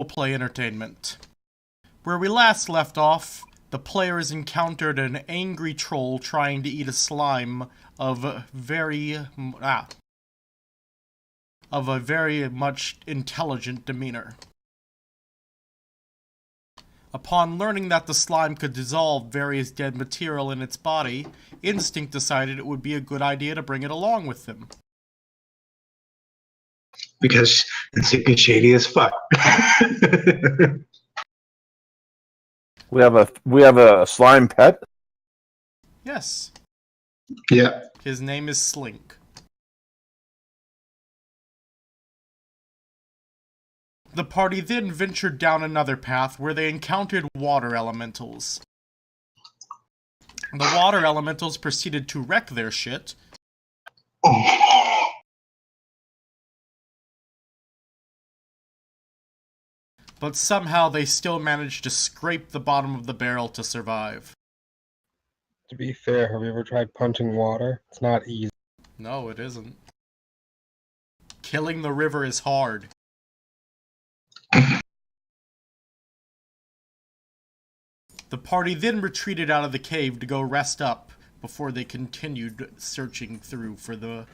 Play entertainment. Where we last left off, the players encountered an angry troll trying to eat a slime of a very much intelligent demeanor. Upon learning that the slime could dissolve various dead material in its body, Instinct decided it would be a good idea to bring it along with them. Because Instinct is shady as fuck. We have a slime pet? Yes. Yeah. His name is Slink. The party then ventured down another path where they encountered water elementals. The water elementals proceeded to wreck their shit. But somehow they still managed to scrape the bottom of the barrel to survive. To be fair, have you ever tried punching water? It's not easy. No, it isn't. Killing the river is hard. The party then retreated out of the cave to go rest up before they continued searching through for the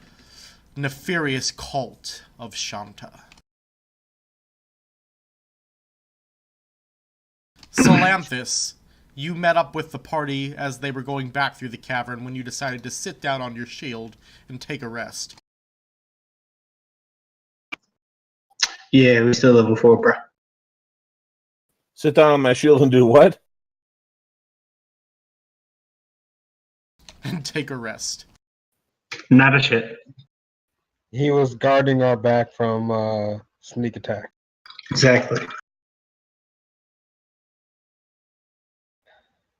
nefarious cult of Shanta. Salanthus, you met up with the party as they were going back through the cavern when you decided to sit down on your shield and take a rest. Yeah, we still level 4, bro. Sit down on my shield and do what? And take a rest. Not a shit. He was guarding our back from sneak attack. Exactly.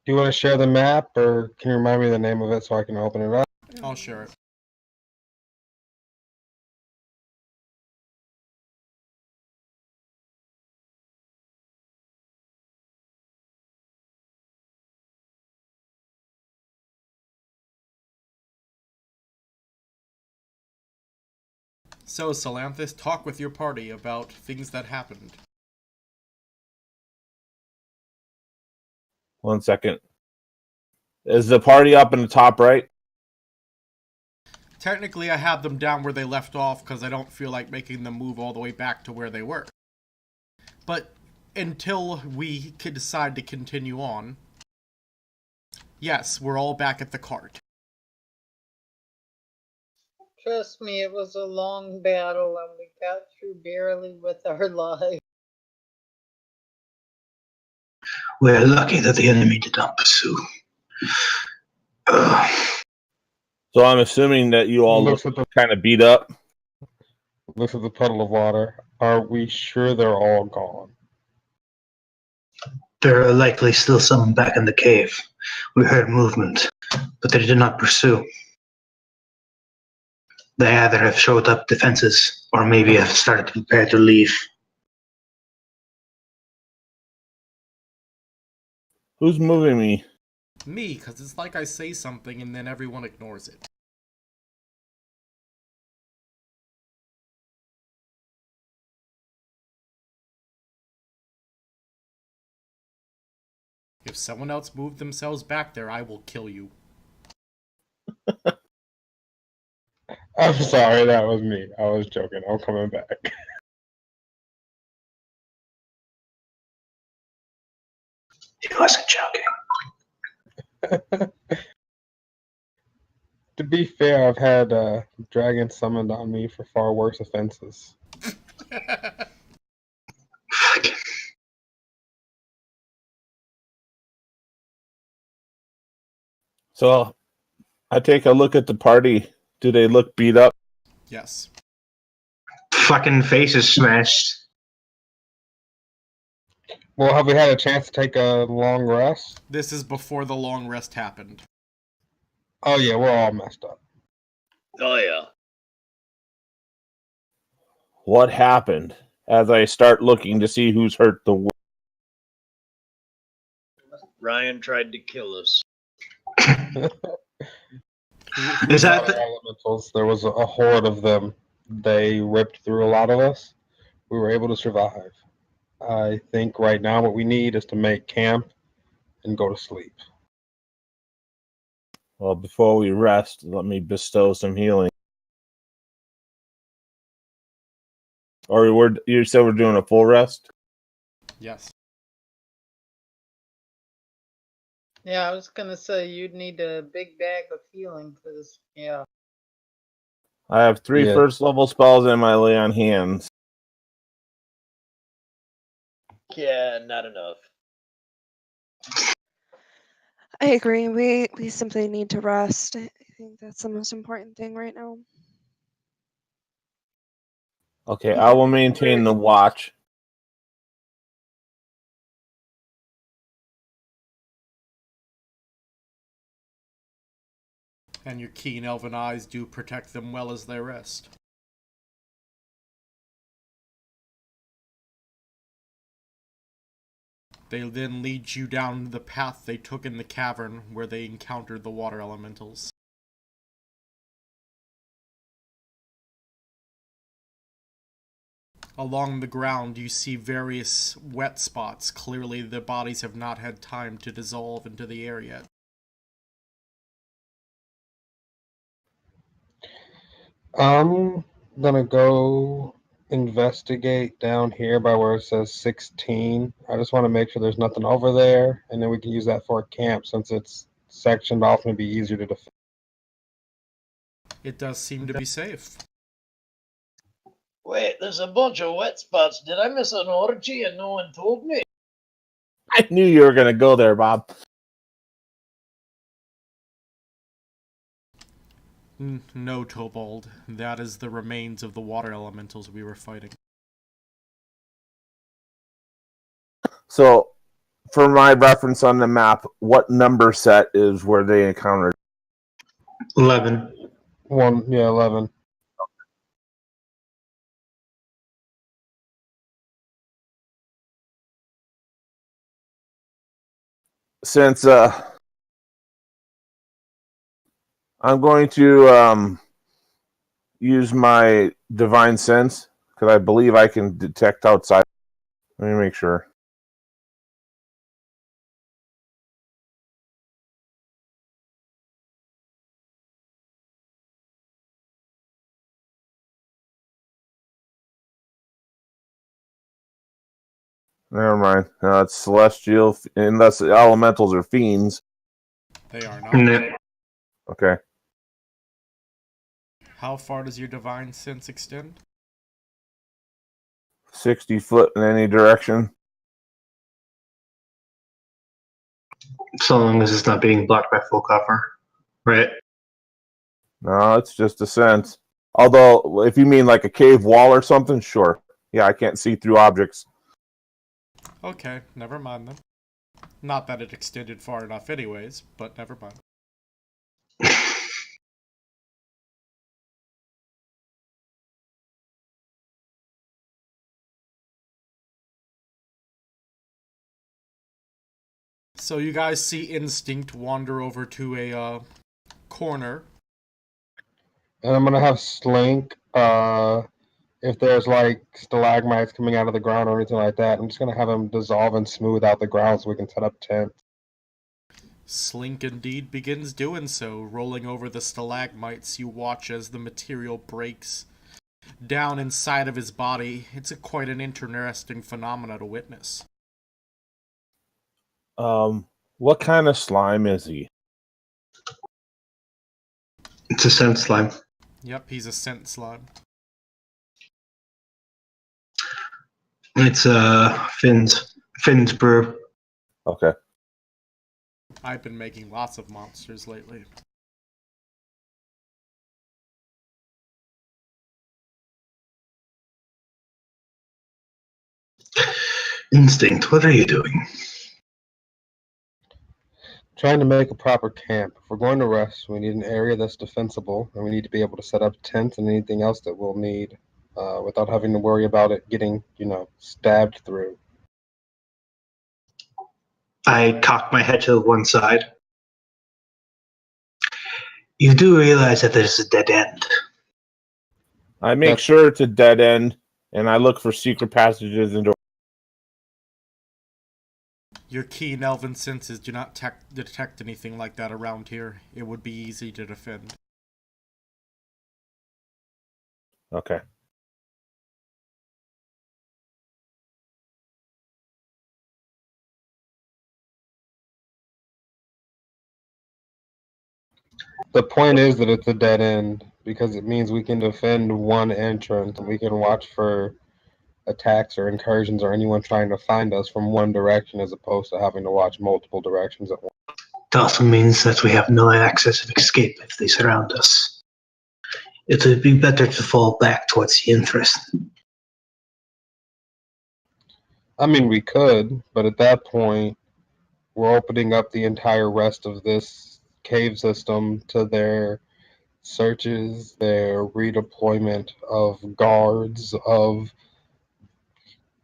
Do you want to share the map, or can you remind me the name of it so I can open it up? I'll share it. So, Salanthus, talk with your party about things that happened. 1 second. Is the party up in the top right? Technically, I have them down where they left off because I don't feel like making them move all the way back to where they were. But until we could decide to continue on, yes, we're all back at the cart. Trust me, it was a long battle and we got through barely with our lives. We're lucky that the enemy did not pursue. So I'm assuming that you all look Looks at kind of beat up. Looks at the puddle of water. Are we sure they're all gone? There are likely still some back in the cave. We heard movement, but they did not pursue. They either have showed up defenses, or maybe have started to prepare to leave. Who's moving me? Me, because it's like I say something and then everyone ignores it. If someone else moved themselves back there, I will kill you. I'm sorry, that was me. I was joking. I'm coming back. He wasn't joking. To be fair, I've had dragon summoned on me for far worse offenses. So I take a look at the party. Do they look beat up? Yes. Fucking face is smashed. Well, have we had a chance to take a long rest? This is before the long rest happened. Oh yeah, we're all messed up. Oh, yeah. What happened? As I start looking to see who's hurt the worst. Ryan tried to kill us. Is that Water elementals? There was a horde of them. They ripped through a lot of us. We were able to survive. I think right now what we need is to make camp and go to sleep. Well, before we rest, let me bestow some healing. Or you said we're doing a full rest? Yes. Yeah, I was gonna say you'd need a big bag of healing, cause yeah. I have 3 Yeah. first level spells in my lay on hands. Yeah, not enough. I agree. We simply need to rest. I think that's the most important thing right now. Okay, I will maintain the watch. And your keen elven eyes do protect them well as they rest. They then lead you down the path they took in the cavern where they encountered the water elementals. Along the ground, you see various wet spots. Clearly, the bodies have not had time to dissolve into the air yet. I'm gonna go investigate down here by where it says 16. I just want to make sure there's nothing over there, and then we can use that for a camp since it's sectioned off and be easier to defend. It does seem to be safe. Wait, there's a bunch of wet spots. Did I miss an orgy and no one told me? I knew you were going to go there, Bob. No, Tobald. That is the remains of the water elementals we were fighting. So, for my reference on the map, what number set is where they encountered? 11. 11. Since I'm going to use my divine sense, because I believe I can detect outside. Let me make sure. Never mind. No, it's celestial, unless the elementals are fiends. They are not. No. Okay. How far does your divine sense extend? 60 foot in any direction. So long as it's not being blocked by full cover. Right? No, it's just a sense. Although, if you mean like a cave wall or something, sure. Yeah, I can't see through objects. Okay, never mind then. Not that it extended far enough anyways, but never mind. So you guys see Instinct wander over to a corner. And I'm gonna have Slink. If there's like stalagmites coming out of the ground or anything like that, I'm just gonna have them dissolve and smooth out the ground so we can set up tents. Slink indeed begins doing so. Rolling over the stalagmites, you watch as the material breaks down inside of his body. It's quite an interesting phenomena to witness. What kind of slime is he? It's a scent slime. Yep, he's a scent slime. It's Finn's brew. Okay. I've been making lots of monsters lately. Instinct, what are you doing? Trying to make a proper camp. If we're going to rest, we need an area that's defensible, and we need to be able to set up tents and anything else that we'll need without having to worry about it getting, stabbed through. I cock my head to one side. You do realize that there's a dead end. I make sure it's a dead end, and I look for secret passages and doors. Your keen elven senses do not detect anything like that around here. It would be easy to defend. Okay. The point is that it's a dead end because it means we can defend one entrance and we can watch for attacks or incursions or anyone trying to find us from one direction as opposed to having to watch multiple directions at once. It also means that we have no access of escape if they surround us. It would be better to fall back towards the interest. I mean, we could, but at that point, we're opening up the entire rest of this cave system to their searches, their redeployment of guards, of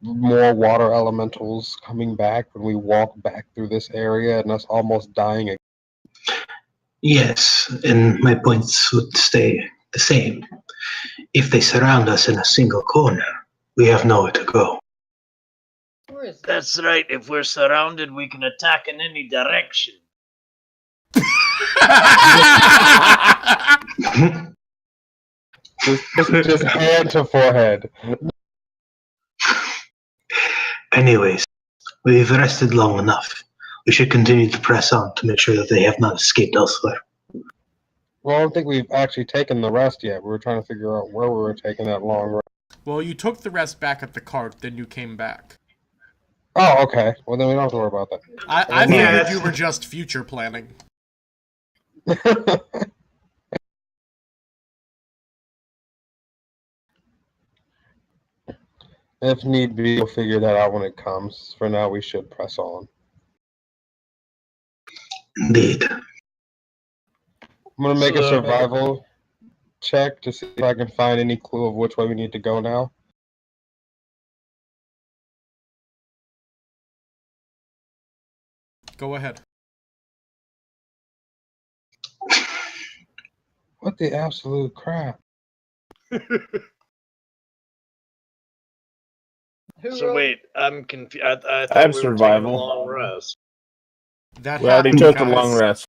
more water elementals coming back when we walk back through this area and us almost dying again. Yes, and my points would stay the same. If they surround us in a single corner, we have nowhere to go. Where is that? That's right. If we're surrounded, we can attack in any direction. Just hand to forehead. Anyways, we've rested long enough. We should continue to press on to make sure that they have not escaped elsewhere. Well, I don't think we've actually taken the rest yet. We were trying to figure out where we were taking that long rest. Well, you took the rest back at the cart, then you came back. Oh, okay. Well, then we don't have to worry about that. I figured you were just future planning. If need be, we'll figure that out when it comes. For now, we should press on. Indeed. I'm going to make a survival check to see if I can find any clue of which way we need to go now. Go ahead. What the absolute crap? Who So wrote- wait, I'm confused. I thought I have we were taking a survival. long rest. That We already happened, took the guys. long rest.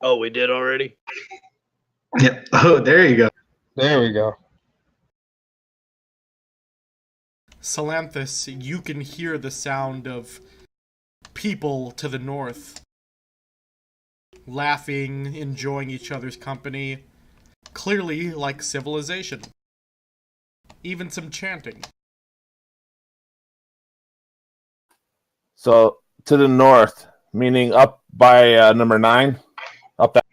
Oh, we did already? Yep. Oh, there you go. There we go. Salanthus, you can hear the sound of people to the north laughing, enjoying each other's company, clearly like civilization. Even some chanting. So to the north, meaning up by number 9, up that.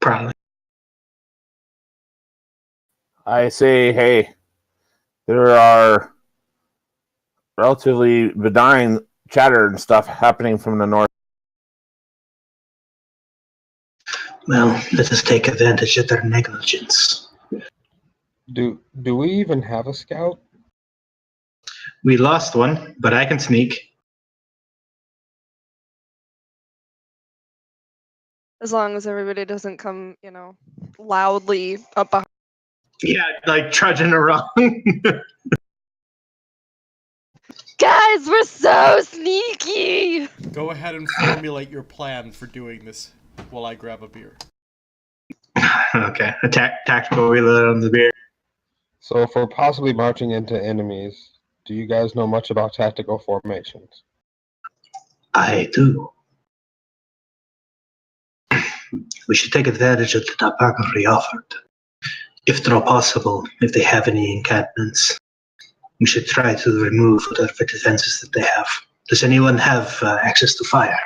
Probably. I say, hey, there are relatively benign chatter and stuff happening from the north. Well, let us take advantage of their negligence. Do we even have a scout? We lost one, but I can sneak. As long as everybody doesn't come, loudly up behind. Yeah, like trudging around. Guys, we're so sneaky! Go ahead and formulate your plan for doing this while I grab a beer. Okay, tactical reload on the beer. So if we're possibly marching into enemies, do you guys know much about tactical formations? I do. We should take advantage of the topography offered. If at all possible, if they have any encampments, we should try to remove whatever defenses that they have. Does anyone have access to fire?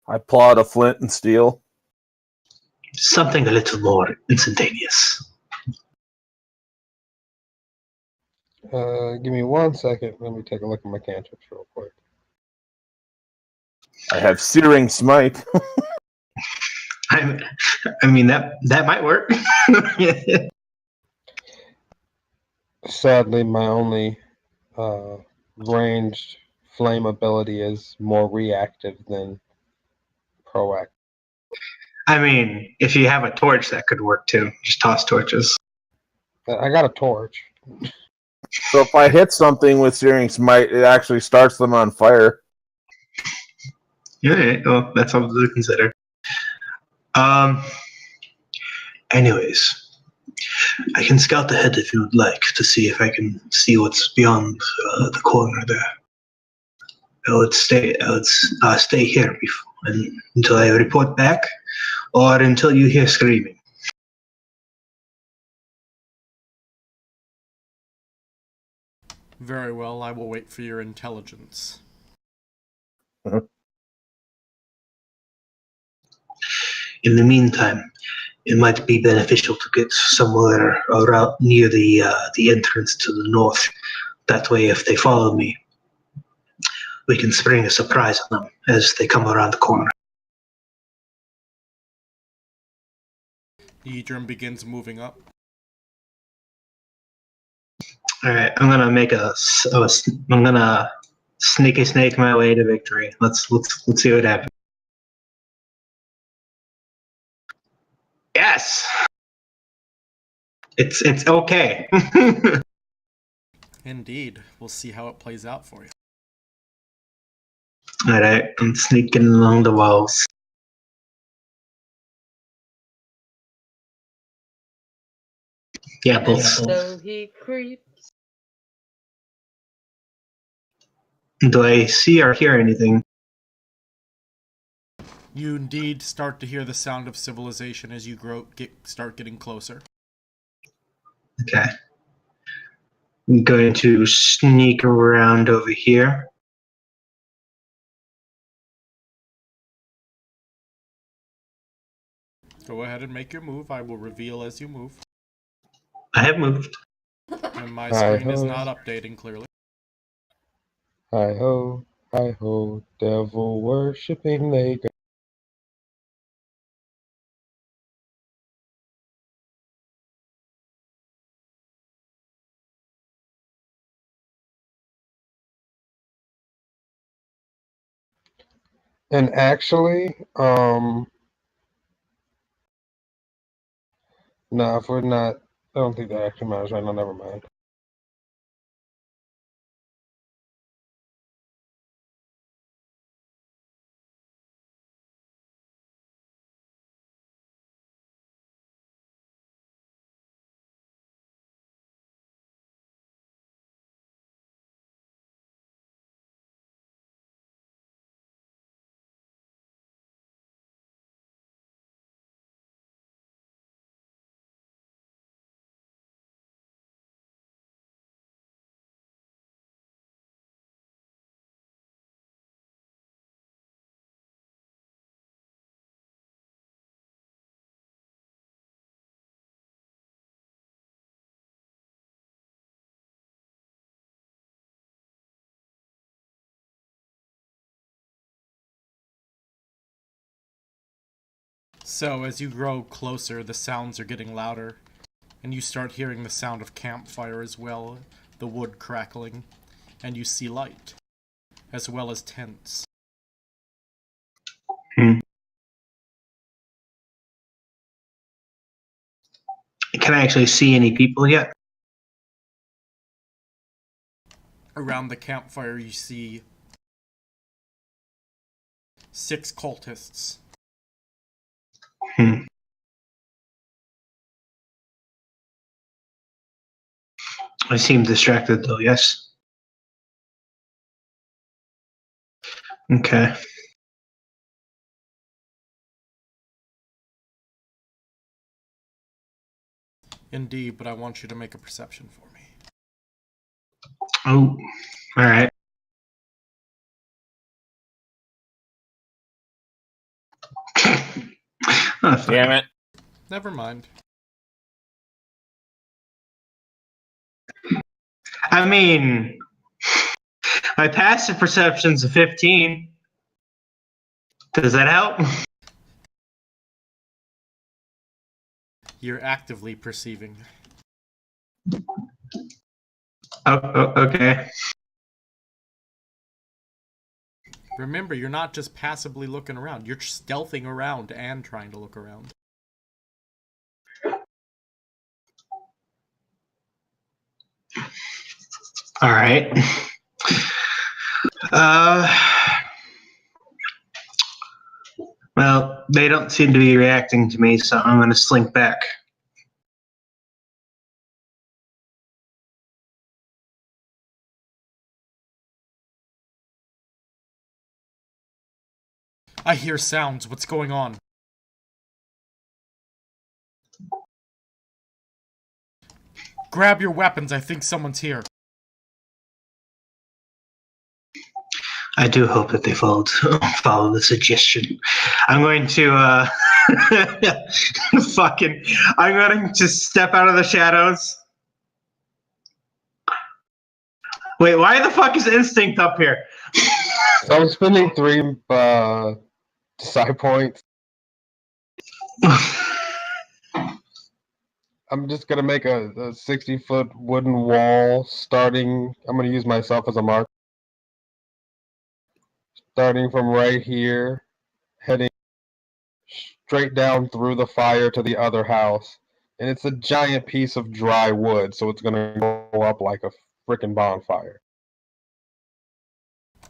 I pull out a flint and steel. Something a little more instantaneous. Give me 1 second. Let me take a look at my cantrips real quick. I have searing smite. I mean that might work. Sadly, my only ranged flame ability is more reactive than proactive. I mean, if you have a torch, that could work too. Just toss torches. I got a torch. So if I hit something with Searing Smite, it actually starts them on fire. Yeah, well, that's something to consider. Anyways, I can scout ahead if you would like to see if I can see what's beyond the corner there. Let's stay here until I report back, or until you hear screaming. Very well, I will wait for your intelligence. In the meantime, it might be beneficial to get somewhere around near the entrance to the north. That way, if they follow me, we can spring a surprise on them as they come around the corner. Yidrim begins moving up. All right, I'm gonna sneaky snake my way to victory. Let's see what happens. Yes, it's okay. Indeed. We'll see how it plays out for you. All right, I'm sneaking along the walls. Yeah, And both. so he creeps. Do I see or hear anything? You indeed start to hear the sound of civilization as you start getting closer. Okay. I'm going to sneak around over here. Go ahead and make your move. I will reveal as you move. I have moved. And my screen is not updating clearly. Hi ho, devil worshipping they go. And actually, no, if we're not, I don't think that actually matters right now. Never mind. So, as you grow closer, the sounds are getting louder, and you start hearing the sound of campfire as well, the wood crackling, and you see light, as well as tents. Can I actually see any people yet? Around the campfire, you see 6 cultists. I seem distracted though, yes? Okay. Indeed, but I want you to make a perception for me. Oh, alright. Oh, Damn it. Never mind. I mean, my passive perception's a 15. Does that help? You're actively perceiving. Okay. Remember, you're not just passively looking around. You're stealthing around and trying to look around. All right. Well, they don't seem to be reacting to me, so I'm going to slink back. I hear sounds. What's going on? Grab your weapons. I think someone's here. I do hope that they follow the suggestion. I'm going to I'm going to step out of the shadows. Wait, why the fuck is Instinct up here? So I'm spending 3 psi points. I'm just gonna make a 60-foot wooden wall starting. I'm gonna use myself as a mark. Starting from right here, heading straight down through the fire to the other house. And it's a giant piece of dry wood, so it's gonna go up like a freaking bonfire.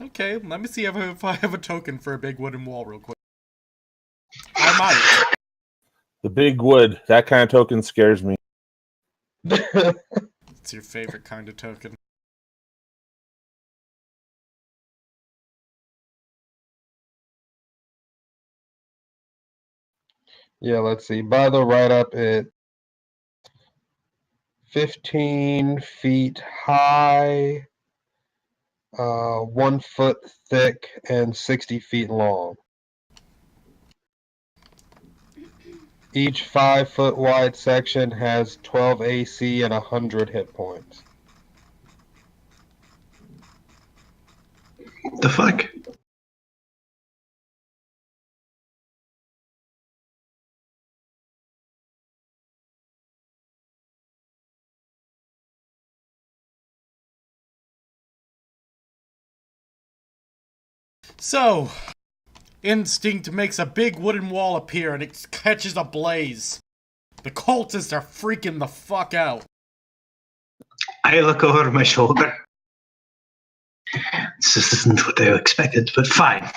Okay, let me see if I have a token for a big wooden wall real quick. I might. The big wood. That kind of token scares me. It's your favorite kind of token. Yeah, let's see. By the write-up, it's 15 feet high, 1 foot thick, and 60 feet long. Each 5-foot wide section has 12 AC and 100 hit points. The fuck? So, Instinct makes a big wooden wall appear and it catches ablaze. The cultists are freaking the fuck out. I look over my shoulder. This isn't what they expected, but fine.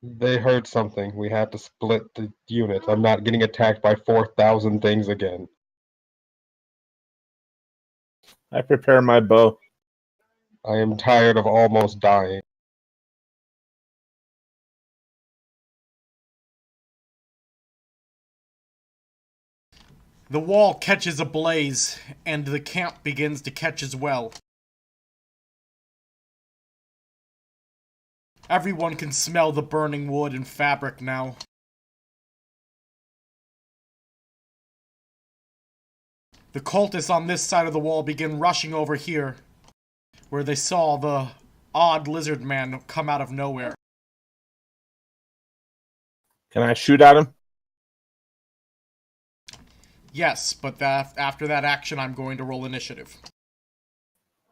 They heard something. We have to split the unit. I'm not getting attacked by 4,000 things again. I prepare my bow. I am tired of almost dying. The wall catches ablaze, and the camp begins to catch as well. Everyone can smell the burning wood and fabric now. The cultists on this side of the wall begin rushing over here, where they saw the odd lizard man come out of nowhere. Can I shoot at him? Yes, but after that action, I'm going to roll initiative.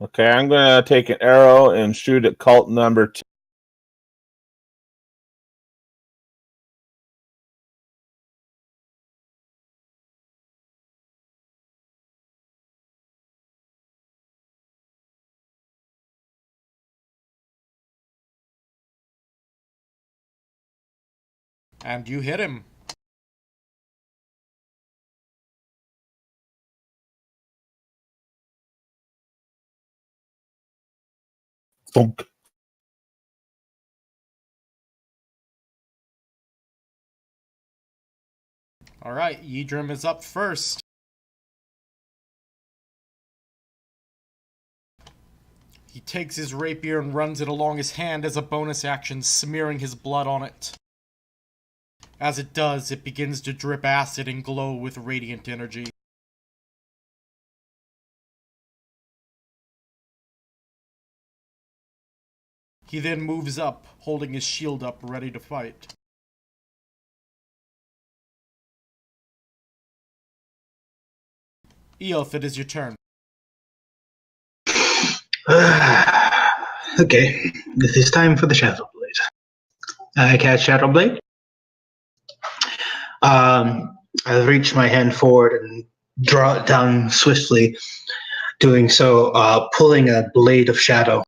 Okay, I'm going to take an arrow and shoot at cult number 2. And you hit him. Thunk. Alright, Yidrim is up first. He takes his rapier and runs it along his hand as a bonus action, smearing his blood on it. As it does, it begins to drip acid and glow with radiant energy. He then moves up, holding his shield up, ready to fight. Eoth, it is your turn. Okay, it is time for the Shadow Blade. I cast Shadow Blade. I reach my hand forward and draw it down swiftly, doing so, pulling a blade of shadow.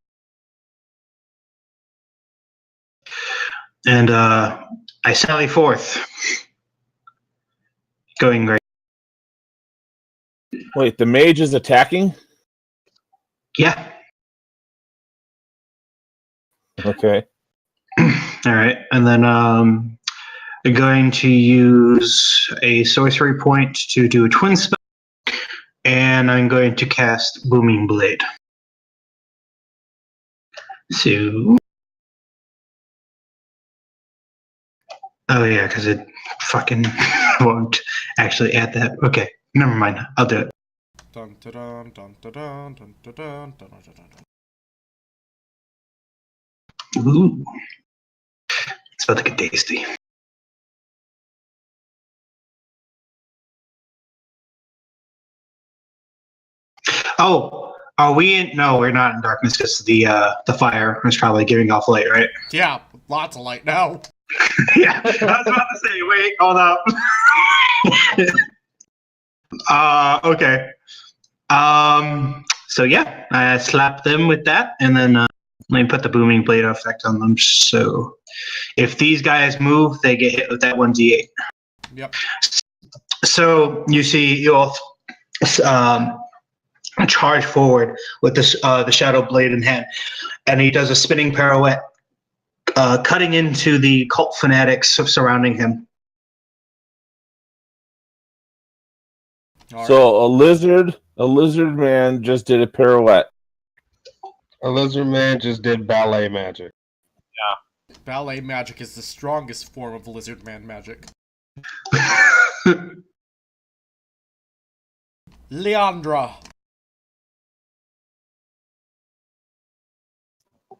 And I sally forth, going right. Wait, the mage is attacking? Yeah. Okay. All right, and then I'm going to use a sorcery point to do a twin spell, and I'm going to cast Booming Blade. So, oh yeah, because it fucking won't actually add that. Okay, never mind. I'll do it. Dun, dun, dun, dun, dun, dun, dun, dun, dun, dun, dun, dun. Ooh, it's about to get tasty. Oh, are we in? No, we're not in darkness because the fire is probably giving off light, right? Yeah, lots of light now. Yeah, I was about to say. Wait, hold up. Okay. So yeah, I slap them with that, and then let me put the booming blade effect on them. So if these guys move, they get hit with that 1d8. Yep. So you see, you'll charge forward with this the shadow blade in hand, and he does a spinning pirouette, cutting into the cult fanatics surrounding him. All right. So a lizard man just did a pirouette. A lizard man just did ballet magic. Ballet magic is the strongest form of lizard man magic. Leandra.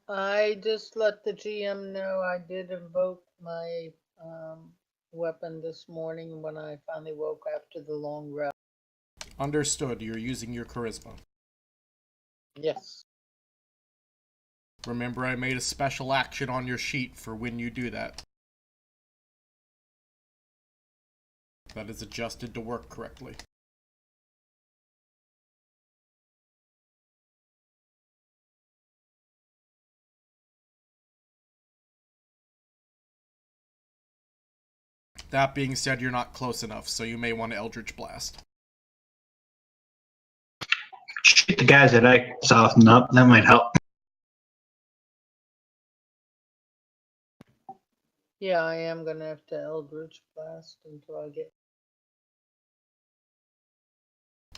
I just let the GM know I did invoke my weapon this morning when I finally woke after the long rest. Understood. You're using your charisma. Yes. Remember, I made a special action on your sheet for when you do that. That is adjusted to work correctly. That being said, you're not close enough, so you may want to Eldritch Blast. Shoot the guys that I soften up. That might help. Yeah, I am gonna have to Eldritch Blast until I get.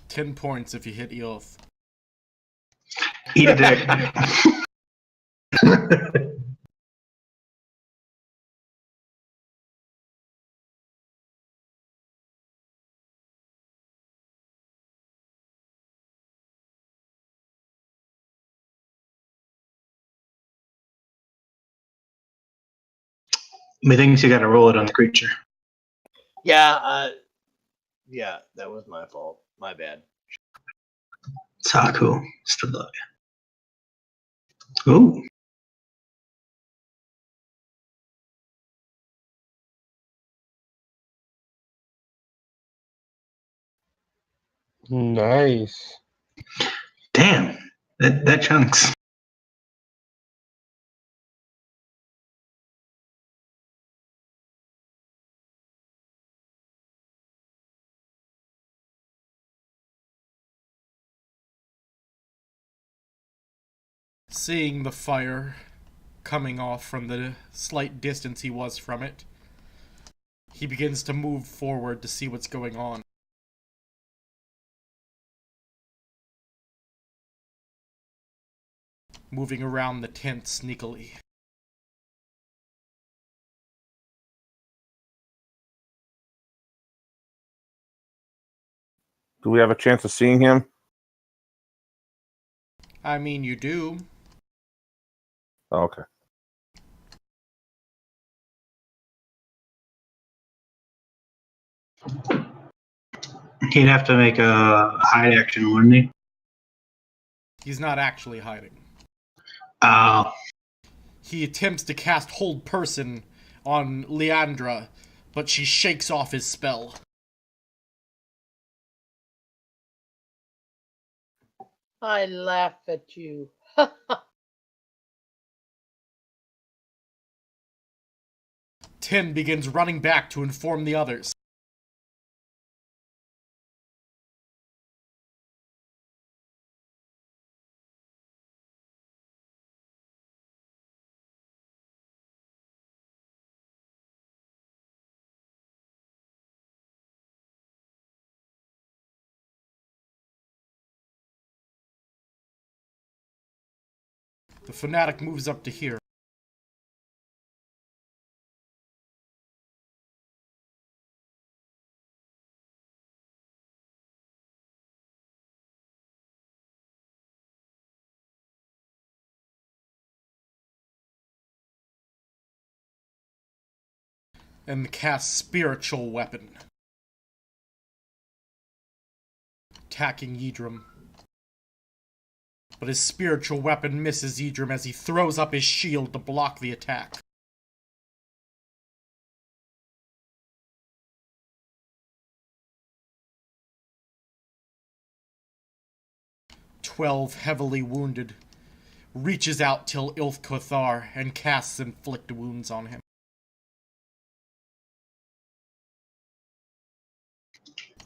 10 points if you hit Eoth. Eat a dick. Methinks you got to roll it on the creature. Yeah, that was my fault. My bad. Saku, still love you. Ooh. Nice. Damn, that chunks. Seeing the fire coming off from the slight distance he was from it, he begins to move forward to see what's going on. Moving around the tent sneakily. Do we have a chance of seeing him? I mean, you do. Oh, okay. He'd have to make a hide action, wouldn't he? He's not actually hiding. He attempts to cast Hold Person on Leandra, but she shakes off his spell. I laugh at you. Tim begins running back to inform the others. The fanatic moves up to here. And casts spiritual weapon. Attacking Yidrim. But his spiritual weapon misses Yidrim as he throws up his shield to block the attack. Twelve heavily wounded. Reaches out till Ilth Kothar and casts inflict wounds on him.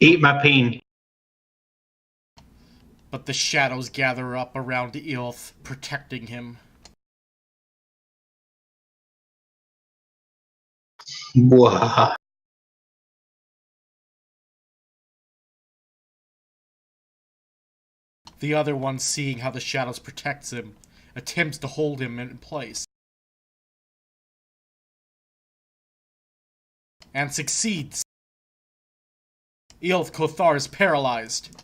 Eat my pain. But the shadows gather up around Ilth, protecting him. Bwahaha. The other one, seeing how the shadows protects him, attempts to hold him in place. And succeeds. Ilth Kothar is paralyzed.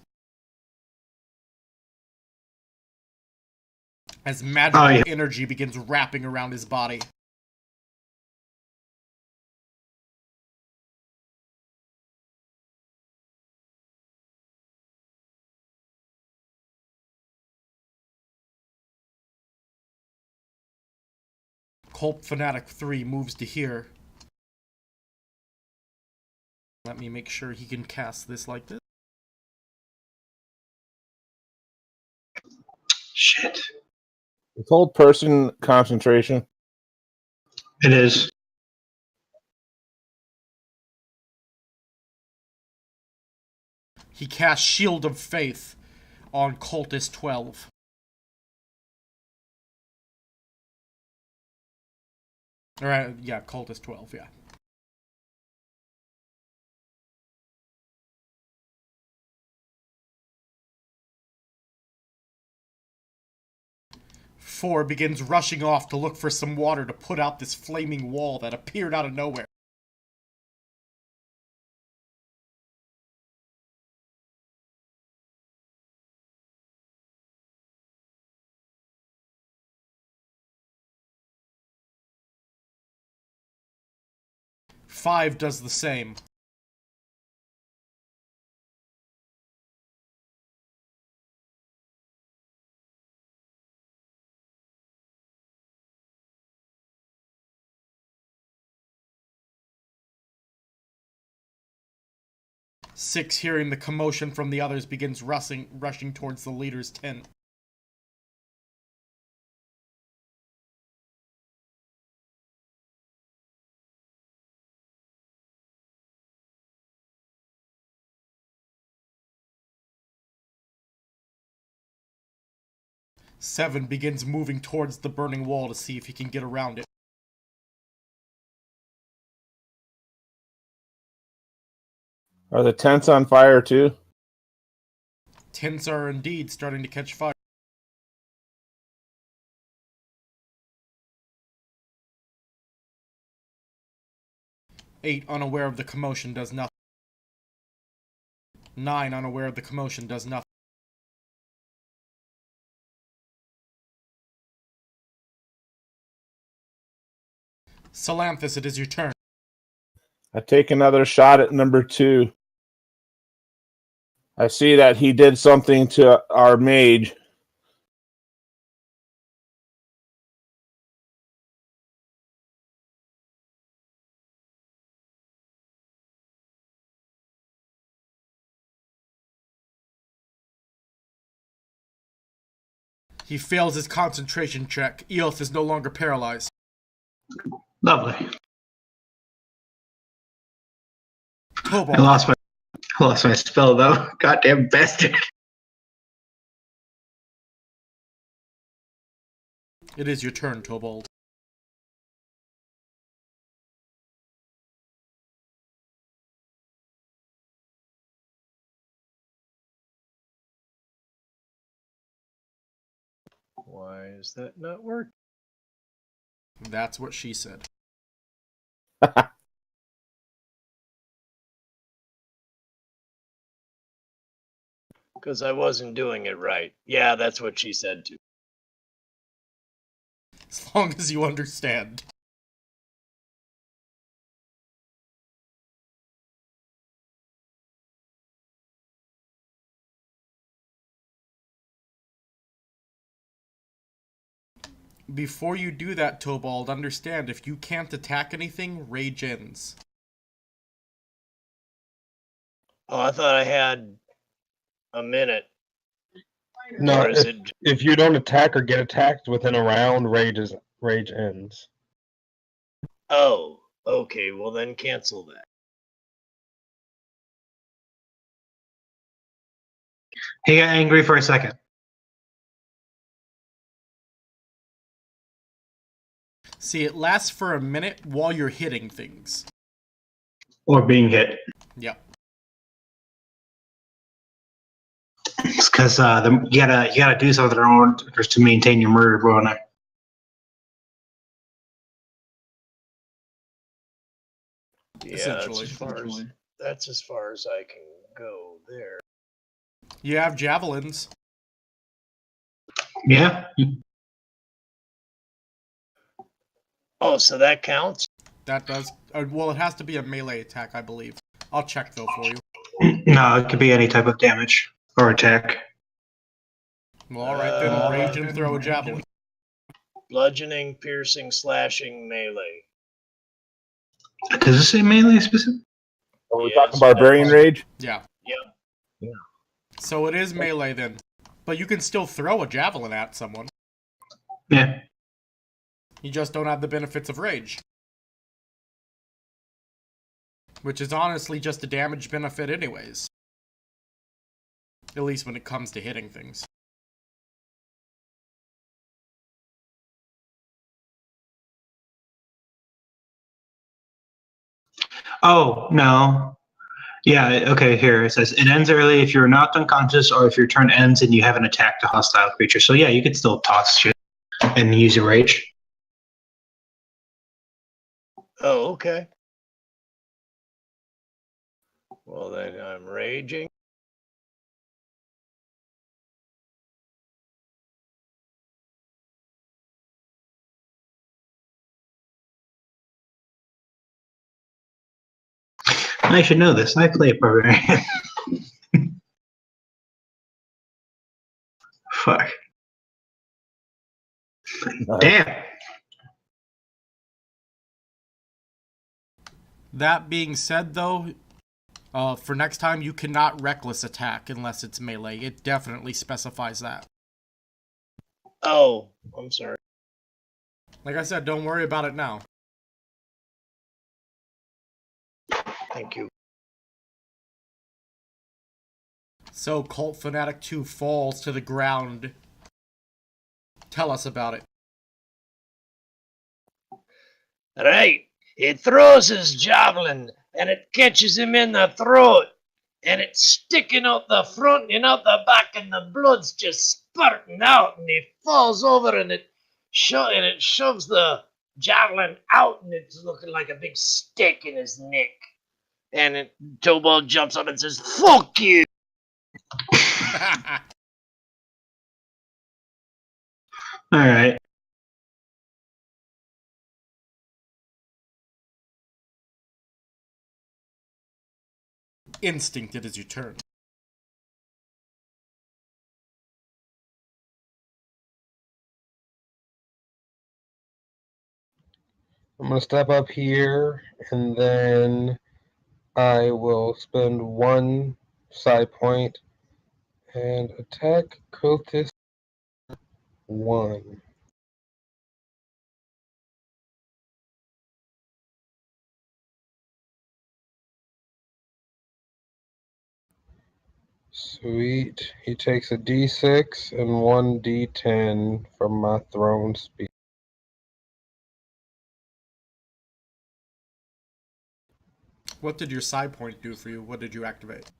As magical energy begins wrapping around his body. Cult Fanatic 3 moves to here. Let me make sure he can cast this like this. Shit. Is hold person concentration? It is. He casts Shield of Faith on Cultist 12. Alright, yeah, Cultist 12, yeah. Four begins rushing off to look for some water to put out this flaming wall that appeared out of nowhere. Five does the same. Six, hearing the commotion from the others, begins rushing towards the leader's tent. Seven begins moving towards the burning wall to see if he can get around it. Are the tents on fire too? Tents are indeed starting to catch fire. Eight, unaware of the commotion, does nothing. 9, unaware of the commotion, does nothing. Salanthus, it is your turn. I take another shot at number 2. I see that he did something to our mage. He fails his concentration check. Eoth is no longer paralyzed. Lovely. Tobal. I lost my spell though. Goddamn bastard. It is your turn, Tobald. Why is that not working? That's what she said. Because I wasn't doing it right. Yeah, that's what she said too. As long as you understand. Before you do that, Tobald, understand if you can't attack anything, rage ends. Oh, I thought I had a minute. No, Or is it? if you don't attack or get attacked within a round, rage ends. Oh, okay. Well, then cancel that. He got angry for a second. See, it lasts for a minute while you're hitting things. Or being hit. Yep. It's because you gotta do something in order to maintain your murder bonus. Yeah, that's as far as I can go there. You have javelins. Yeah. Oh, so that counts? That does. Well, it has to be a melee attack, I believe. I'll check, though, for you. No, it could be any type of damage or attack. Well, alright, then rage and throw a javelin. Bludgeoning, piercing, slashing, melee. Does it say melee specific? Are we talking barbarian rage? Yeah. Yeah. So it is melee, then. But you can still throw a javelin at someone. Yeah. You just don't have the benefits of rage. Which is honestly just a damage benefit anyways. At least when it comes to hitting things. Oh, no. Yeah, okay, here. It says, it ends early if you're knocked unconscious or if your turn ends and you haven't attacked a hostile creature. So yeah, you could still toss shit and use your rage. Oh, okay. Well, then I'm raging. I should know this. I play barbarian. Fuck. Damn. That being said, though, for next time, you cannot reckless attack unless it's melee. It definitely specifies that. Oh, I'm sorry. Like I said, don't worry about it now. Thank you. So, Cult Fanatic 2 falls to the ground. Tell us about it. Right. He throws his javelin, and it catches him in the throat. And it's sticking out the front and out the back, and the blood's just spurting out, and he falls over, and it shoves the javelin out, and it's looking like a big stick in his neck. And Tobal jumps up and says, "Fuck you!" All right. Instinct, it is your turn. I'm going to step up here, and then I will spend one side point and attack Cultist 1. Sweet. He takes a d6 and 1 d10 from my throne speed. What did your side point do for you? What did you activate?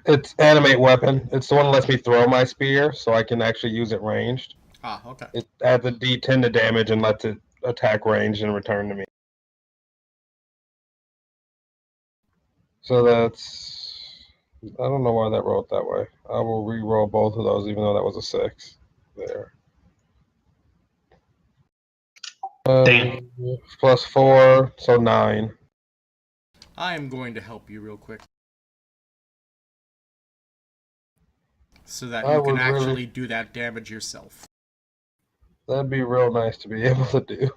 It's animate weapon. It's the one that lets me throw my spear, so I can actually use it ranged. Ah, okay. It adds a d10 to damage and lets it attack ranged and return to me. So that's... I don't know why that rolled that way. I will re-roll both of those, even though that was a 6. There. Damn. Plus 4, so 9. I am going to help you real quick. So that I you can would actually really- do that damage yourself. That'd be real nice to be able to do.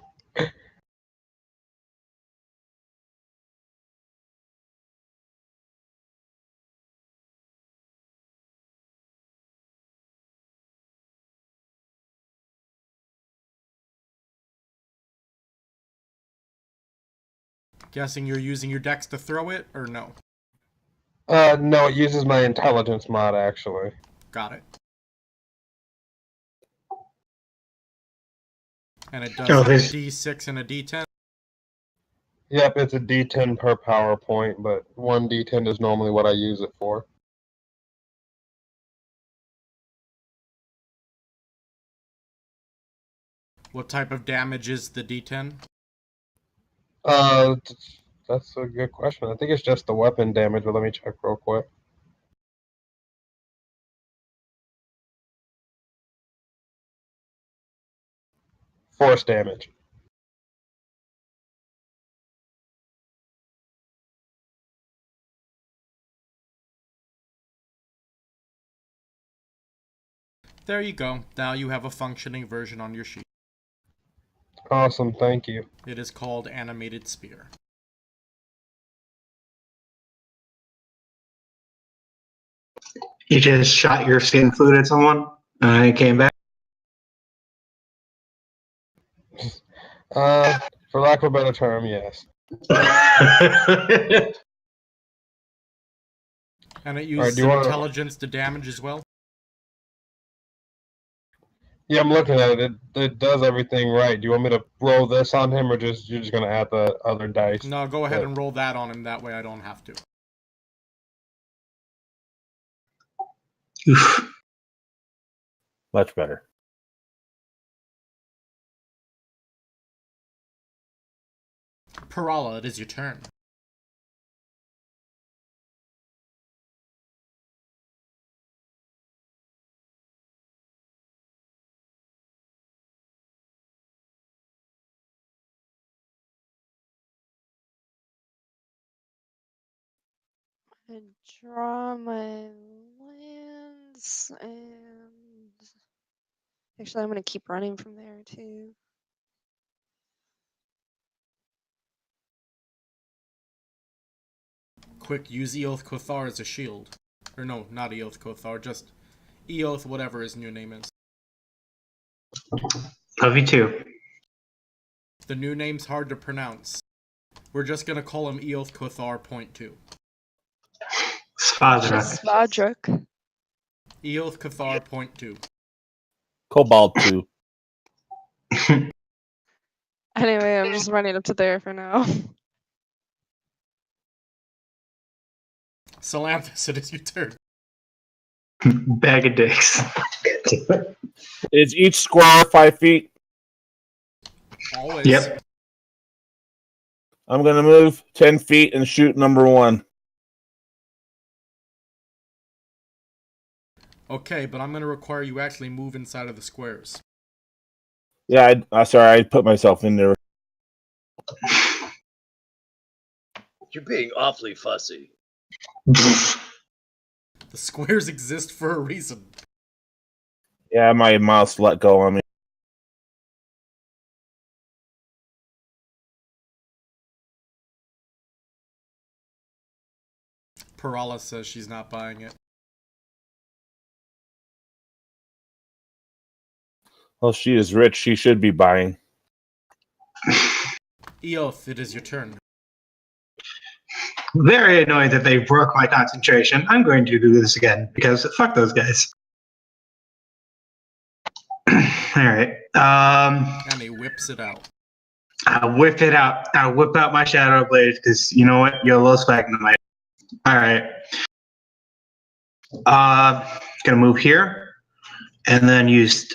Guessing you're using your dex to throw it, or no? No, it uses my intelligence mod, actually. Got it. And it does Oh, a this- d6 and a d10? Yep, it's a d10 per power point, but 1 d10 is normally what I use it for. What type of damage is the d10? That's a good question. I think it's just the weapon damage, but let me check real quick. Force damage. There you go. Now you have a functioning version on your sheet. Awesome, thank you. It is called Animated Spear. You just shot your skin flute at someone and it came back? For lack of a better term, yes. And it Alright, uses do you wanna- intelligence to damage as well? Yeah, I'm looking at it. It does everything right. Do you want me to roll this on him, or you're just gonna add the other dice? No, go ahead But- and roll that on him. That way I don't have to. Oof. Much better. Parala, it is your turn. I draw my lands and actually I'm gonna keep running from there too. Quick, use Eoth Kothar as a shield. Or no, not Eoth Kothar, just Eoth whatever his new name is. Love you too. The new name's hard to pronounce. We're just gonna call him Eoth Kothar .2. Spadra. Svadruk. Eoth Kothar .2. Cobalt 2. Anyway, I'm just running up to there for now. Salanthus, it is your turn. Bag of dicks. Is each square 5 feet? Always. Yep. I'm going to move 10 feet and shoot number 1. Okay, but I'm gonna require you actually move inside of the squares. Yeah, sorry, I put myself in there. You're being awfully fussy. The squares exist for a reason. Yeah, my mouse let go on me. Parala says she's not buying it. Well, she is rich. She should be buying. Eoth, it is your turn. Very annoyed that they broke my concentration. I'm going to do this again because fuck those guys. All right. And he whips it out. I whip it out. I whip out my Shadow Blade because you know what? YOLO Spagnomite. All right. Gonna move here and then use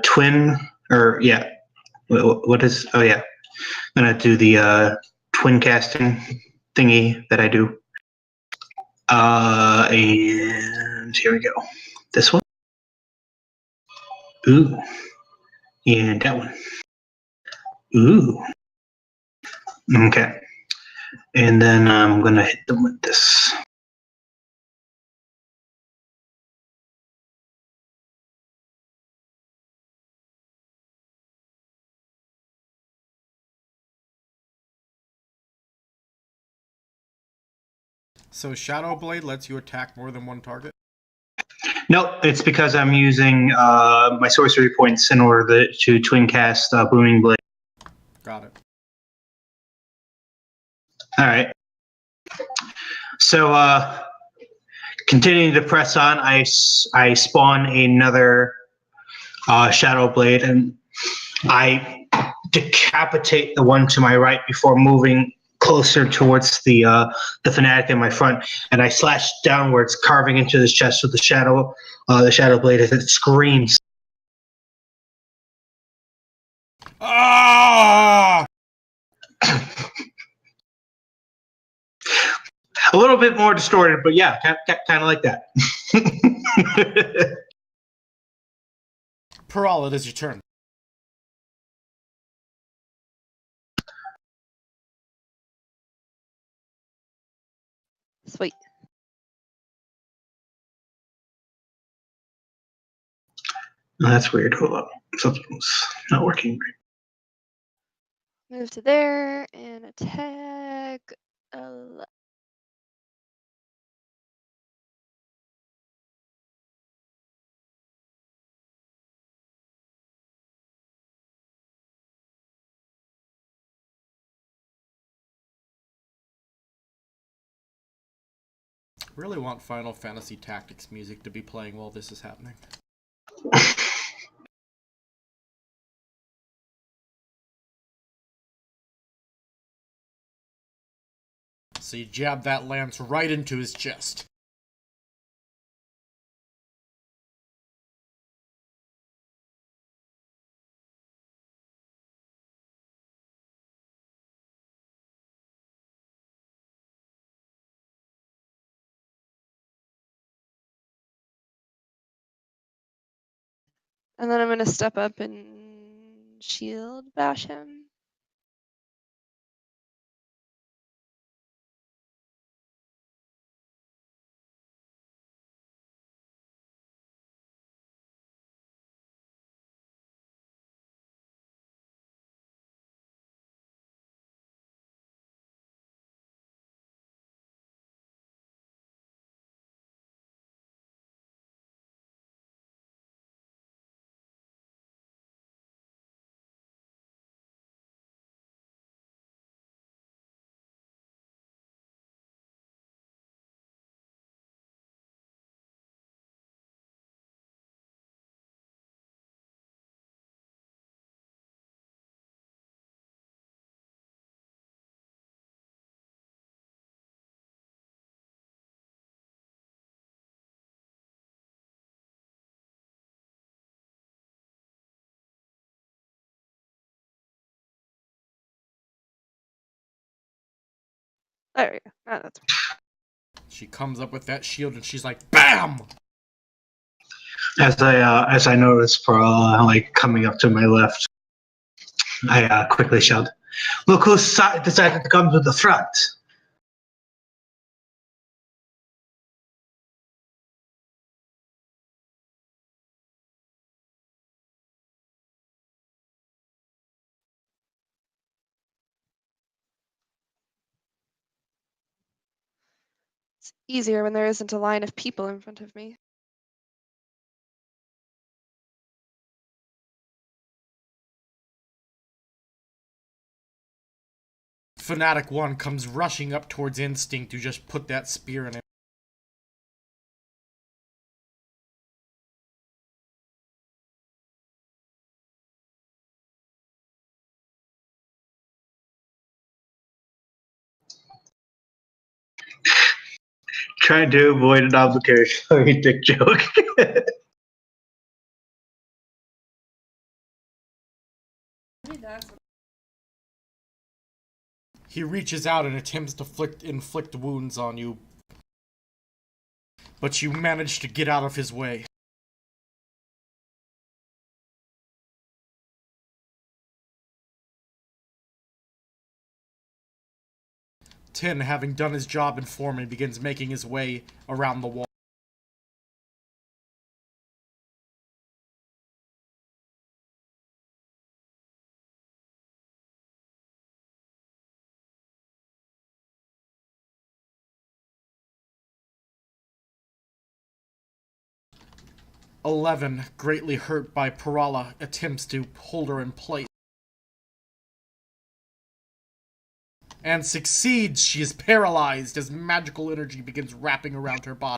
twin or yeah. What is? Oh yeah. I'm gonna do the twin casting thingy that I do. And here we go. This one. Ooh. And that one. Ooh. Okay. And then I'm gonna hit them with this. So Shadow Blade lets you attack more than one target? Nope, it's because I'm using my sorcery points in order to twin cast Booming Blade. Got it. All right. So continuing to press on, I spawn another Shadow Blade, and I decapitate the one to my right before moving closer towards the fanatic in my front, and I slash downwards, carving into his chest with the Shadow Blade as it screams. Ah! A little bit more distorted, but yeah, kind of like that. Peral, it is your turn. Sweet. That's weird. Hold up. Something's not working right. Move to there and attack. Really want Final Fantasy Tactics music to be playing while this is happening. So you jab that lance right into his chest. And then I'm going to step up and shield bash him. There we go. Oh, that's She comes up with that shield and she's like, BAM! As I notice Pearl like coming up to my left, I quickly shout, "Look who decided to come to the front!" It's easier when there isn't a line of people in front of me. Fanatic 1 comes rushing up towards Instinct to just put that spear in him. Trying to avoid an obligatory dick joke. He reaches out and attempts to inflict wounds on you, but you manage to get out of his way. Tin, having done his job informing, begins making his way around the wall. Eleven, greatly hurt by Parala, attempts to hold her in place. And succeeds. She is paralyzed as magical energy begins wrapping around her body.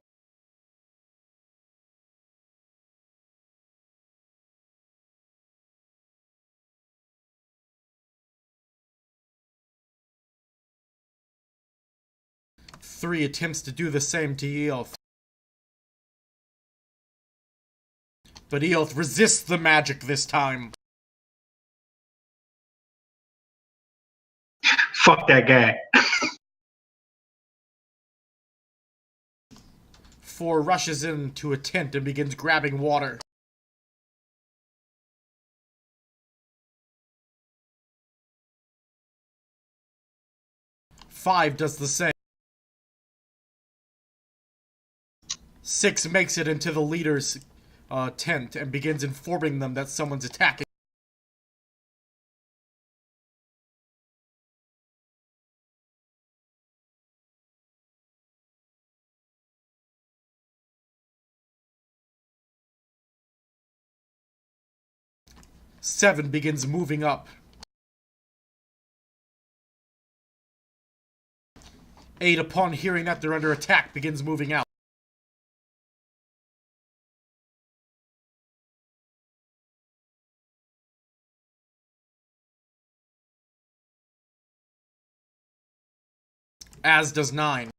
Three attempts to do the same to Eoth. But Eoth resists the magic this time. Fuck that guy. 4 rushes into a tent and begins grabbing water. Five does the same. 6 makes it into the leader's tent and begins informing them that someone's attacking. Seven begins moving up. 8, upon hearing that they're under attack, begins moving out. As does 9.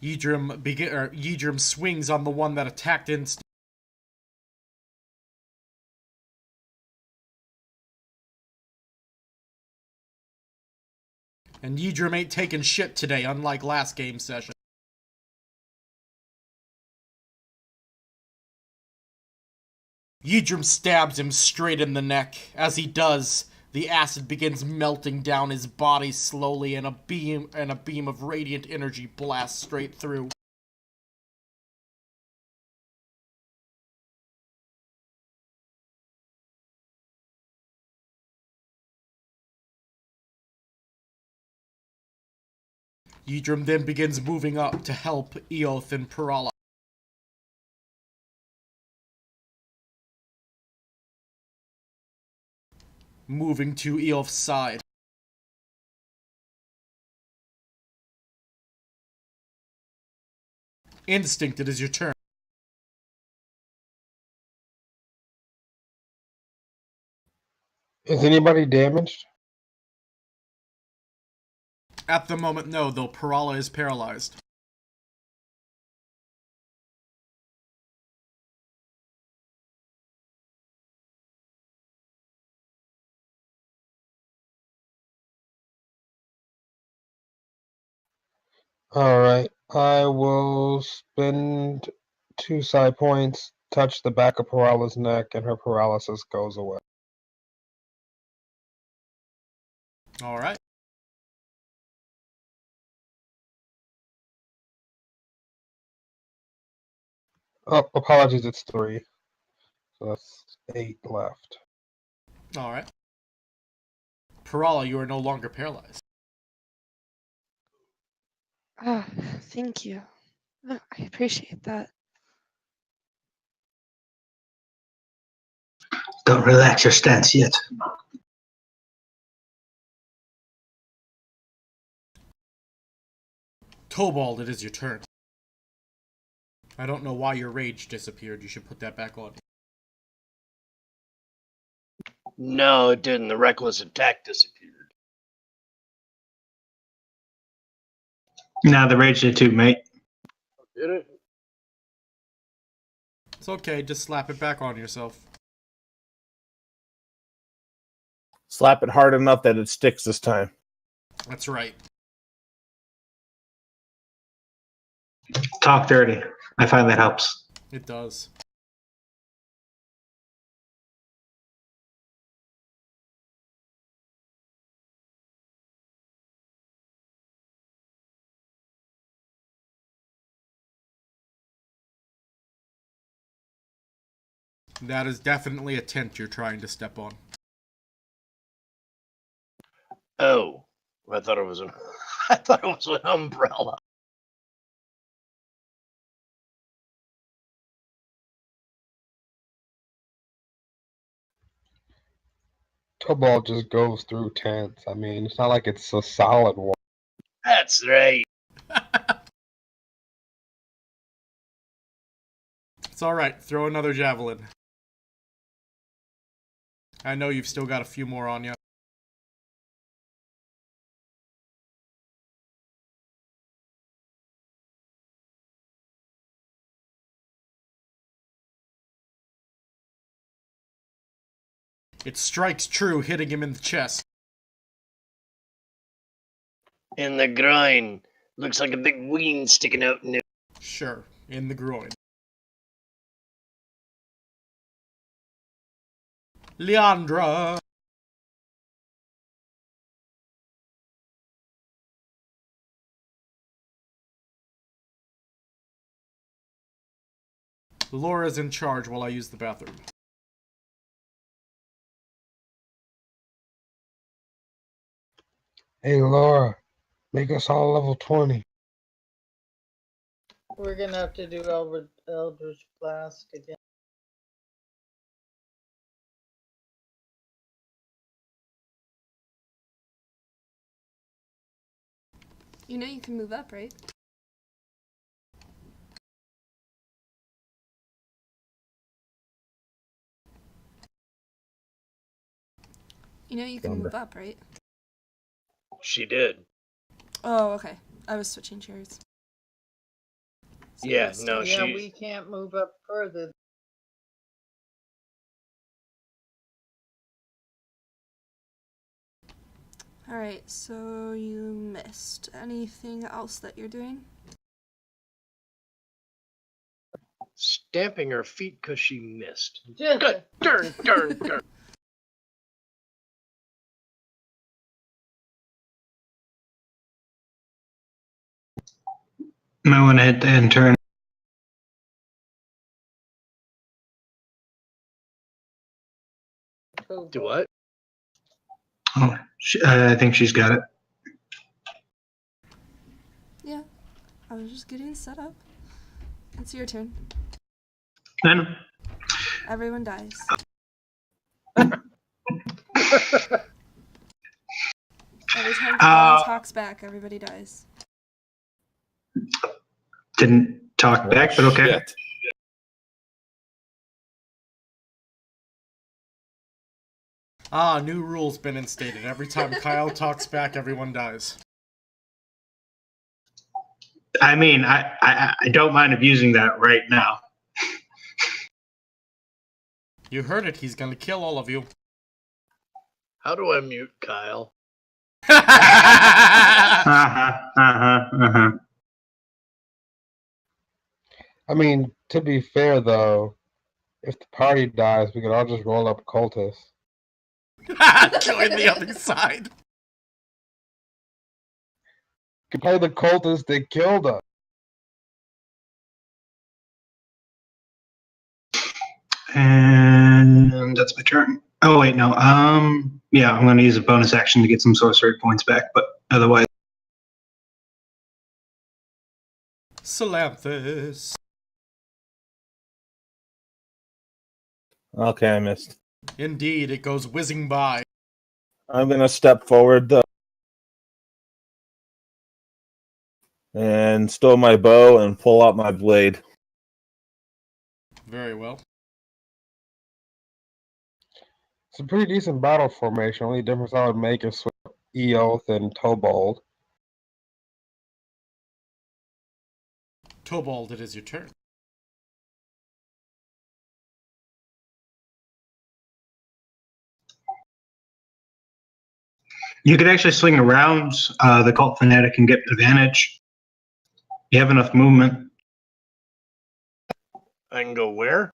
Yidrim swings on the one that attacked Instinct. And Yidrim ain't taking shit today, unlike last game session. Yidrim stabs him straight in the neck. As he does, the acid begins melting down his body slowly, and a beam of radiant energy blasts straight through. Yidrim then begins moving up to help Eoth and Parala. Moving to Eoth's side. Instinct, it is your turn. Is anybody damaged? At the moment, no, though Parala is paralyzed. Alright, I will spend 2 side points, touch the back of Parala's neck, and her paralysis goes away. Alright. Oh, apologies, it's 3. So that's 8 left. Alright. Parala, you are no longer paralyzed. Ah, thank you. I appreciate that. Don't relax your stance yet. Tobald, it is your turn. I don't know why your rage disappeared. You should put that back on. No, it didn't. The reckless attack disappeared. Nah, the rage did too, mate. Did it? It's okay, just slap it back on yourself. Slap it hard enough that it sticks this time. That's right. Talk dirty. I find that helps. It does. That is definitely a tent you're trying to step on. Oh, I thought it was a. I thought it was an umbrella. Tobal just goes through tents. I mean, it's not like it's a solid one. That's right. It's alright, throw another javelin. I know you've still got a few more on you. It strikes true, hitting him in the chest. In the groin. Looks like a big ween sticking out in it. Sure, in the groin. Leandra! Laura's in charge while I use the bathroom. Hey, Laura, make us all level 20. We're gonna have to do Eldritch Blast again. You know you can move up, right? You know you can move up, right? She did. Oh, okay. I was switching chairs. Yeah, no, Yeah, she. we can't move up further. Alright, so you missed. Anything else that you're doing? Stamping her feet because she missed. Just Good. Darn. Might want to hit the end turn. Do what? Oh, I think she's got it. Yeah. I was just getting set up. It's your turn. Then Everyone dies. Every time Kyle talks back, everybody dies. didn't talk back, but okay. Shit. Ah, new rule's been instated. Every time Kyle talks back, everyone dies. I mean, I don't mind abusing that right now. You heard it, he's gonna kill all of you. How do I mute Kyle? I mean, to be fair, though, if the party dies, we could all just roll up cultists. Join the other side. We could play the cultists that killed us. And that's my turn. Oh wait, no. Yeah, I'm going to use a bonus action to get some sorcery points back, but otherwise. Salanthus. Okay, I missed. Indeed, it goes whizzing by. I'm going to step forward, though, and stow my bow and pull out my blade. Very well. It's a pretty decent battle formation. Only difference I would make is with Eoth and Tobald. Tobald, it is your turn. You could actually swing around the Cult Fanatic and get advantage. You have enough movement. I can go where?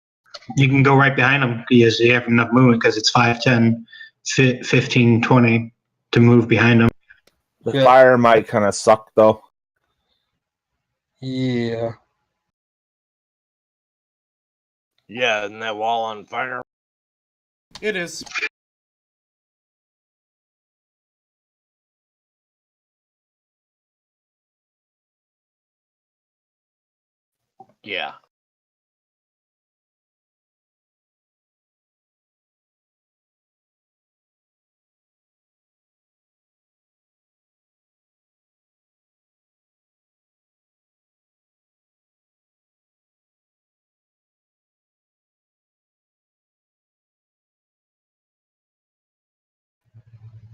You can go right behind him because you have enough movement because it's 5, 10, 15, 20 to move behind him. The Yeah. fire might kind of suck, though. Yeah. Yeah, isn't that wall on fire? It is. Yeah.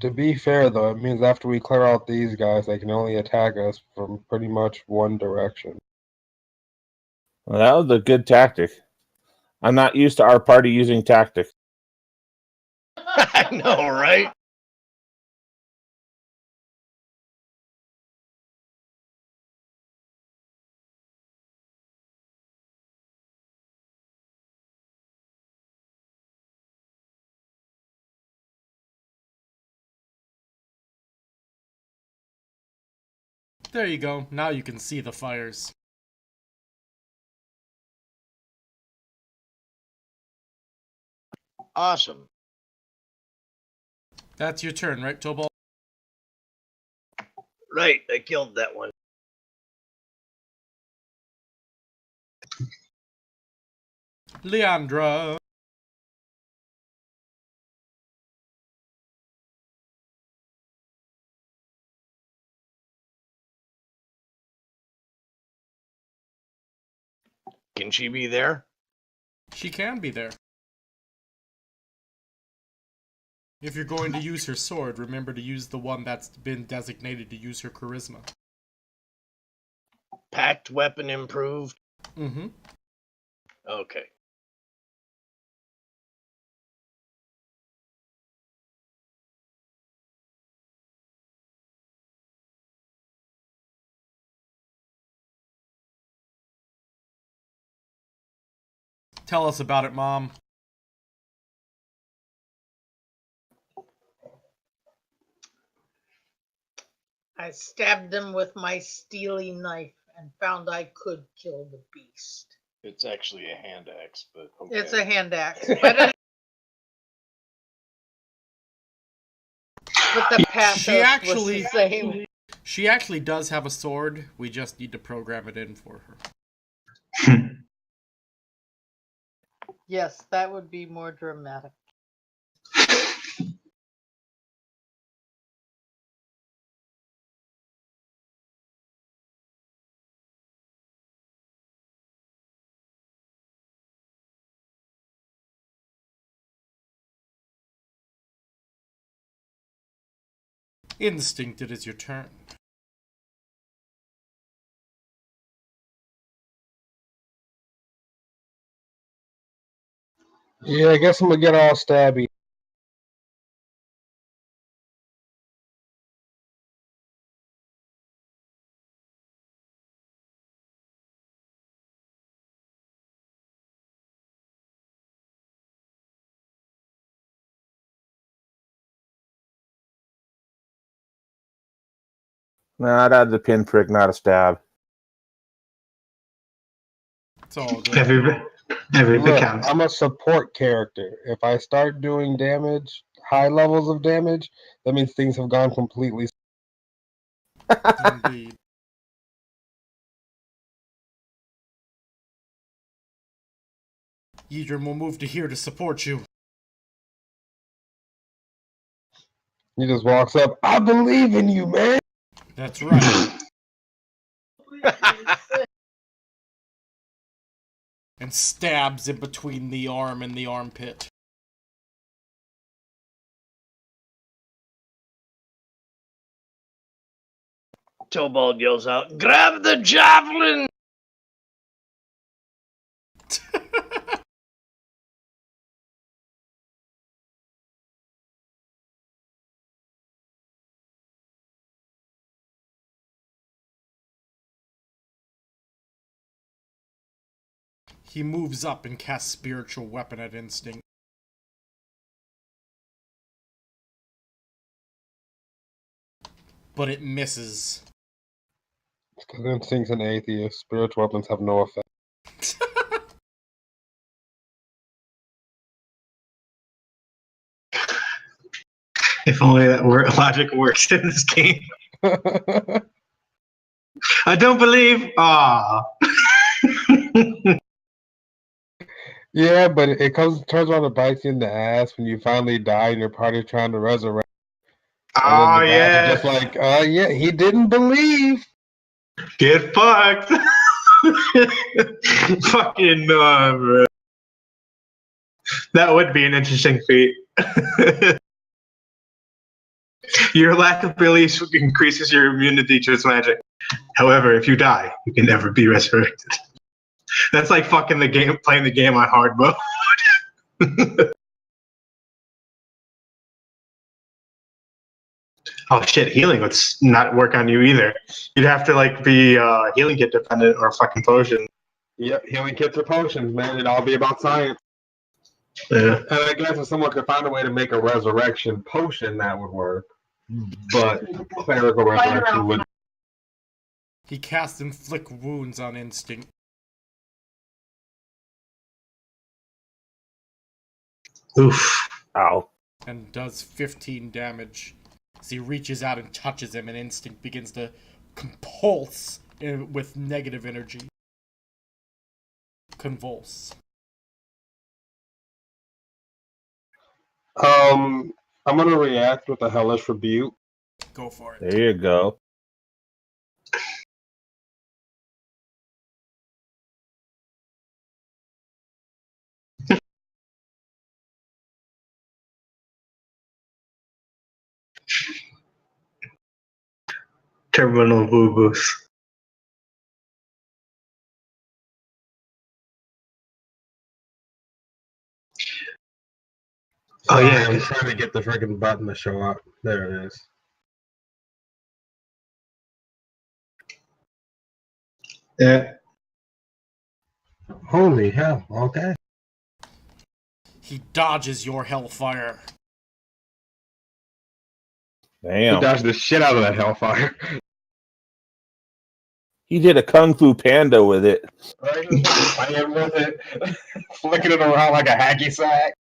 To be fair, though, it means after we clear out these guys, they can only attack us from pretty much one direction. Well, that was a good tactic. I'm not used to our party using tactics. I know, right? There you go. Now you can see the fires. Awesome. That's your turn, right, Tobald? Right, I killed that one. Leandra. Can she be there? She can be there. If you're going to use her sword, remember to use the one that's been designated to use her charisma. Packed weapon improved? Mm-hmm. Okay. Tell us about it, Mom. I stabbed him with my steely knife and found I could kill the beast. It's actually a hand axe, but okay. It's a hand axe, but the pathos was the same. She actually does have a sword. We just need to program it in for her. Yes, that would be more dramatic. Instinct, it is your turn. Yeah, I guess I'm gonna get all stabby. Nah, that's a pinprick, not a stab. It's all good. Every bit Look, counts. I'm a support character. If I start doing damage, high levels of damage, that means things have gone completely. Indeed. Yidrin will move to here to support you. He just walks up. I believe in you, man. That's right. And stabs in between the arm and the armpit. Tobald yells out, "Grab the javelin!" He moves up and casts Spiritual Weapon at Instinct. But it misses. Because Instinct's an atheist. Spiritual weapons have no effect. If only that logic works in this game. I don't believe. Ah. Yeah, but it turns around and bites you in the ass when you finally die and your party's trying to resurrect. And then the gods are just like, yeah, he didn't believe. Get fucked. Fucking bro. That would be an interesting feat. Your lack of belief increases your immunity to its magic. However, if you die, you can never be resurrected. That's like fucking the game, playing the game on hard mode. Oh shit, healing would not work on you either. You'd have to like be healing kit dependent or fucking potion. Yep, healing kits or potions, man. It'd all be about science. Yeah. And I guess if someone could find a way to make a resurrection potion, that would work. But clerical resurrection would. He casts Inflict Wounds on Instinct. Oof. Ow. And does 15 damage. As he reaches out and touches him, and Instinct begins to compulse with negative energy. Convulse. I'm gonna react with a hellish rebuke. Go for it. There you go. Terminal boo-boos. Oh yeah, I'm trying to get the freaking button to show up. There it is. Yeah. Holy hell! Okay. He dodges your hellfire. He Damn. dodged the shit out of that hellfire. He did a Kung Fu Panda with it. Right? Playing with it, flicking it around like a hacky sack.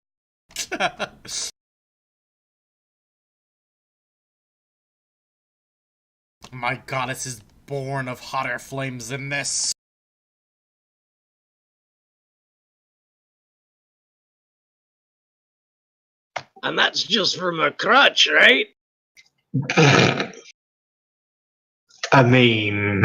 My goddess is born of hotter flames than this. And that's just from a crutch, right? I mean,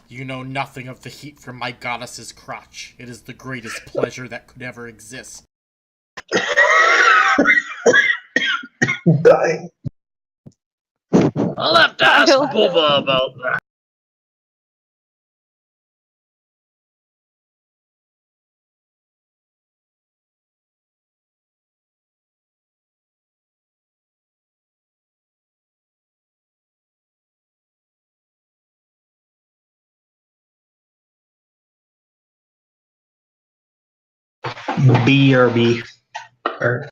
You know nothing of the heat from my goddess's crotch. It is the greatest pleasure that could ever exist. dying. I'll have to ask Bubba about that. BRB. Or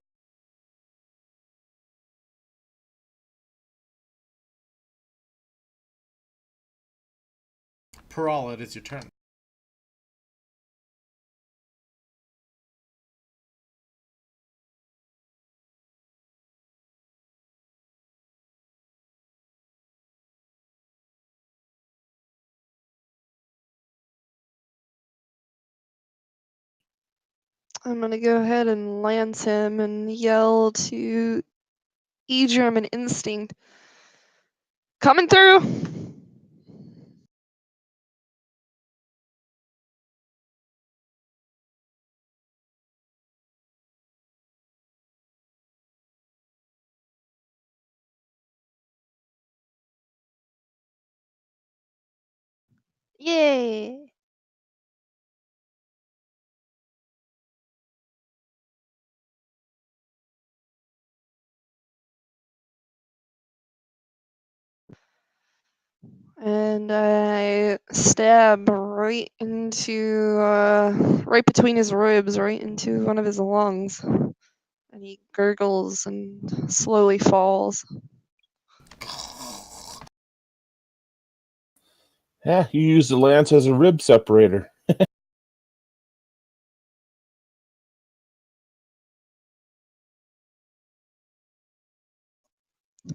Peral, it is your turn. I'm gonna go ahead and lance him and yell to Edrum and Instinct. Coming through! Yay! And I stab right into, right between his ribs, right into one of his lungs. And he gurgles and slowly falls. Yeah, you use the lance as a rib separator.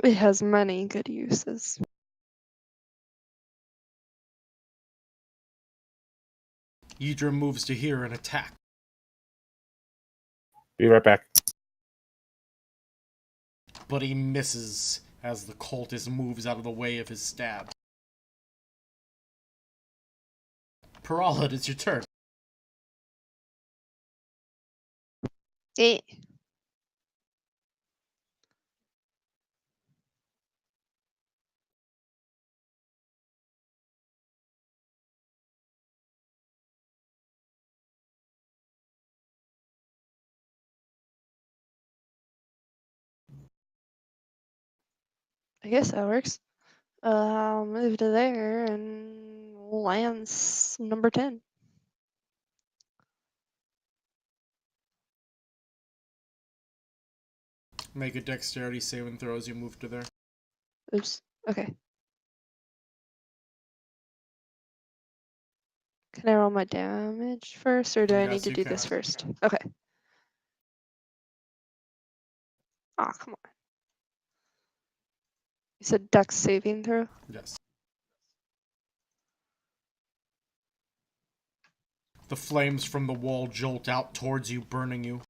It has many good uses. Ydra moves to here and attack. Be right back. But he misses as the cultist moves out of the way of his stab. Parala, it's your turn. Eh. I guess that works. I'll move to there and lance number 10. Make a dexterity saving throw as you move to there. Oops. Okay. Can I roll my damage first, or do I Yes, need to you do can. this first? Okay. Ah, come on. You said dex saving throw? Yes. The flames from the wall jolt out towards you, burning you.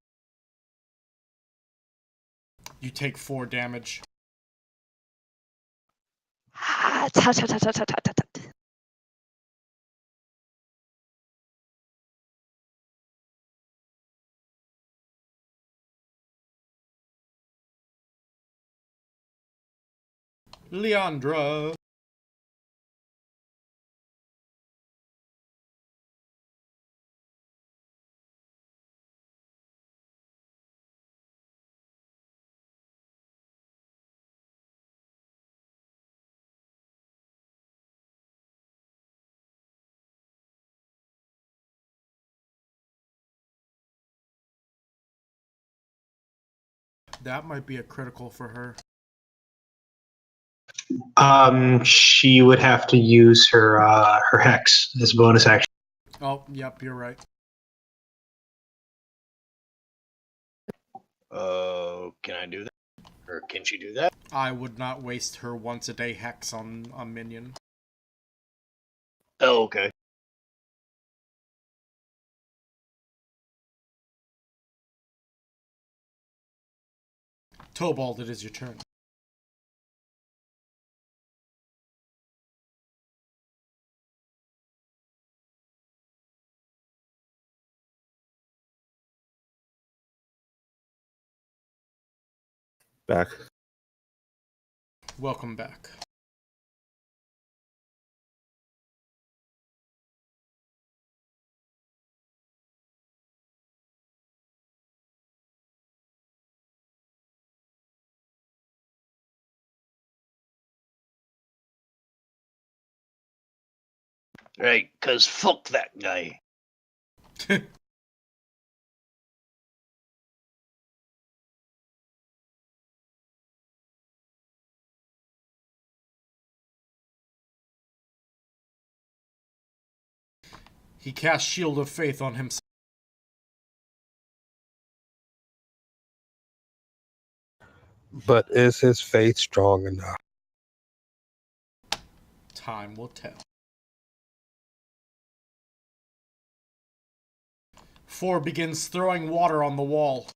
You take 4 damage. Ah, ta ta ta ta ta ta ta ta. Leandra. That might be a critical for her. She would have to use her hex as a bonus action. Oh, yep, you're right. Can I do that? Or can she do that? I would not waste her once a day hex on a minion. Oh, okay. Tobald, it is your turn. Back. Welcome back. Right, because fuck that guy. He casts Shield of Faith on himself. But is his faith strong enough? Time will tell. 4 begins throwing water on the wall.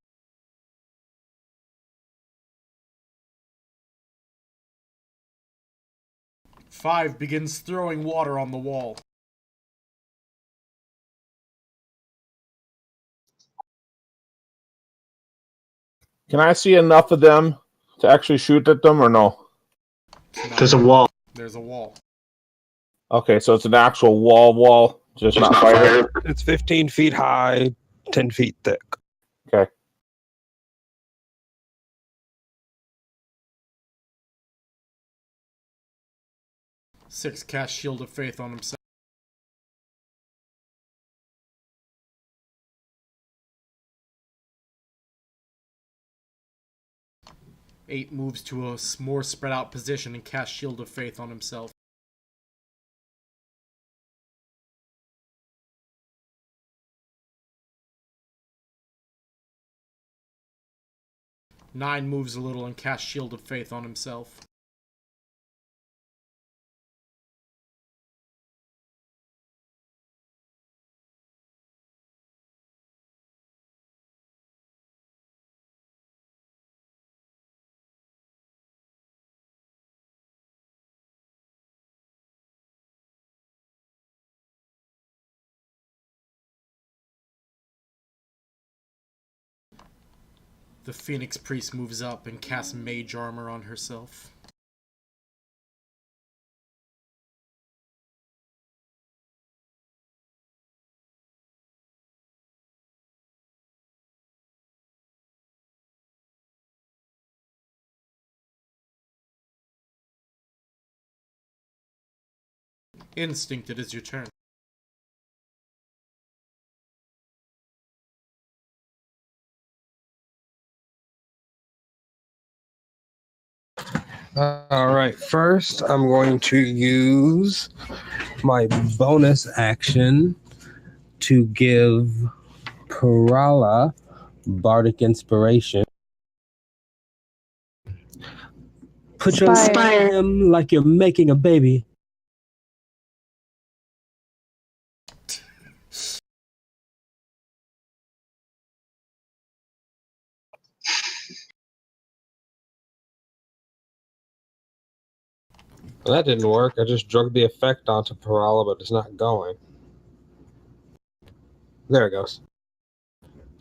5 begins throwing water on the wall. Can I see enough of them to actually shoot at them or no? There's a wall. There's a wall. Okay, so it's an actual wall, just not fire. It's 15 feet high, 10 feet thick. Okay. Six cast Shield of Faith on himself. 8 moves to a more spread out position and casts Shield of Faith on himself. 9 moves a little and casts Shield of Faith on himself. 'The Phoenix Priest moves up and casts Mage Armor on herself. Instinct, it is your turn. All right. First, I'm going to use my bonus action to give Parala Bardic Inspiration. Put your Inspire. spam like you're making a baby. Well, that didn't work. I just drug the effect onto Parala, but it's not going. There it goes.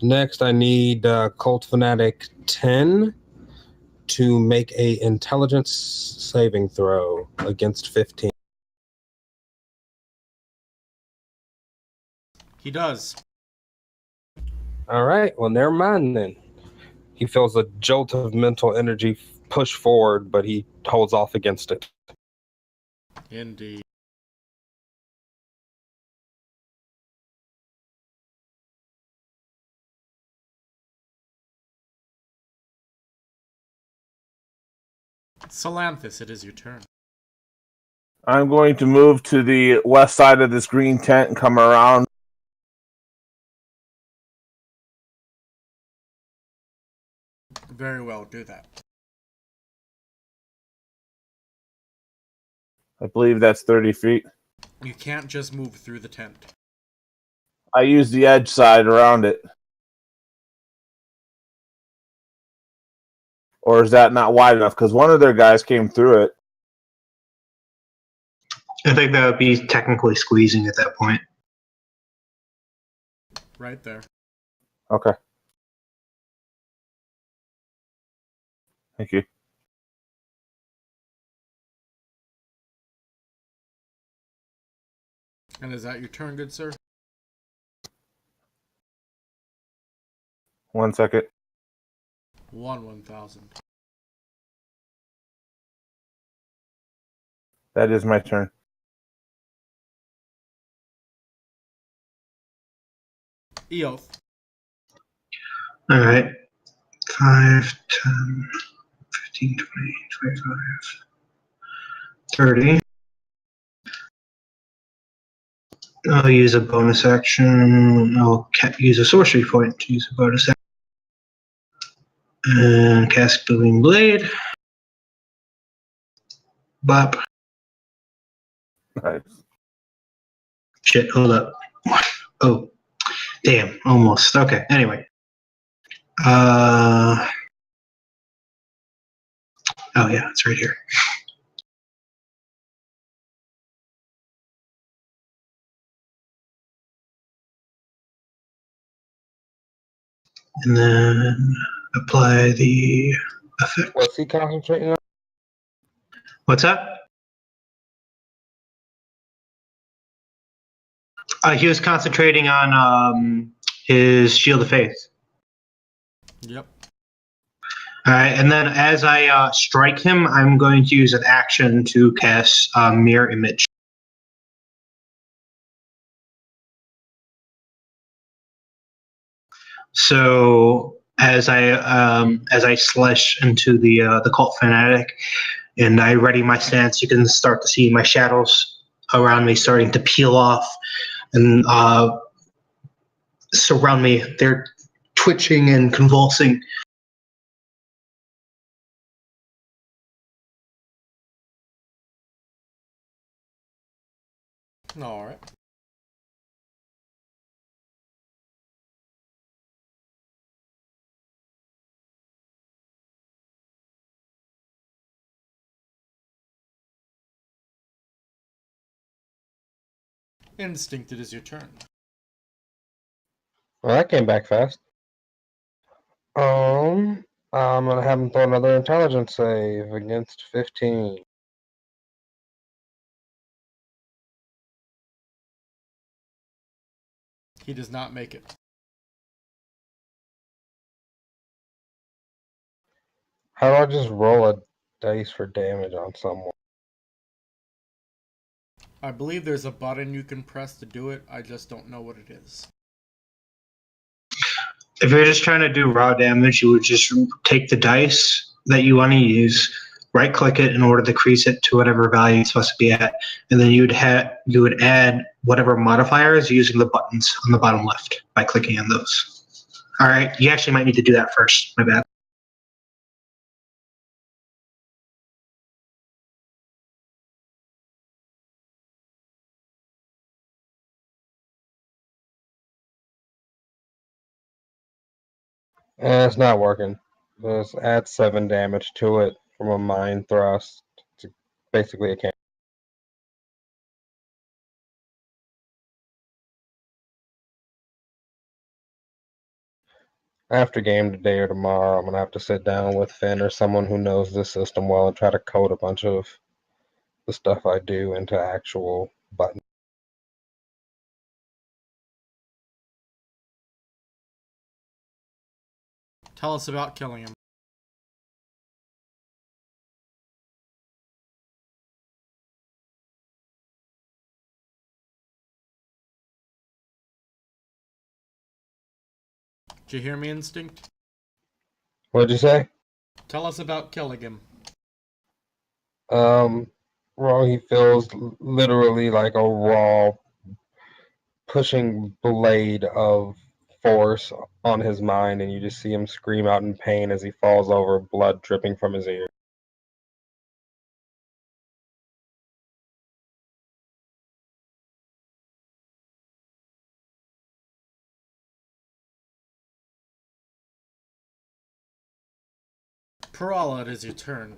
Next, I need Cult Fanatic 10 to make a intelligence saving throw against 15. He does. All right. Well, never mind then. He feels a jolt of mental energy push forward, but he holds off against it. Indeed. Salanthus, it is your turn. I'm going to move to the west side of this green tent and come around. Very well, do that. I believe that's 30 feet. You can't just move through the tent. I use the edge side around it. Or is that not wide enough? Because one of their guys came through it. I think that would be technically squeezing at that point. Right there. Okay. Thank you. And is that your turn, good sir? 1 second. 1,000. That is my turn. Eoth. All right. 5, 10, 15, 20, 25, 30. I'll use a bonus action. I'll use a sorcery point to use a bonus action. And cast Booming Blade. Bop. Nice. Shit, hold up. Oh. Damn, almost. Okay, anyway. Oh yeah, it's right here. And then apply the effect. What's he concentrating on? What's that? He was concentrating on his Shield of Faith. Yep. All right, and then as I strike him, I'm going to use an action to cast Mirror Image. So as I slash into the cult fanatic, and I ready my stance, you can start to see my shadows around me starting to peel off and surround me. They're twitching and convulsing. All right. Instinct, it is your turn. Well, that came back fast. I'm gonna have him throw another intelligence save against 15. He does not make it. How do I just roll a dice for damage on someone? I believe there's a button you can press to do it. I just don't know what it is. If you're just trying to do raw damage, you would just take the dice that you want to use, right-click it in order to decrease it to whatever value it's supposed to be at, and then you would add whatever modifiers using the buttons on the bottom left by clicking on those. All right, you actually might need to do that first. My bad. It's not working. Just add 7 damage to it from a mind thrust. It's basically a can't. After game today or tomorrow, I'm gonna have to sit down with Finn or someone who knows this system well and try to code a bunch of the stuff I do into actual buttons. Tell us about killing him. Did you hear me, Instinct? What'd you say? Tell us about killing him. Well, he feels literally like a raw pushing blade of force on his mind, and you just see him scream out in pain as he falls over, blood dripping from his ear. Parala, it is your turn.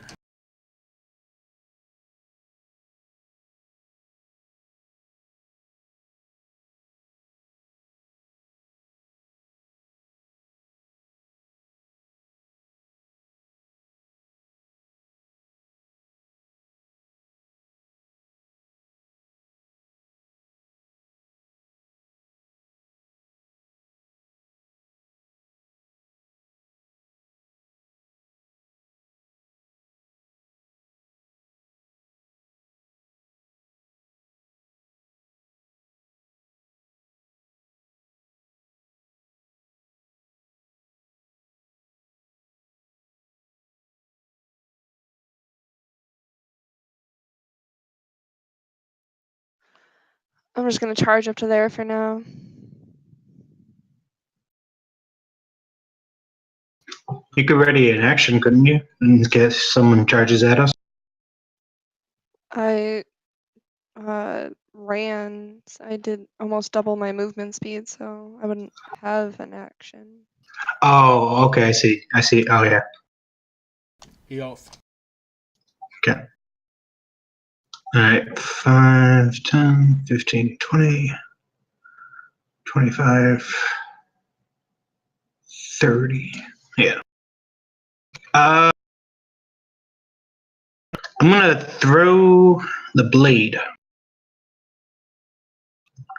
I'm just gonna charge up to there for now. You could ready an action, couldn't you? In case someone charges at us. I ran. So I did almost double my movement speed, so I wouldn't have an action. Oh, okay. I see. Oh, yeah. He off. Okay. All right. 5, 10, 15, 20, 25, 30. Yeah. I'm gonna throw the blade.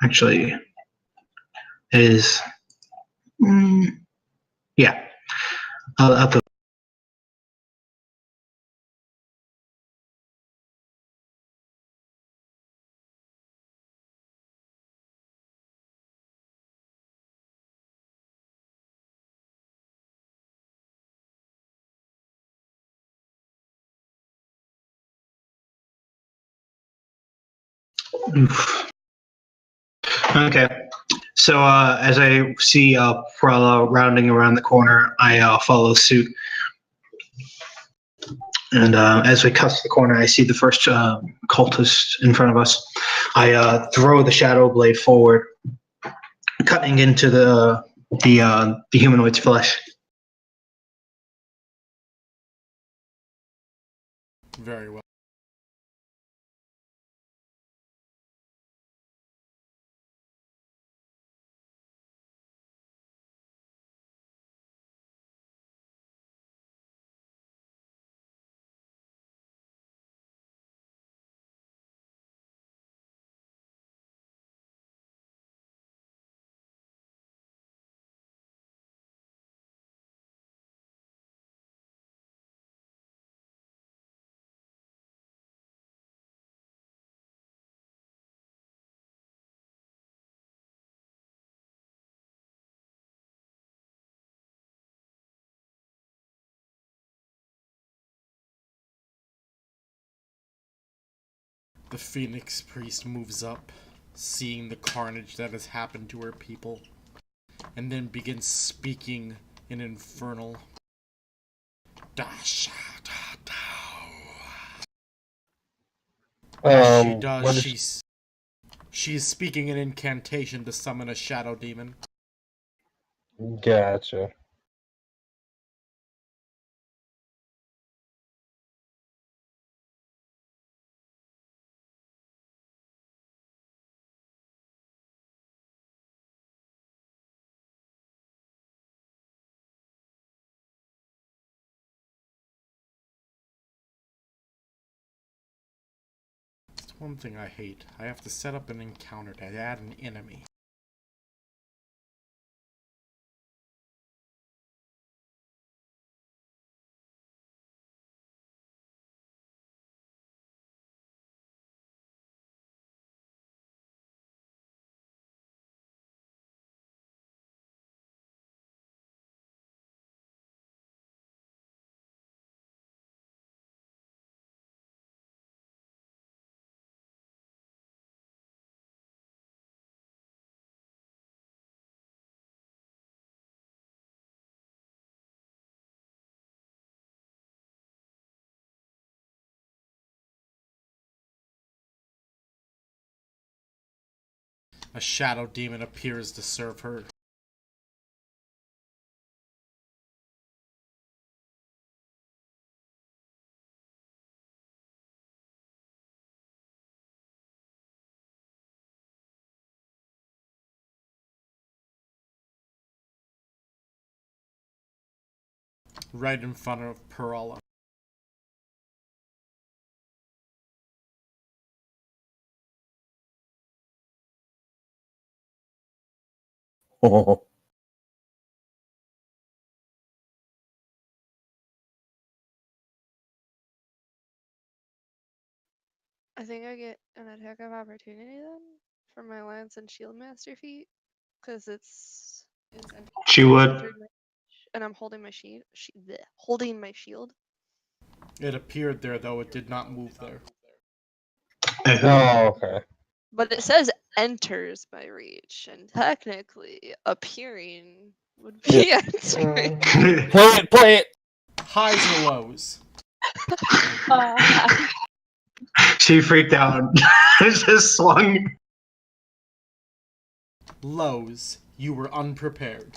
Actually, it is. Yeah. I'll throw. Oof. Okay. So as I see Prella rounding around the corner, I follow suit. And as we cut to the corner, I see the first cultist in front of us. I throw the shadow blade forward, cutting into the humanoid's flesh. Very well. The Phoenix Priest moves up, seeing the carnage that has happened to her people, and then begins speaking in Infernal. As she does, she is speaking an incantation to summon a shadow demon. Gotcha. It's one thing I hate. I have to set up an encounter to add an enemy. A shadow demon appears to serve her. Right in front of Perala. Oh, I think I get an attack of opportunity then for my lance and shield master feat because it's She would. entered my, and I'm holding my holding my shield. It appeared there, though it did not move there. Oh, okay. But it says enters my reach, and technically appearing would be entering. play it. Highs or lows? She freaked out. Just swung. Lows, you were unprepared.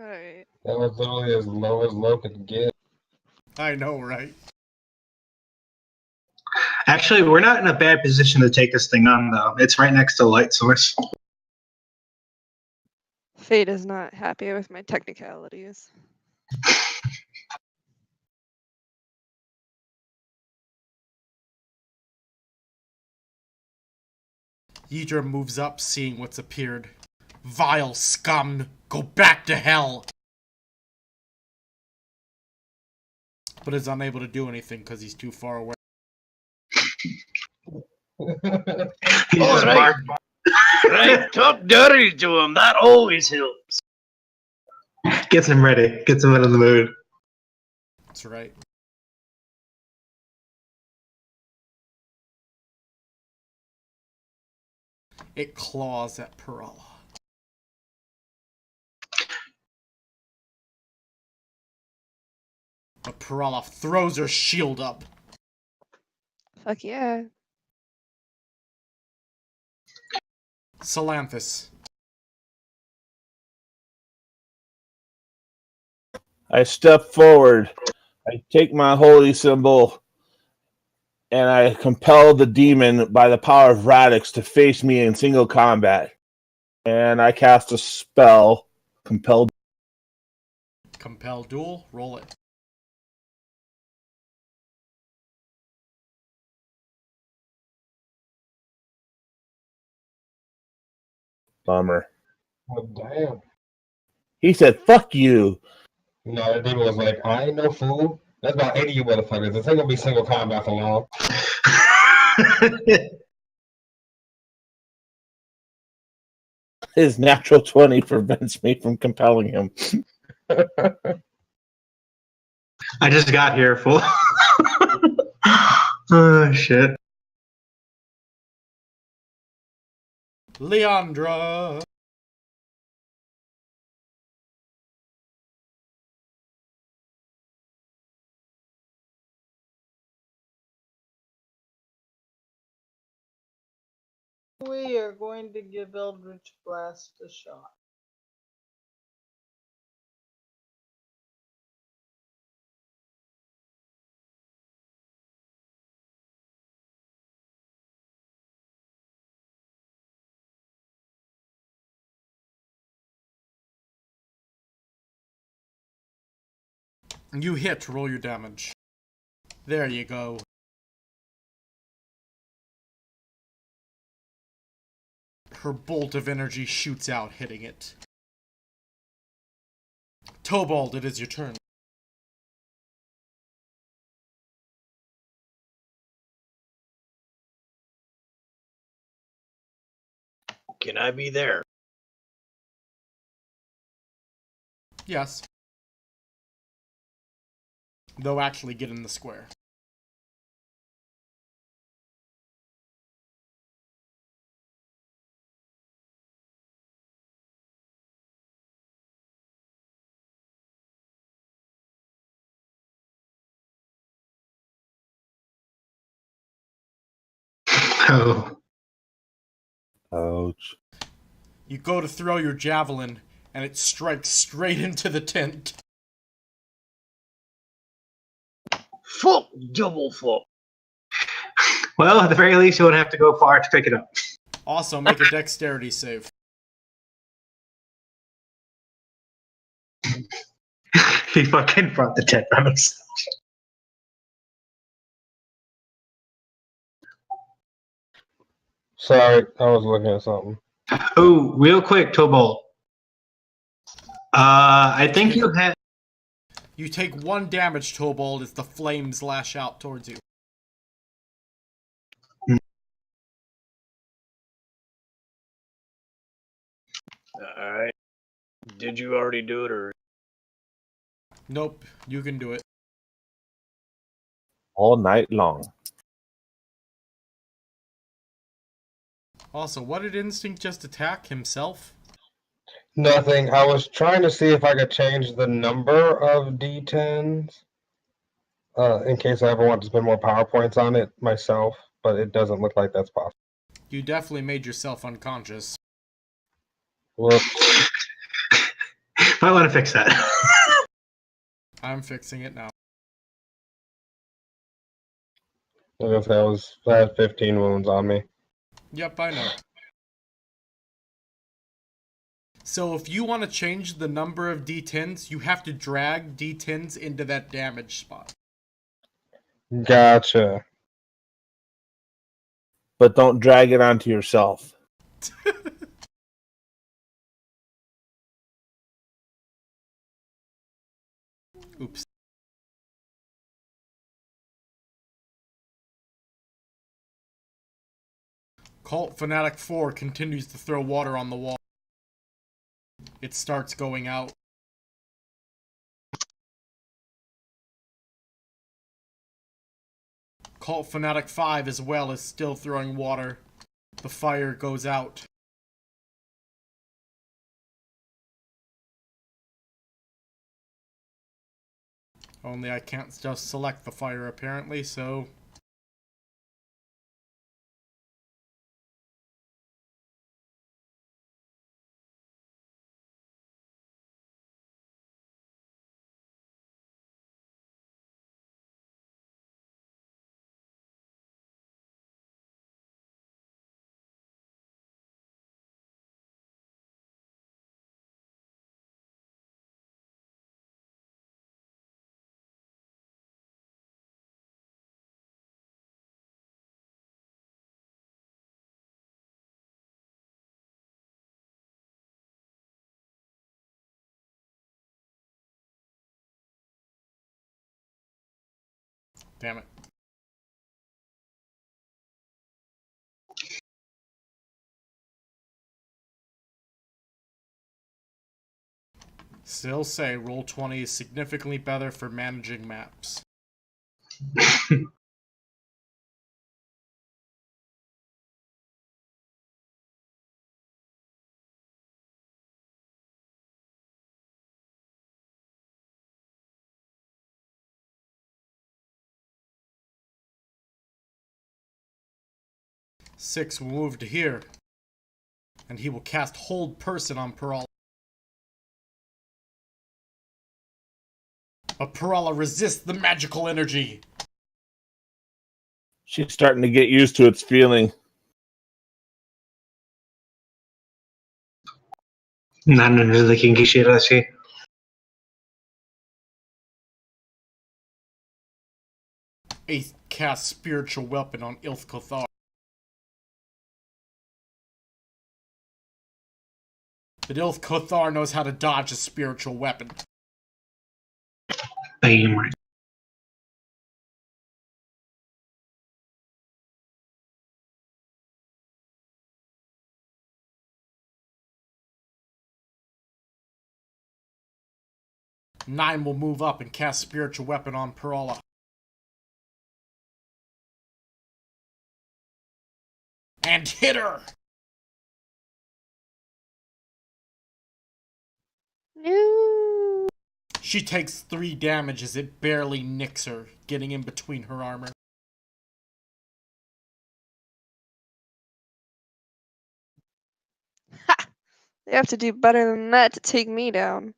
Alright. That was literally as low could get. I know, right? Actually, we're not in a bad position to take this thing on, though. It's right next to the light source. Fate is not happy with my technicalities. Ydra moves up, seeing what's appeared. Vile scum! Go back to hell! But is unable to do anything because he's too far away. He's All just right. barking. Right, talk dirty to him. That always helps. Gets him ready. Gets him into the mood. That's right. It claws at Perala. But Perala throws her shield up. Fuck yeah. Salanthus. I step forward. I take my holy symbol, and I compel the demon by the power of Radix to face me in single combat. And I cast a spell, compel. Compel duel. Roll it. Bummer. Oh, damn. He said, "Fuck you." No, the demon was like, I ain't no fool. That's about 80 of you motherfuckers. This ain't gonna be single combat for long. His natural 20 prevents me from compelling him. I just got here, fool. Oh, shit. Leandra. We are going to give Eldritch Blast a shot. You hit. Roll your damage. There you go. Her bolt of energy shoots out, hitting it. Tobald, it is your turn. Can I be there? Yes. Though actually get in the square. Oh. Ouch. You go to throw your javelin, and it strikes straight into the tent. Fuck, double fuck. Well, at the very least, you won't have to go far to pick it up. Also, make a dexterity save. He fucking brought the tent from himself. Sorry, I was looking at something. Oh, real quick, Tobol. I think you had. You take 1 damage, Tobald, as the flames lash out towards you. Alright. Did you already do it, or? Nope, you can do it. All night long. Also, what did Instinct just attack? Himself? Nothing. I was trying to see if I could change the number of D10s. in case I ever want to spend more PowerPoints on it myself, but it doesn't look like that's possible. You definitely made yourself unconscious. Whoops. Might want to fix that. I'm fixing it now. I was gonna say I had 15 wounds on me. Yep, I know. So if you want to change the number of D10s, you have to drag D10s into that damage spot. Gotcha. But don't drag it onto yourself. Oops. Cult Fanatic 4 continues to throw water on the wall. It starts going out. Cult Fanatic 5 as well is still throwing water. The fire goes out. Only I can't just select the fire apparently, so... Damn it. Still say Roll20 is significantly better for managing maps. Six will move to here. And he will cast Hold Person on Perala. But Perala resists the magical energy. She's starting to get used to its feeling. Not kinky shit, I see. Ace casts Spiritual Weapon on Ilth Kothar. But Ilth Kothar knows how to dodge a spiritual weapon. Bam. 9 will move up and cast Spiritual Weapon on Perala. And hit her! No. She takes 3 damage as it barely nicks her, getting in between her armor. Ha! They have to do better than that to take me down.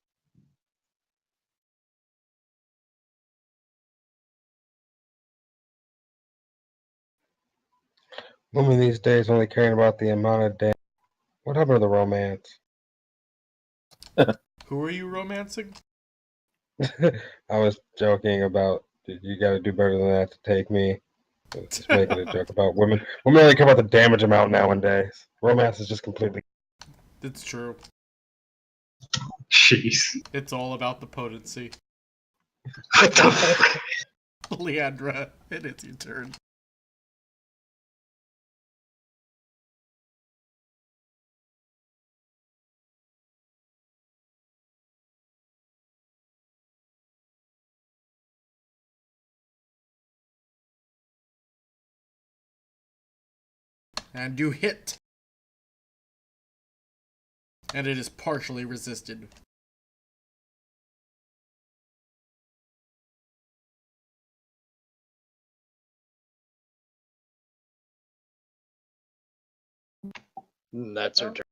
Women these days only caring about the amount of damage. What happened to the romance? Who are you romancing? I was joking about you got to do better than that to take me. Just making a joke about women. Women only care about the damage amount nowadays. Romance is just completely. It's true. Jeez. It's all about the potency. What the fuck? Leandra, it is your turn. And you hit. And it is partially resisted. That's her Oh. turn.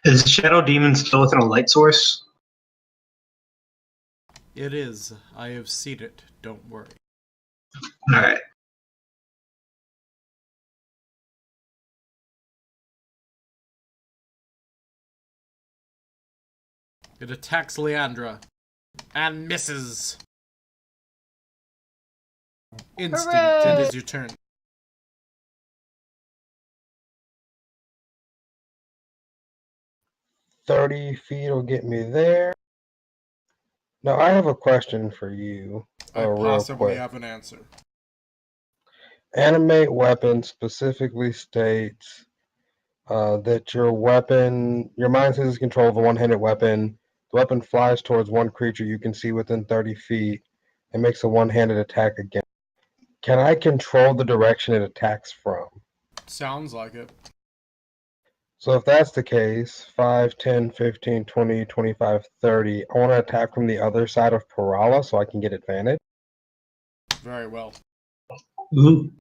Is the Shadow Demon still within a light source? It is. I have seen it. Don't worry. Alright. It attacks Leandra. And misses. Instinct. It Hooray! is your turn. $30 will get me there. Now, I have a question for you, I real possibly quick. have an answer. Animate weapon specifically states that your mind says control of a one-handed weapon. The weapon flies towards one creature you can see within 30 feet and makes a one-handed attack again. Can I control the direction it attacks from? Sounds like it. So if that's the case, 5, 10, 15, 20, 25, 30, I want to attack from the other side of Parala so I can get advantage. Very well. Ooh.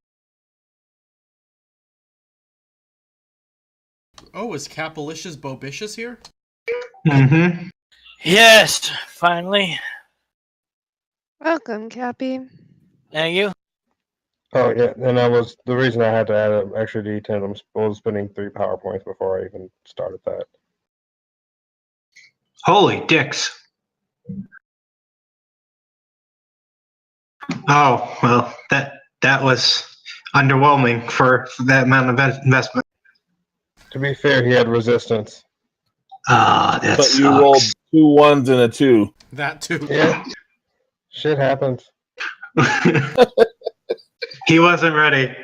Oh, is Capalicious Bobicious here? Mm-hmm. Yes, finally. Welcome, Cappy. And you? Oh yeah, and that was the reason I had to add an extra D10. I was spending 3 power points before I even started that. Holy dicks. Oh, well, that was underwhelming for that amount of investment. To be fair, he had resistance. Ah, that But sucks. you rolled 2 1s and a 2. That too. Yeah, shit happens. He wasn't ready.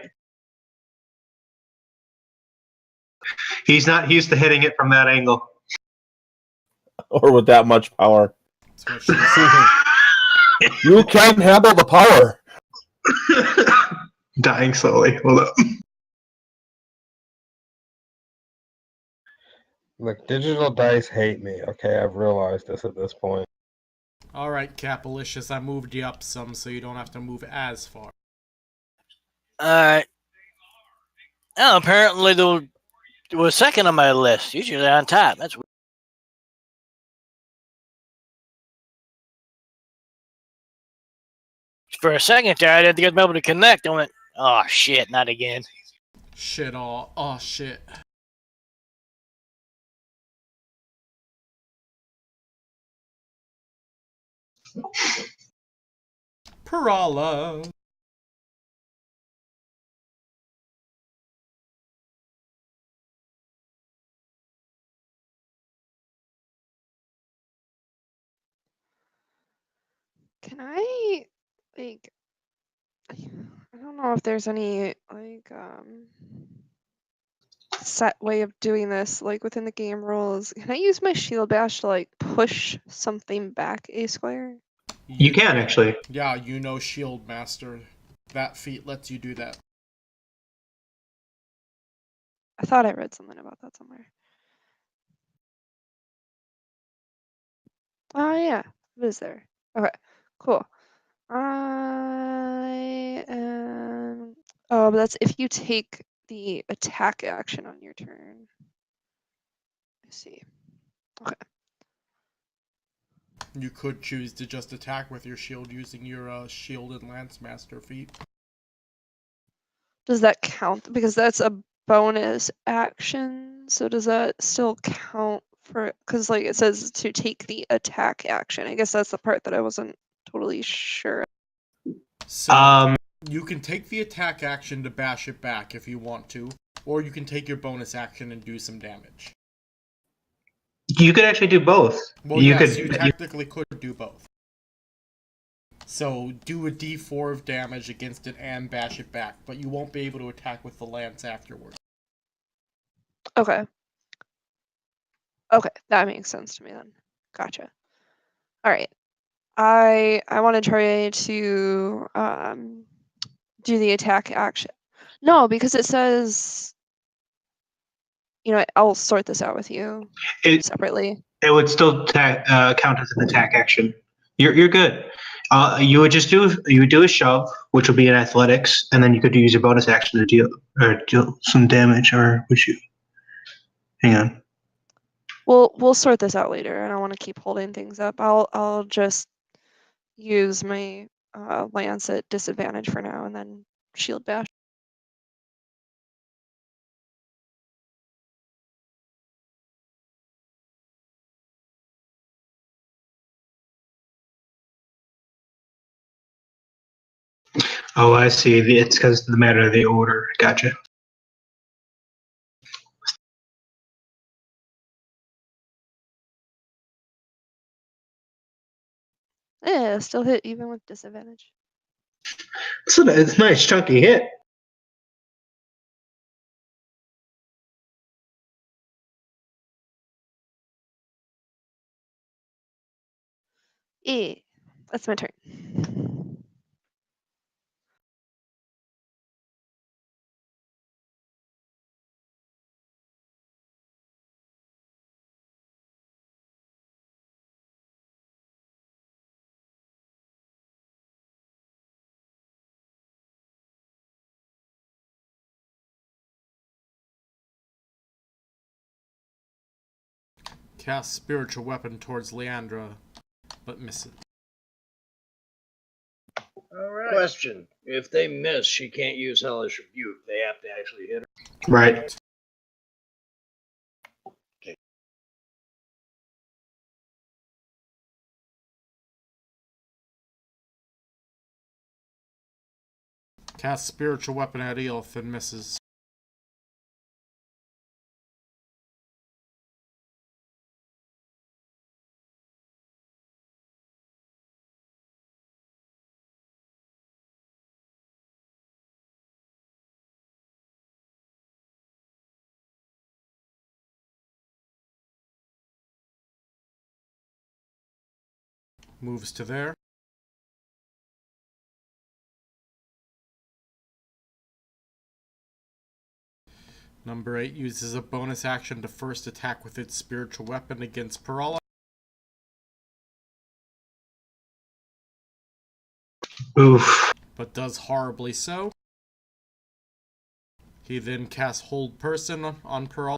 He's not used to hitting it from that angle. Or with that much power. That's what she said. You can handle the power. Dying slowly. Hold up. Look, digital dice hate me. Okay, I've realized this at this point. Alright, Capalicious, I moved you up some so you don't have to move as far. Alright. Oh, apparently they were second on my list. Usually on top. That's weird. For a second there, I didn't get able to connect. I went, oh shit, not again. Shit, oh shit. Parala. Can I, like, I don't know if there's any, like, set way of doing this, like, within the game rules. Can I use my shield bash to, like, push something back a square? You can, actually. Yeah, you know Shield Master. That feat lets you do that. I thought I read something about that somewhere. Oh, yeah. It is there. Okay, cool. I am... Oh, but that's if you take the attack action on your turn. I see. Okay. You could choose to just attack with your shield using your shield and lance master feat. Does that count? Because that's a bonus action. So does that still count for... Because, like, it says to take the attack action. I guess that's the part that I wasn't totally sure. So, you can take the attack action to bash it back if you want to, or you can take your bonus action and do some damage. You could actually do both. Well, yes, you technically could do both. So, do a d4 of damage against it and bash it back, but you won't be able to attack with the lance afterwards. Okay. Okay, that makes sense to me then. Gotcha. All right. I want to try to do the attack action. No, because it says You know what, I'll sort this out with you It separately. it would still count as an attack action. You're good. You would do a shove, which would be in athletics, and then you could use your bonus action to deal some damage. Or would you? Hang on. We'll sort this out later. I don't want to keep holding things up. I'll just use my lance at disadvantage for now, and then shield bash. Oh, I see. It's because of the matter of the order. Gotcha. Yeah, still hit even with disadvantage. It's a nice chunky hit. Yeah, that's my turn. Cast spiritual weapon towards Leandra, but misses. All right. Question: if they miss, she can't use Hellish Rebuke. They have to actually hit her. Right. Cast spiritual weapon at Eolf and misses. Moves to there. Number 8 uses a bonus action to first attack with its spiritual weapon against Parala. Oof. But does horribly so. He then casts Hold Person on Parala.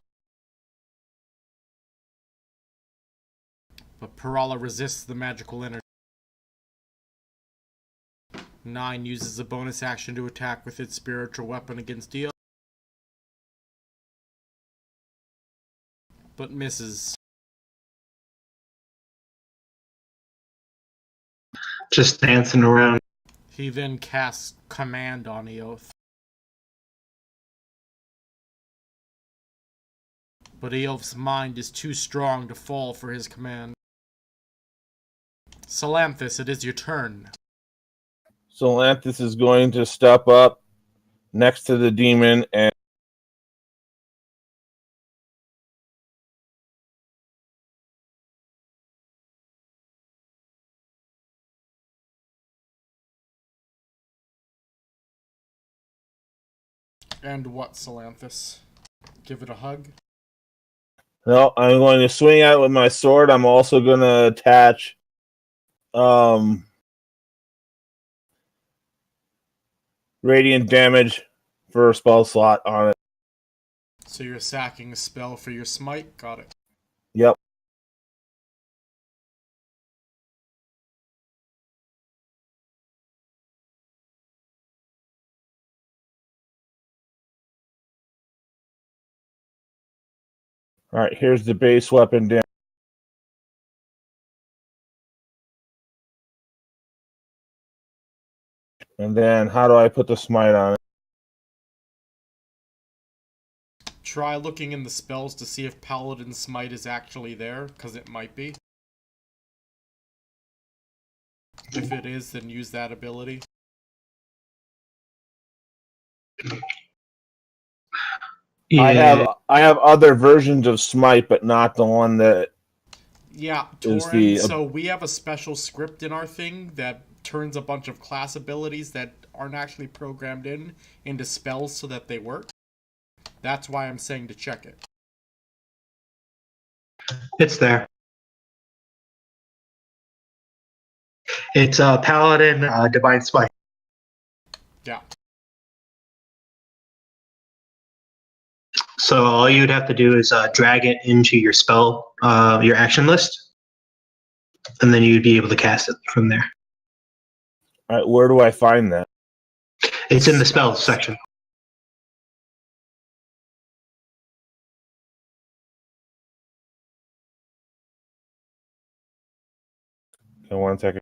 But Parala resists the magical energy. 9 uses a bonus action to attack with its spiritual weapon against Dio. But misses. Just dancing around. He then casts Command on Eoth. But Eoth's mind is too strong to fall for his command. Salanthus, it is your turn. So Lanthus is going to step up next to the demon and And what, Salanthus? Give it a hug? no, I'm going to swing at it with my sword. I'm also going to attach radiant damage for a spell slot on it. So you're sacking a spell for your smite? Got it. Yep. All right, here's the base weapon damage. And then how do I put the smite on it? Try looking in the spells to see if Paladin Smite is actually there, because it might be. If it is, then use that ability. Yeah. I have other versions of smite, but not the one that Yeah, is Torin, so we have a special script in our thing that turns a bunch of class abilities that aren't actually programmed into spells so that they work. That's why I'm saying to check it. It's there. It's Paladin Divine Smite. Yeah. So all you'd have to do is drag it into your spell, your action list, and then you'd be able to cast it from there. All right, where do I find that? It's in the spells section. Okay, 1 second.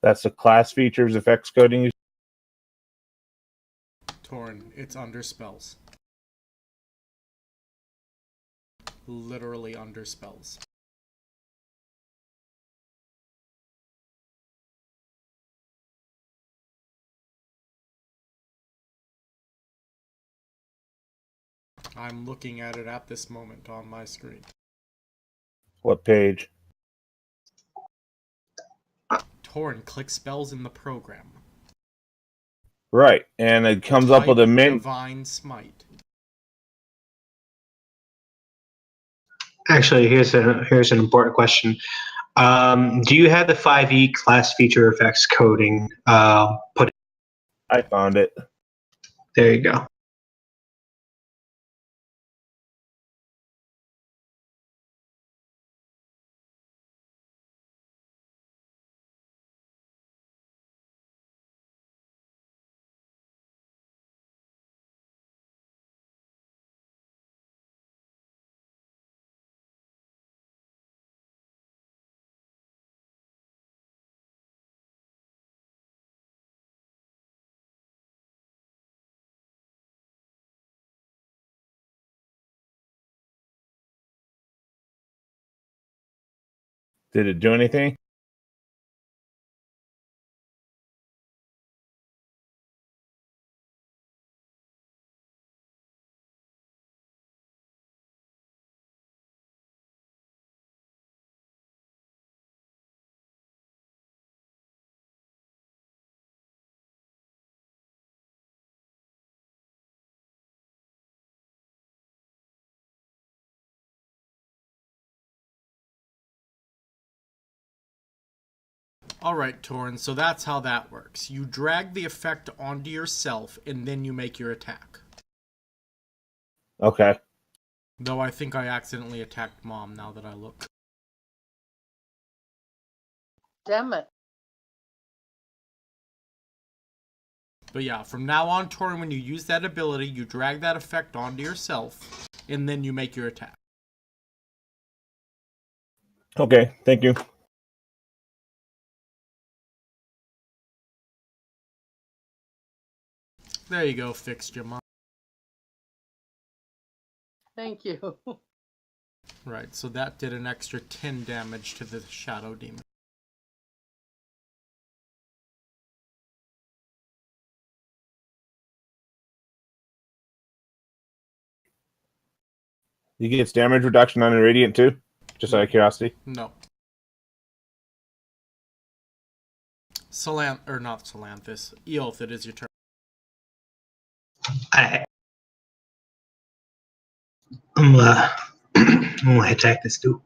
That's the class features effects coding. Torn, it's under spells. Literally under spells. I'm looking at it at this moment on my screen. What page? Torn, click spells in the program. Right, and it comes up with a menu. Divine Smite. Actually, here's an important question. Do you have the 5e class feature effects coding put? I found it. There you go. Did it do anything? Alright, Torn, so that's how that works. You drag the effect onto yourself, and then you make your attack. Okay. Though I think I accidentally attacked Mom now that I look. Damn it. But yeah, from now on, Torn, when you use that ability, you drag that effect onto yourself, and then you make your attack. Okay, thank you. There you go, fixed your Mom. Thank you. Right, so that did an extra 10 damage to the Shadow Demon. You get damage reduction on Irradiant too? Just out of curiosity. No. Not Salanthus. Eolth, it is your turn. I'm gonna attack this dude.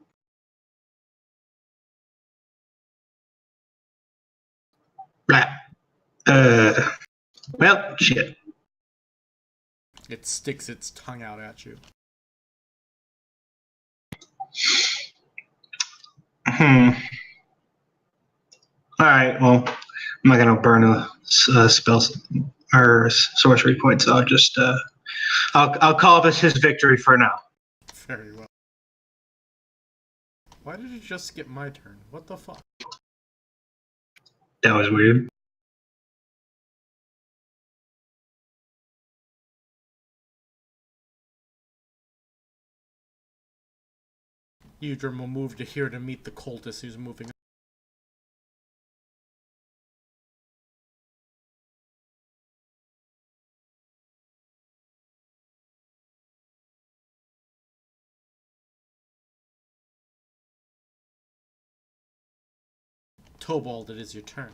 Right. Well, shit. It sticks its tongue out at you. All right. Well, I'm not gonna burn a spell or sorcery point, so I'll just I'll call this his victory for now. Very well. Why did it just skip my turn? What the fuck? That was weird. Eudrum will move to here to meet the cultist who's moving. Tobald, it is your turn.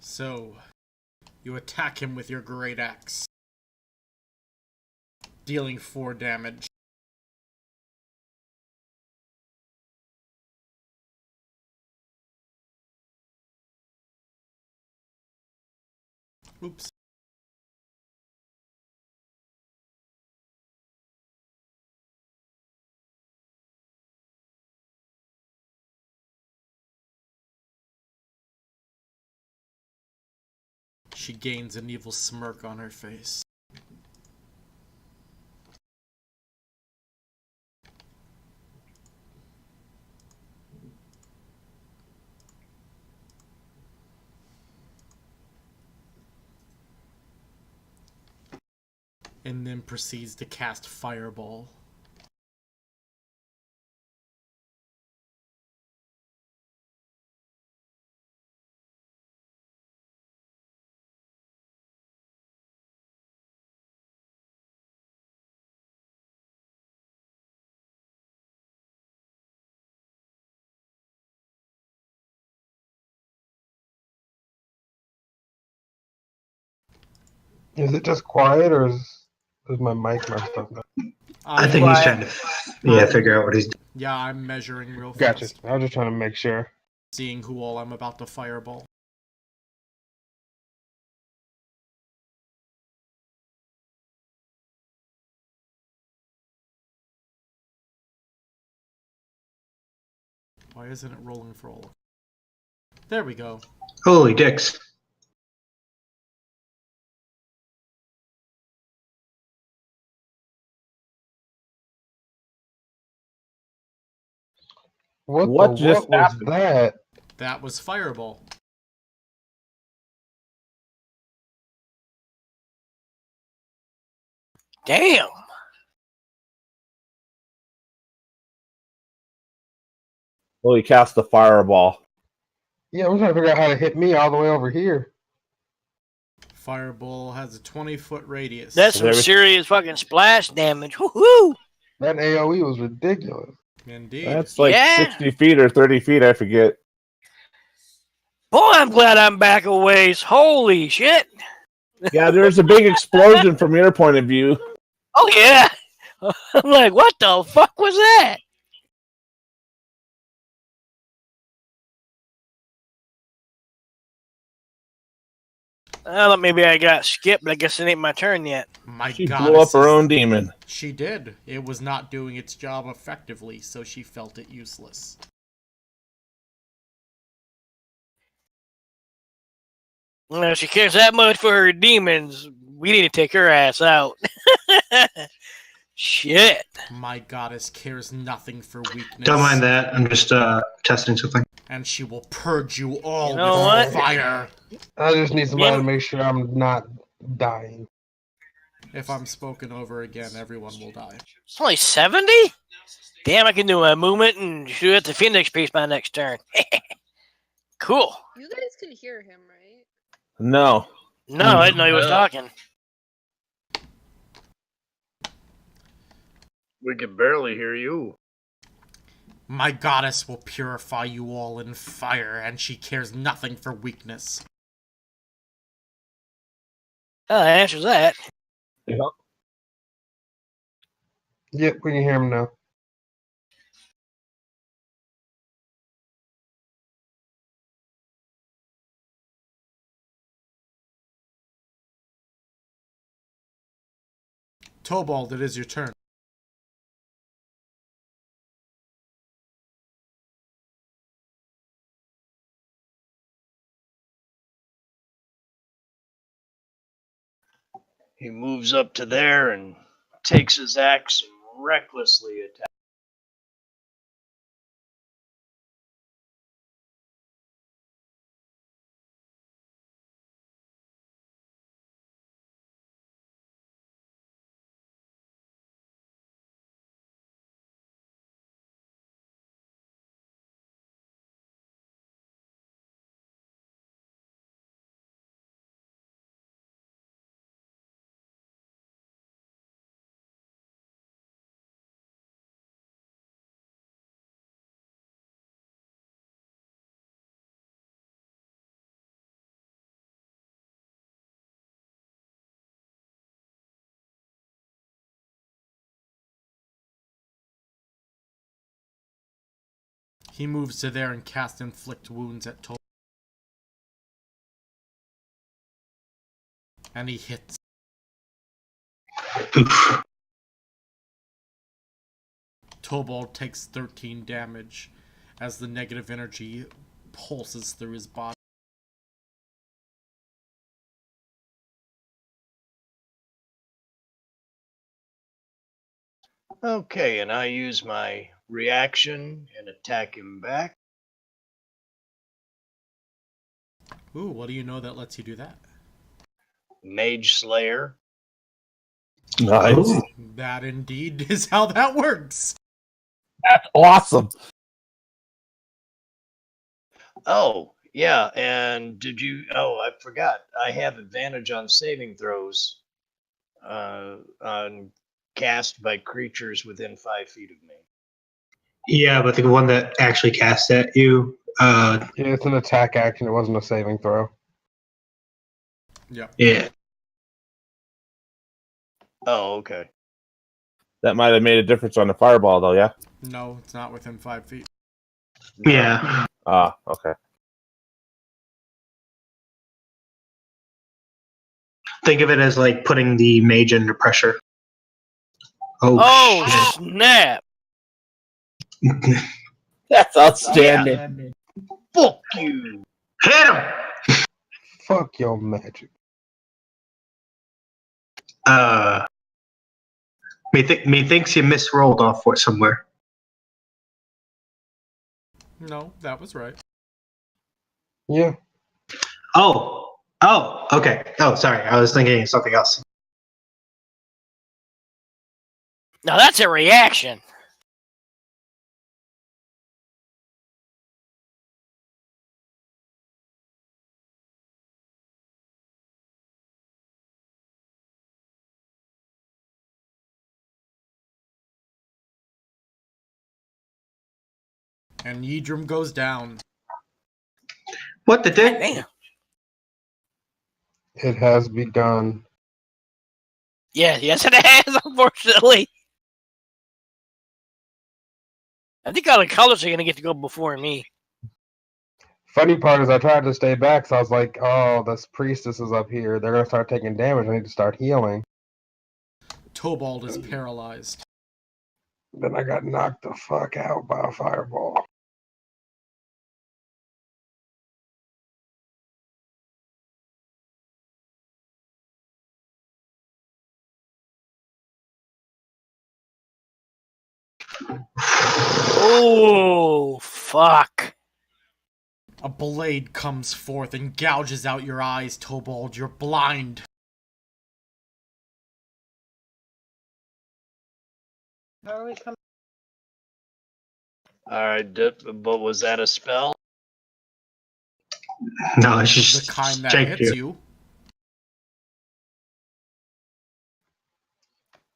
So, you attack him with your great axe, dealing 4 damage. Oops. She gains an evil smirk on her face. And then proceeds to cast Fireball. Is it just quiet, or is my mic messed up now? I think he's trying to figure out what he's doing. Yeah, I'm measuring real Gotcha. fast. I was just trying to make sure. Seeing who all I'm about to Fireball. Why isn't it rolling for all of them? There we go. Holy dicks. What just was happened? that? That was Fireball. Damn. Well, he cast the fireball. Yeah, I'm trying to figure out how to hit me all the way over here. Fireball has a 20-foot radius. That's some serious fucking splash damage. Woohoo! That AoE was ridiculous. Indeed. That's like Yeah. 60 feet or 30 feet, I forget. Boy, I'm glad I'm back a ways. Holy shit. Yeah, there's a big explosion from your point of view. Oh, yeah. I'm like, what the fuck was that? I thought maybe I got skipped, but I guess it ain't my turn yet. My She God, blew up her own demon. She did. It was not doing its job effectively, so she felt it useless. Well, if she cares that much for her demons, we need to take her ass out. Shit. My goddess cares nothing for weakness. Don't mind that. I'm just testing something. And she will purge you all You know with what? fire. I just need somebody Yeah. to make sure I'm not dying. If I'm spoken over again, everyone will die. It's only 70? Damn, I can do a movement and shoot at the Phoenix piece by next turn. Cool. You guys can hear him, right? No. No, I didn't know he was talking. We can barely hear you. My goddess will purify you all in fire, and she cares nothing for weakness. Oh, that answers that. Yeah. Yep, we can hear him now. Tobald, it is your turn. He moves up to there and takes his axe and recklessly attacks. He moves to there and casts Inflict Wounds at Tobald. And he hits. Tobald takes 13 damage as the negative energy pulses through his body. Okay, and I use my reaction and attack him back. Ooh, what do you know that lets you do that? Mage Slayer. Nice. Ooh. That indeed is how that works. That's awesome. Oh, yeah, and did you... Oh, I forgot. I have advantage on saving throws on cast by creatures within 5 feet of me. Yeah, but the one that actually cast at you, Yeah, it's an attack action. It wasn't a saving throw. Yeah. yeah. Oh, okay. That might have made a difference on the fireball, though, yeah? No, it's not within 5 feet. Yeah. Ah, okay. Think of it as like putting the mage under pressure. Oh, Shit. snap! That's outstanding. Fuck you! Hit him! Fuck your magic. Methinks you misrolled off for somewhere. No, that was right. Yeah. Oh, okay. Oh, sorry. I was thinking of something else. Now that's a reaction. And Yedrum goes down. What the dick? Damn. It has begun. Yeah, yes it has, unfortunately. I think all the colors are going to get to go before me. Funny part is I tried to stay back, so I was like, oh, this priestess is up here. They're going to start taking damage. I need to start healing. Tobald is paralyzed. Then I got knocked the fuck out by a fireball. Oh, fuck. A blade comes forth and gouges out your eyes, Tobald. You're blind. How are we coming? Alright, but was that a spell? No, it's just The kind that shake hits you.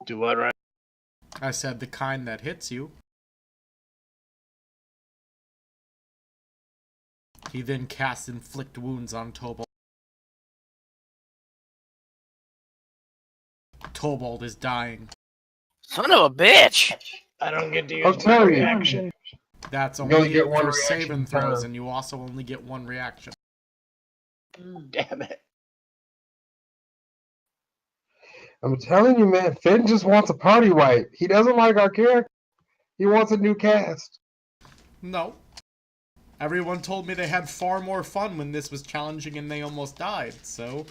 Do what, right? I said the kind that hits you. He then casts Inflict Wounds on Tobald. Tobald is dying. Son of a bitch. I don't get to I'll use my tell you. reaction. That's You only only get one for reaction saving per throws, turn. and you also only get one reaction. Damn it. I'm telling you, man, Finn just wants a party wipe. He doesn't like our character. He wants a new cast. No. Everyone told me they had far more fun when this was challenging and they almost died, so...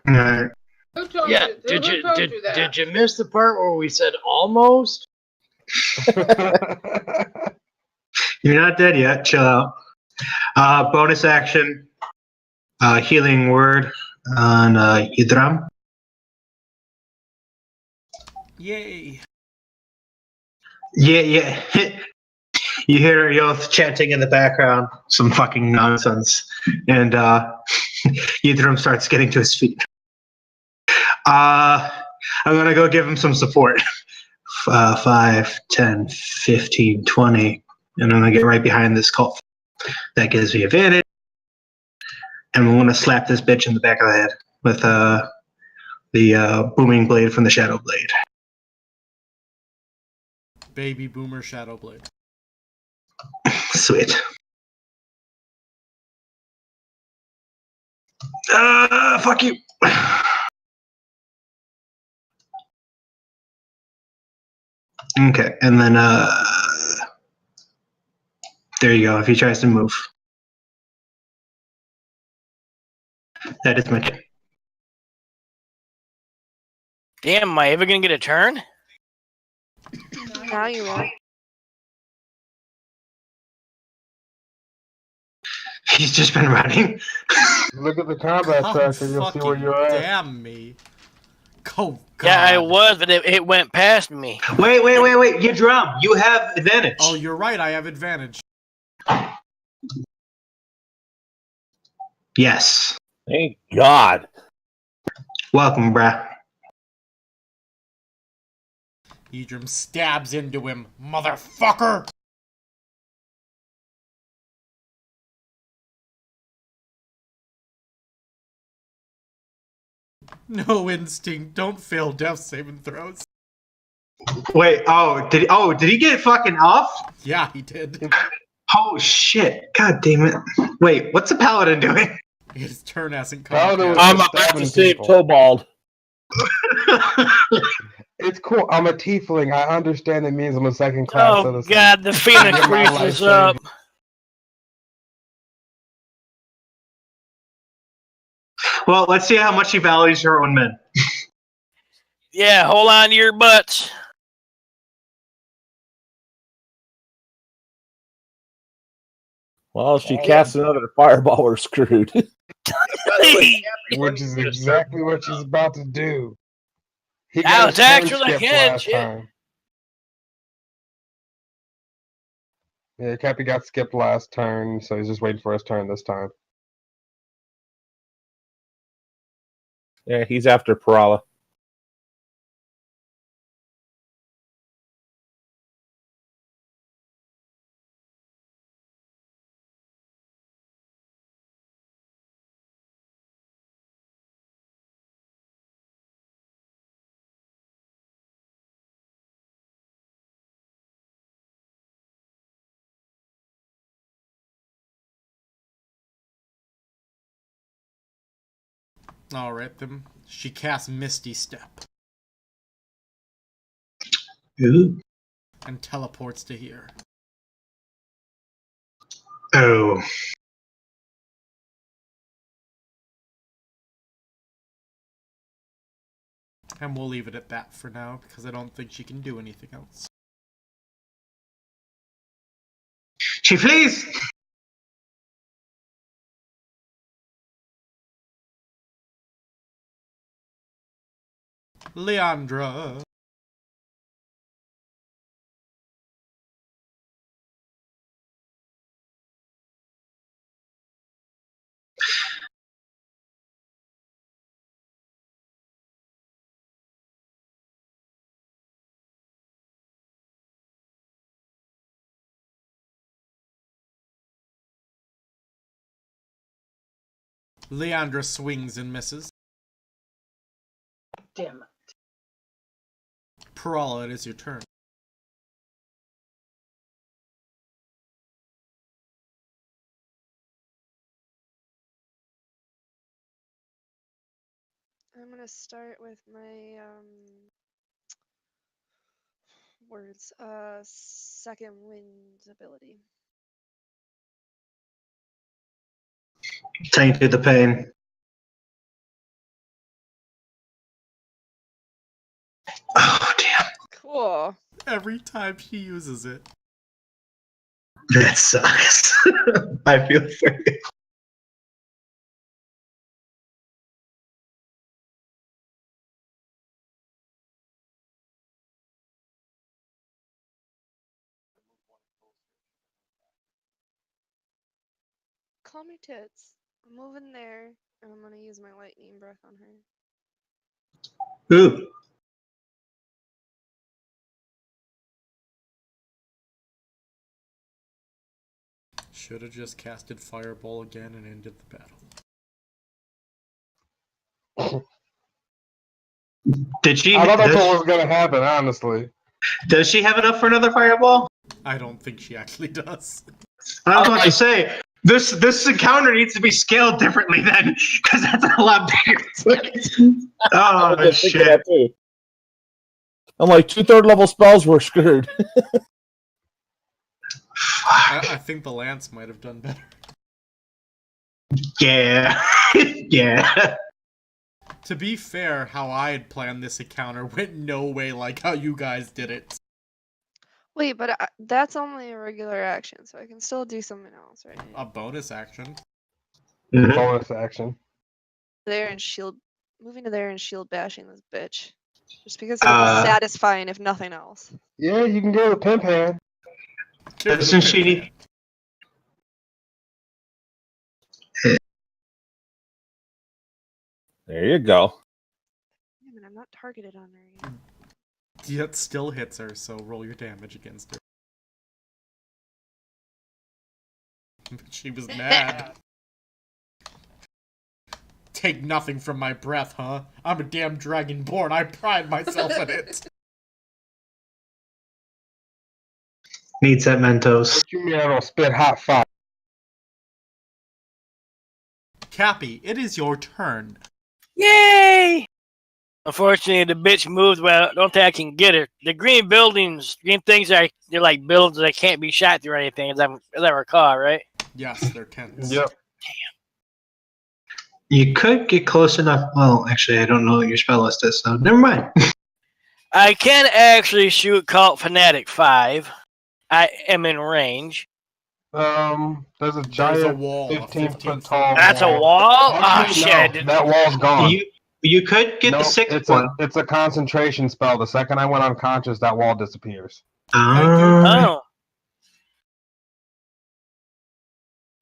Alright. Who told Yeah, you? did Who you told did you that? did you miss the part where we said almost? You're not dead yet. Chill out. Bonus action. Healing word on Idram. Yay. Yeah. You hear Yoth chanting in the background, some fucking nonsense, and Yidrum starts getting to his feet. I'm gonna go give him some support. 5, 10, 15, 20, and I'm gonna get right behind this cult. That gives me advantage, and I'm gonna slap this bitch in the back of the head with the booming blade from the Shadow Blade. Baby boomer Shadow Blade. Sweet. Fuck you. Okay, and then there you go. If he tries to move, that is my turn. Damn, am I ever gonna get a turn? Now you are. He's just been running. Look at the combat God tracker. You'll see where fucking you're at. damn me. Oh, God. Yeah, I was, but it went past me. Wait. You drum. You have advantage. Oh, you're right. I have advantage. Yes. Thank God. Welcome, bruh. Edrum stabs into him. Motherfucker! No instinct. Don't fail death saving throws. Wait. Did he get fucking off? Yeah, he did. Oh shit! God damn it! Wait, what's the paladin doing? His turn hasn't come Paladin up was yet. I'm just about stabbing to save people. Tobald. It's cool. I'm a tiefling. I understand it means I'm a second class Oh citizen. God, the Phoenix Get my Priest life is up. saved. Well, let's see how much he values her own men. Yeah, hold on to your butts. Well, if she casts another fireball, we're screwed. Which is exactly what she's about to do. He Now got it's his turn actually skipped ahead, last shit. time. Yeah, Cappy got skipped last turn, so he's just waiting for his turn this time. Yeah, he's after Parala. Alright, then. She casts Misty Step Ooh. and teleports to here. Oh. And we'll leave it at that for now, because I don't think she can do anything else. She flees. Leandra. Leandra swings and misses. Damn it. Parala, it is your turn. I'm gonna start with my words. Second wind ability. Tainted the pain. Oh, damn. Cool. Every time she uses it. That sucks. I feel for you. Call me tits. I'm moving there, and I'm gonna use my lightning breath on her. Ooh. Should have just casted Fireball again and ended the battle. Did she? I thought that's what was gonna happen, honestly. Does she have enough for another fireball? I don't think she actually does. I was about to say this encounter needs to be scaled differently then, because that's a lot bigger. I was Oh just thinking shit! that too. I'm like 2/3 level spells were screwed. I think the Lance might have done better. Yeah, yeah. To be fair, how I had planned this encounter went no way like how you guys did it. Wait, but that's only a regular action, so I can still do something else, right? A bonus action. Mhm. Bonus action. There and shield, moving to there and shield bashing this bitch, just because it'll be satisfying if nothing else. Yeah, you can go to pimp hand. Doesn't she need? There you go. Damn it, I'm not targeted on her yet. Yet still hits her, so roll your damage against her. She was mad. Take nothing from my breath, huh? I'm a damn dragonborn. I pride myself in it. Needs that Mentos. What you mean I don't spit hot fire? Cappy, it is your turn. Yay! Unfortunately, the bitch moved. Well, I don't think I can get her. The green buildings, green things, they're like buildings that can't be shot through or anything, as I recall, right? Yes, they're tents. Yep. You could get close enough. Well, actually, I don't know what your spell list is, so never mind. I can actually shoot Cult Fanatic 5. I am in range. There's a giant There's a wall, a 15-foot tall That's a wall. wall? Actually, Oh, no, shit. that wall's gone. You could get the sixth one. It's a concentration spell. The second I went unconscious, that wall disappears. Oh.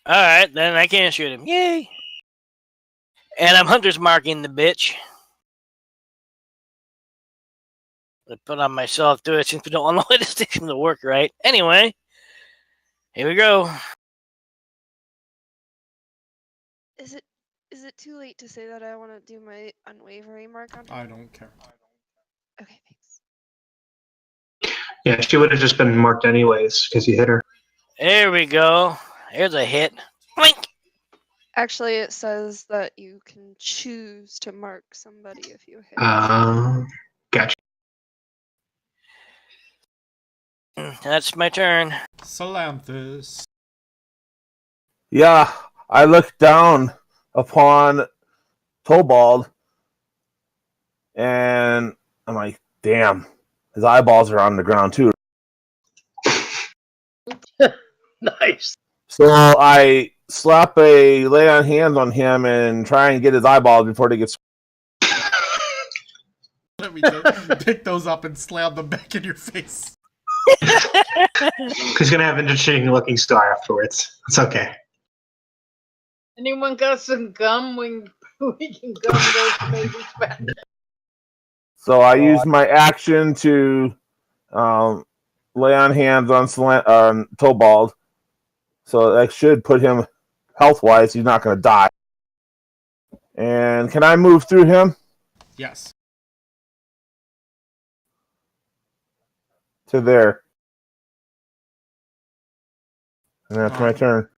Alright, then I can shoot him. Yay! And I'm Hunter's marking the bitch. I put on myself too, since we don't know how this thing's to work right. Anyway, here we go. Is it too late to say that I want to do my unwavering mark on her? I don't care. Okay, thanks. Yeah, she would have just been marked anyways because you hit her. There we go. Here's a hit. Blink! Actually, it says that you can choose to mark somebody if you hit. Gotcha. That's my turn. Salanthus. Yeah, I look down upon Tobald, and I'm like, damn, his eyeballs are on the ground too. Nice. So I slap a lay on hands on him and try and get his eyeballs before they get. Let me just pick those up and slam them back in your face. He's gonna have an interesting looking scar afterwards. It's okay. Anyone got some gum? We can gum those babies back. So I use my action to lay on hands on Tobald. So that should put him health-wise. He's not going to die. And can I move through him? Yes. To there. And that's my turn.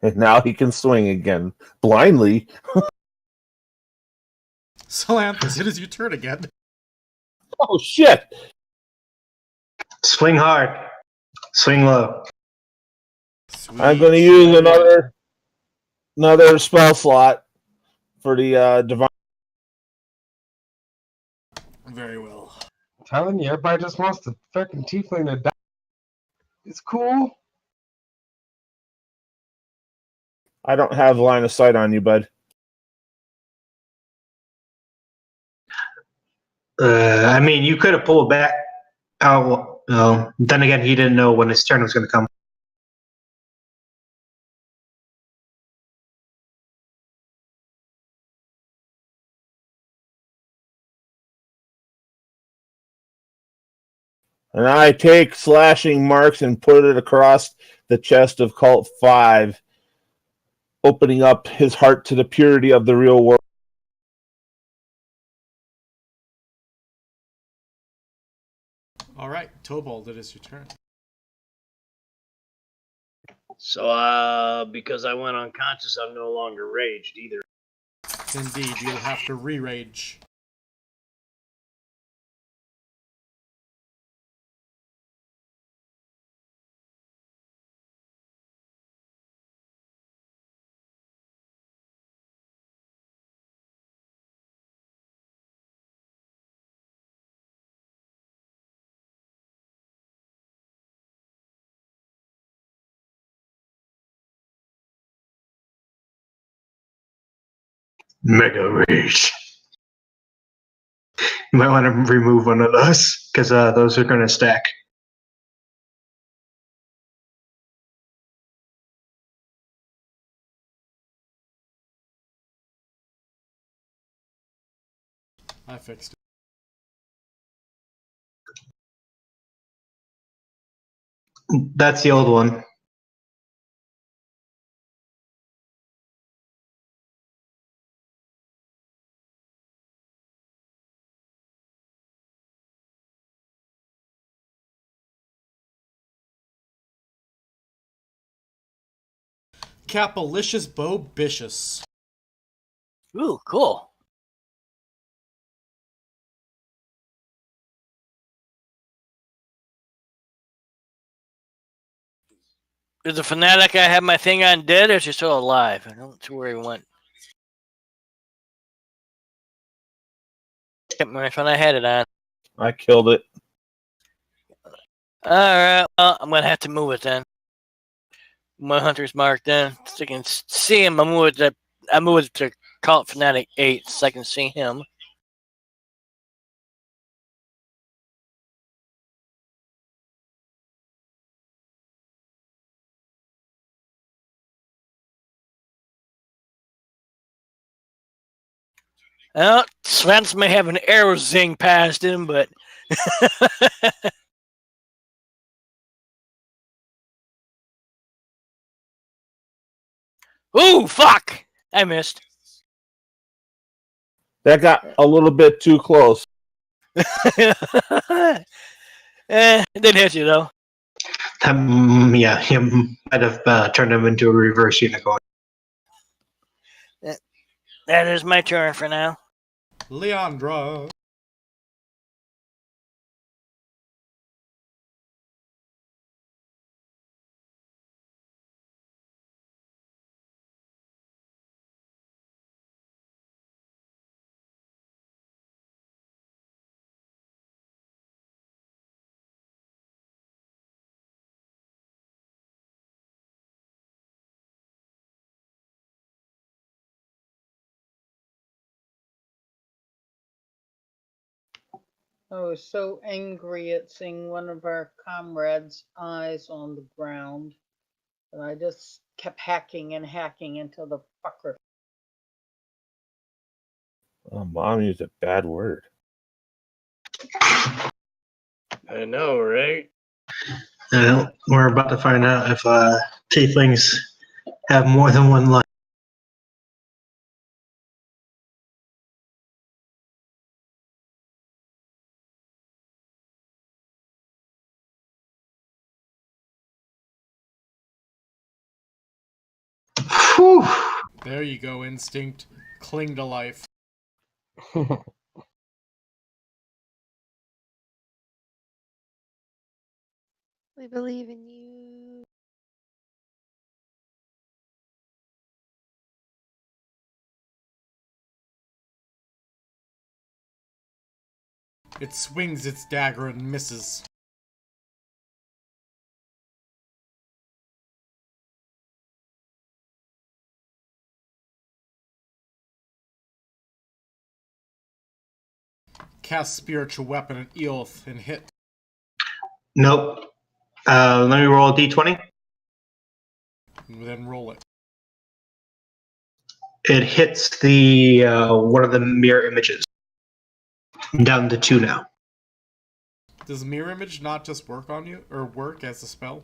And now he can swing again. Blindly. Salanthus, it is your turn again. Oh, shit! Swing hard. Swing low. I'm going to Sweet use shit. another spell slot for the divine. Very well. I'm telling you, everybody just wants the freaking tiefling to die. It's cool. I don't have line of sight on you, bud. I mean, you could have pulled back. Oh, well, then again, he didn't know when his turn was going to come. And I take slashing marks and put it across the chest of Cult 5, opening up his heart to the purity of the real world. All right, Tobald, it is your turn. So, because I went unconscious, I'm no longer raged either. Indeed, you'll have to re-rage. Mega Rage. You might want to remove one of those, because those are going to stack. I fixed it. That's the old one. Capalicious Bobicious. Ooh, cool. Is the fanatic I have my thing on dead, or is he still alive? I don't see where he went. Kept my phone. I had it on. I killed it. All right. Well, I'm gonna have to move it then. My hunter's mark then, so I can see him. I move it to Cult Fanatic 8, so I can see him. Well, Svens may have an arrow zing past him, but ooh, fuck! I missed. That got a little bit too close. It didn't hit you though. Yeah, he might have turned him into a reverse unicorn. That is my turn for now. Leandra. I was so angry at seeing one of our comrades' eyes on the ground that I just kept hacking and hacking until the fucker. Oh, Mom used a bad word. I know, right? We're about to find out if tieflings have more than one life. Whew. There you go, instinct. Cling to life. We believe in you. It swings its dagger and misses. Cast spiritual weapon at Eoth and hit. Nope. Let me roll a d20. Then roll it. It hits the one of the mirror images. I'm down to 2 now. Does mirror image not just work on you, or work as a spell?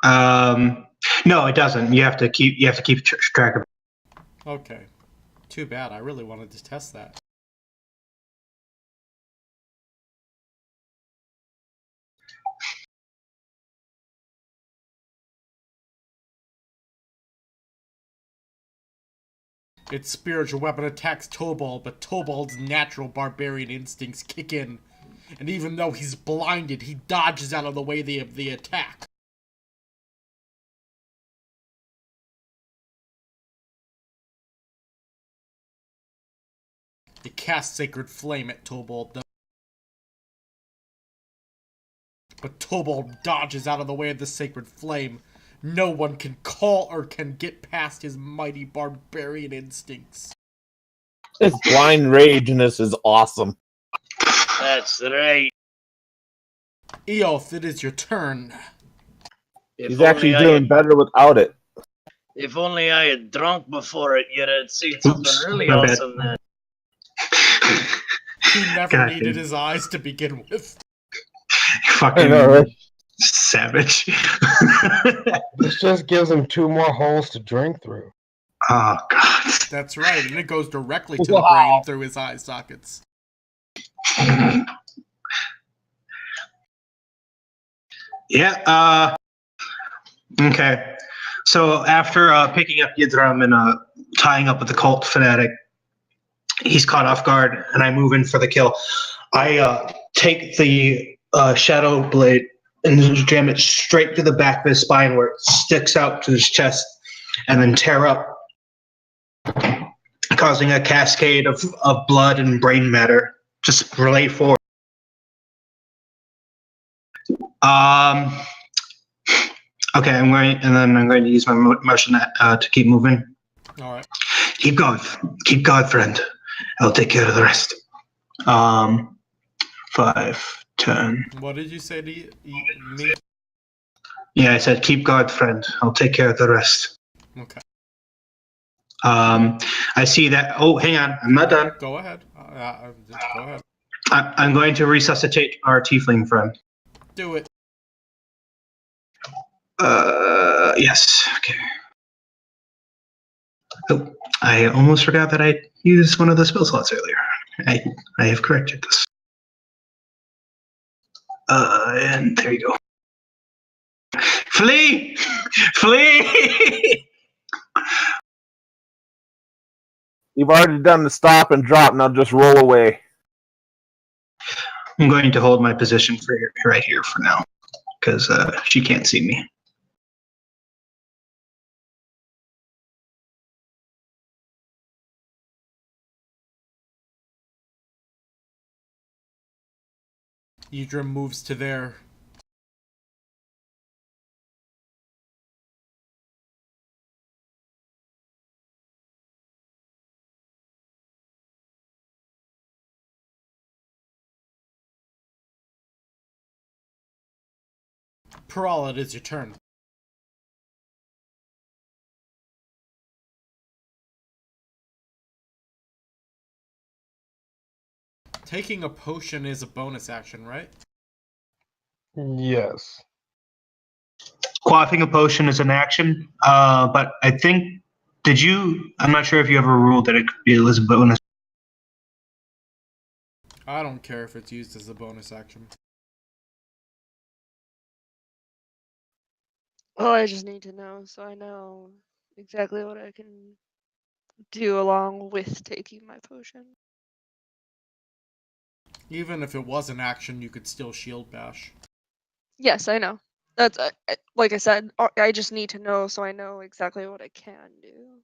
No, it doesn't. You have to keep track of it. Okay. Too bad. I really wanted to test that. Its spiritual weapon attacks Tobald, but Tobald's natural barbarian instincts kick in. And even though he's blinded, he dodges out of the way of the attack. It casts Sacred Flame at Tobald, though. But Tobald dodges out of the way of the Sacred Flame. No one can call or can get past his mighty barbarian instincts. This blind rage in this is awesome. That's right. Eoth, it is your turn. He's actually doing better without it. If only I had drunk before it, you'd have seen something really my bad. awesome then. He never needed his eyes to begin with. Fucking know, right? savage. This just gives him 2 more holes to drink through. Oh, God. That's right, and it goes directly to the brain through his eye sockets. Yeah, okay. So after picking up Yidram and tying up with the cult fanatic, he's caught off guard, and I move in for the kill. I take the shadow blade and jam it straight to the back of his spine where it sticks out to his chest, and then tear up, causing a cascade of blood and brain matter. Just relay forward. Okay, I'm going to use my motion to keep moving. All right. Keep going, friend. I'll take care of the rest. 5, 10. What did you say to me? Yeah, I said keep guard, friend. I'll take care of the rest. Okay. I see that. Oh, hang on. I'm not done. Go ahead. Go ahead. I'm going to resuscitate our tiefling friend. Do it. Yes. Okay. Oh, I almost forgot that I used one of the spell slots earlier. I have corrected this. And there you go. Flee! Flee! You've already done the stop and drop, now just roll away. I'm going to hold my position for right here for now, because she can't see me. Yidram moves to there. Peral, it is your turn. Taking a potion is a bonus action, right? Yes. Quaffing a potion is an action, but I think, I'm not sure if you ever ruled that it was a bonus. I don't care if it's used as a bonus action. Well, I just need to know so I know exactly what I can do along with taking my potion. Even if it was an action, you could still shield bash. Yes, I know. That's like I said. I just need to know so I know exactly what I can do.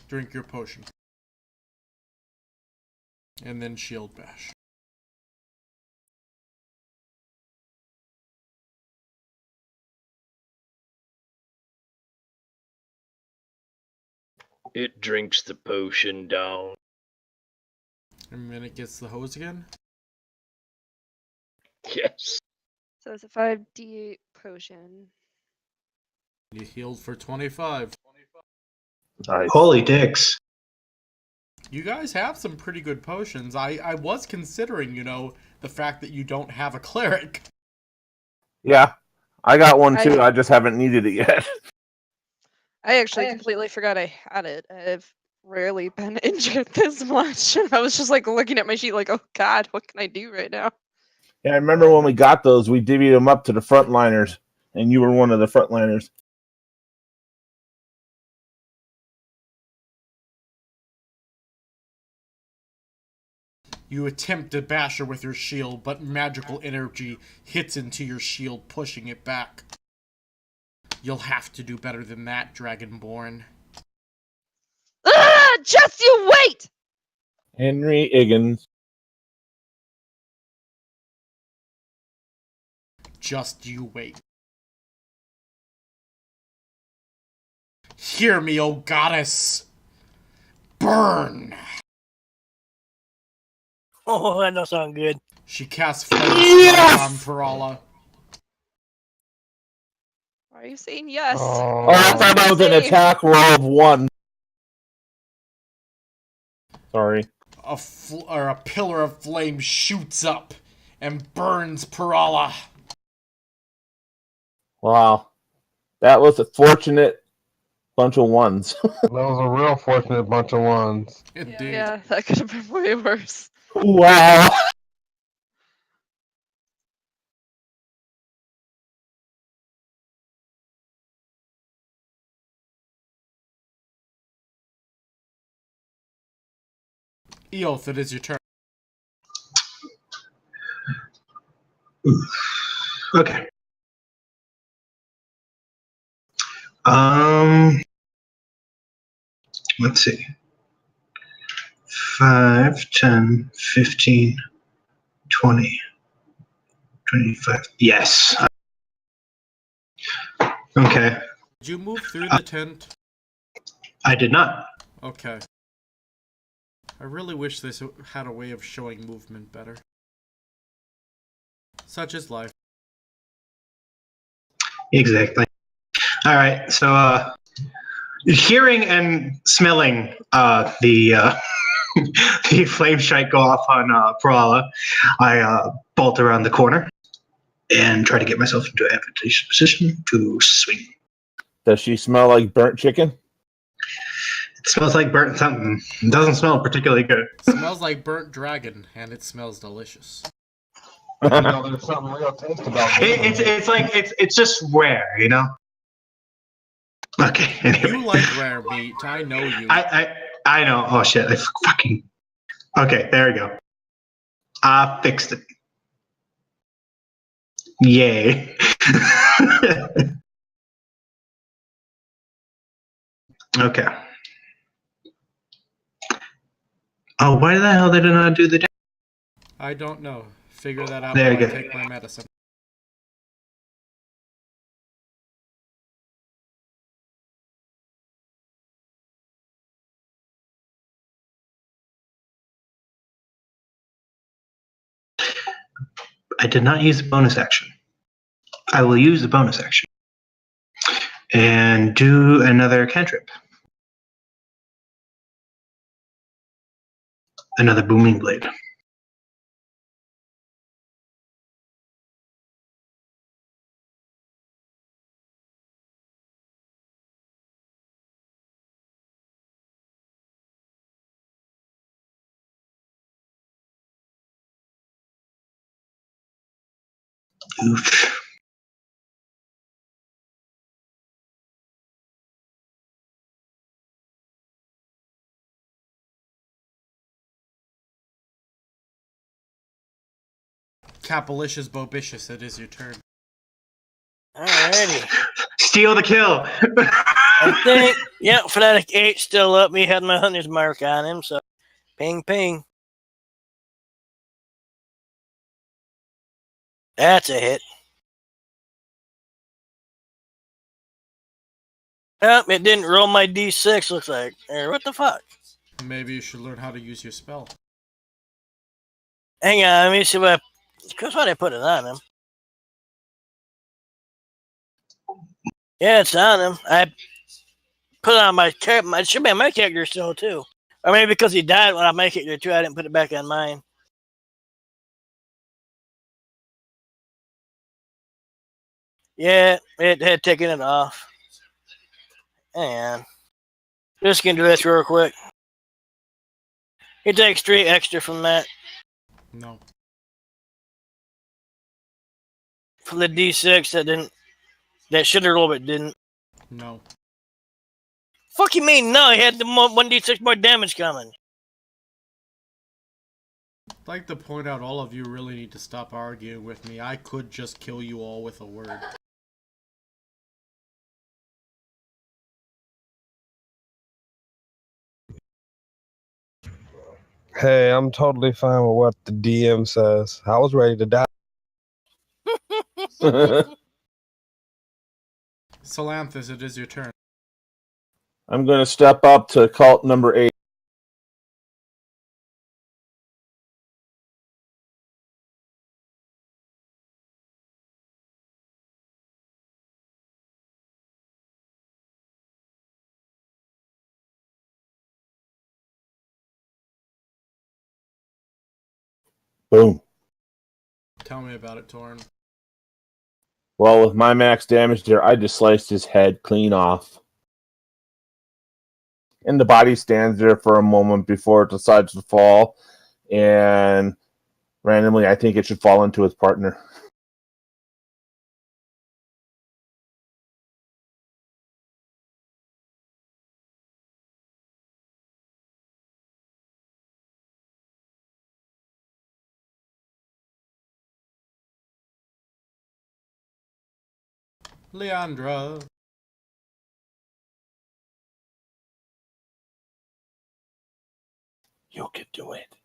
Drink your potion. And then shield bash. It drinks the potion down. And then it gets the hose again. Yes. So it's a 5d8 potion. You healed for 25. Nice. Holy dicks. You guys have some pretty good potions. I was considering, the fact that you don't have a cleric. Yeah, I got one too. I just haven't needed it yet. I actually completely forgot I had it. I've rarely been injured this much. I was just like looking at my sheet like, oh god, what can I do right now? Yeah, I remember when we got those, we divvied them up to the frontliners, and you were one of the frontliners. You attempt to bash her with your shield, but magical energy hits into your shield, pushing it back. You'll have to do better than that, Dragonborn. Ah! Just you wait! Henry Higgins. Just you wait. Hear me, O goddess! Burn! Oh, that don't sound good. She casts flame on Parala. Why are you saying yes? Oh, I thought that was an attack roll of 1. Sorry. A pillar of flame shoots up and burns Parala. Wow. That was a fortunate bunch of 1s. That was a real fortunate bunch of ones. Indeed. Yeah, that could have been way worse. Wow. Eoth, it is your turn. Okay. Let's see. 5, 10, 15, 20, 25. Yes. Okay. Did you move through the tent? I did not. Okay. I really wish this had a way of showing movement better. Such is life. Exactly. All right. So, hearing and smelling the the flame strike go off on Parala, I bolt around the corner and try to get myself into an advantageous position to swing. Does she smell like burnt chicken? It smells like burnt something. It doesn't smell particularly good. It smells like burnt dragon, and it smells delicious. There's something real taste about it. It's just rare, Okay. Anyway. You like rare meat. I know you. I know. Oh shit! I fucking. Okay, there we go. I fixed it. Yay. Okay. Oh, why the hell did I not do the damage? I don't know. Figure that out There while you I go. take my medicine. I did not use the bonus action. I will use the bonus action and do another cantrip. Another booming blade. Oof. Capalicious Bobicious, it is your turn. Alrighty. Steal the kill. I think, yeah, Fanatic 8 still up. We had my hunter's mark on him, so ping, ping. That's a hit. Oh, it didn't roll my d6, looks like. What the fuck? Maybe you should learn how to use your spell. Hang on, let me see what I put it on him. Yeah, it's on him. I put it on my character. It should be on my character still, too. Or maybe because he died when I make it there, too, I didn't put it back on mine. Yeah, it had taken it off. Hang on. Just gonna do this real quick. He takes 3 extra from that. No. From the d6 that should have rolled but didn't. No. Fuck you mean no? He had the 1d6 more damage coming. I'd like to point out all of you really need to stop arguing with me. I could just kill you all with a word. Hey, I'm totally fine with what the DM says. I was ready to die. Salanthus, it is your turn. I'm going to step up to cult number 8. Boom. Tell me about it, Torn. Well, with my max damage there, I just sliced his head clean off. And the body stands there for a moment before it decides to fall. And randomly, I think it should fall into its partner. Leandra. You can do it.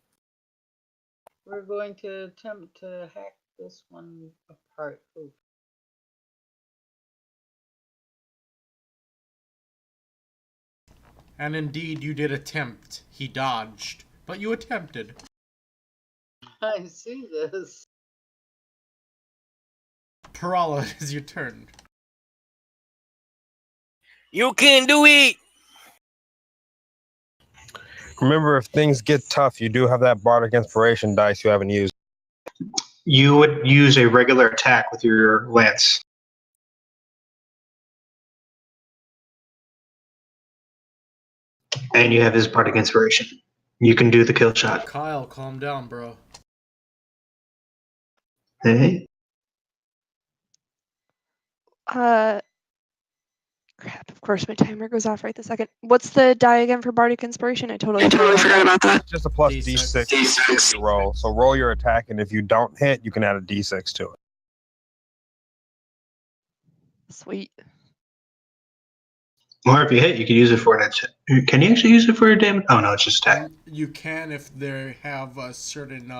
We're going to attempt to hack this one apart. Ooh. And indeed, you did attempt. He dodged. But you attempted. I see this. Parala, it is your turn. You can do it! Remember, if things get tough, you do have that bardic inspiration dice you haven't used. You would use a regular attack with your lance. And you have his bardic inspiration. You can do the kill shot. Kyle, calm down, bro. Hey. Crap, of course my timer goes off right this second. What's the die again for Bardic Inspiration? I totally forgot about that. It's just a plus D6. D6 you roll. So roll your attack, and if you don't hit, you can add a D6 to it. Sweet. Or if you hit, you can use it for an attack. Can you actually use it for a damage? Oh, no, it's just attack. You can if they have a certain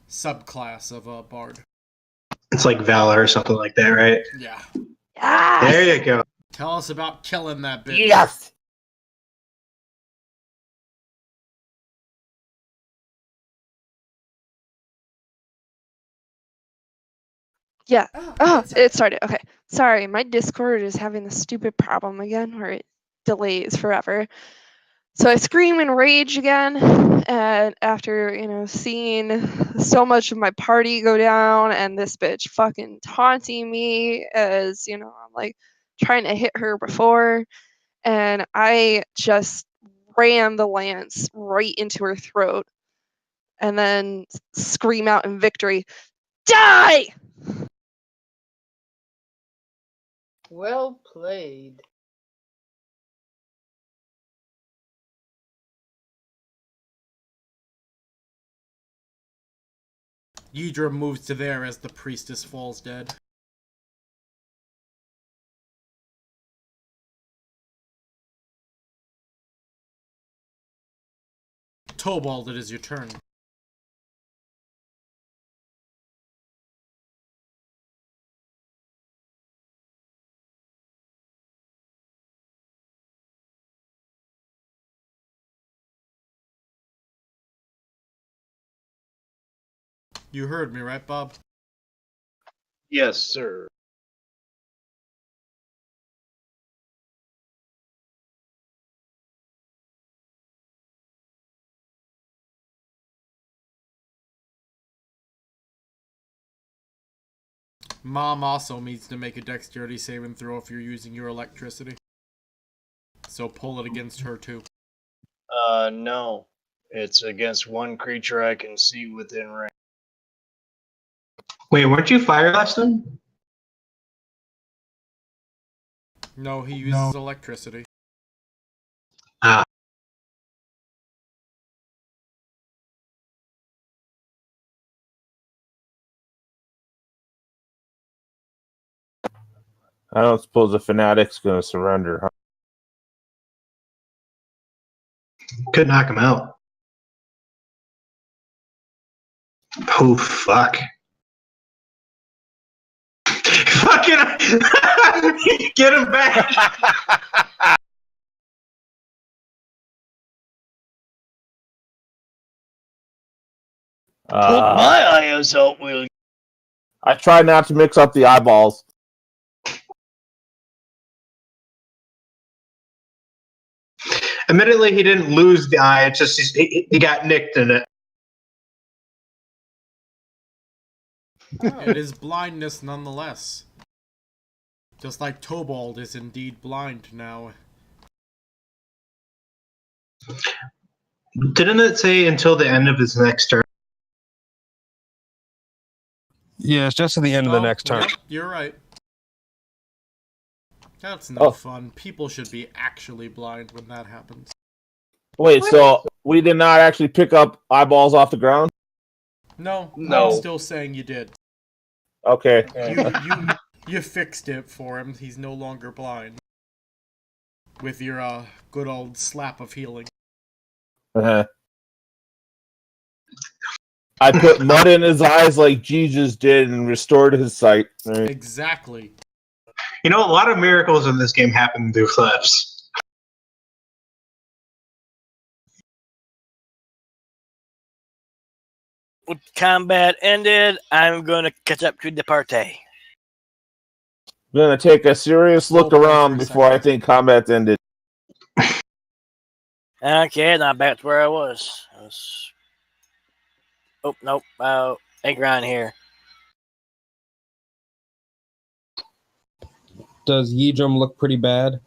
subclass of a bard. It's like Valor or something like that, right? Yeah. Yes! There you go. Tell us about killing that bitch. Yes! Yeah. Oh, it started. Okay. Sorry, my Discord is having this stupid problem again where it delays forever. So I scream in rage again, and after, seeing so much of my party go down and this bitch fucking taunting me as, I'm like trying to hit her before, and I just ram the lance right into her throat and then scream out in victory, Die! Well played. Yidra moves to there as the priestess falls dead. Tobald, it is your turn. You heard me, right, Bob? Yes, sir. Mom also needs to make a dexterity saving throw if you're using your electricity. So pull it against her too. No. It's against one creature I can see within range. Wait, weren't you fire last time? No, he uses electricity. Ah, I don't suppose the fanatic's going to surrender, huh? could knock him out. Oh, fuck. Fucking get him back. Put my eyes out, will you? I try not to mix up the eyeballs. Admittedly, he didn't lose the eye. It's just he got nicked in it. It is blindness nonetheless. Just like Tobald is indeed blind now. Didn't it say until the end of his next turn? Yeah, it's just at the end of the next turn. Yep, you're right. That's no Oh. fun. People should be actually blind when that happens. Wait, so we did not actually pick up eyeballs off the ground? No, No. I'm still saying you did. Okay. You fixed it for him. He's no longer blind. With your good old slap of healing. I put mud in his eyes like Jesus did and restored his sight. Right. Exactly. You know, a lot of miracles in this game happen through clips. With combat ended, I'm gonna catch up to the party. I'm going to take a serious look Hold on around for a before I second. think combat's ended. Okay, now back to where I was. Oh, nope. Agron here. Does Yidrum look pretty bad?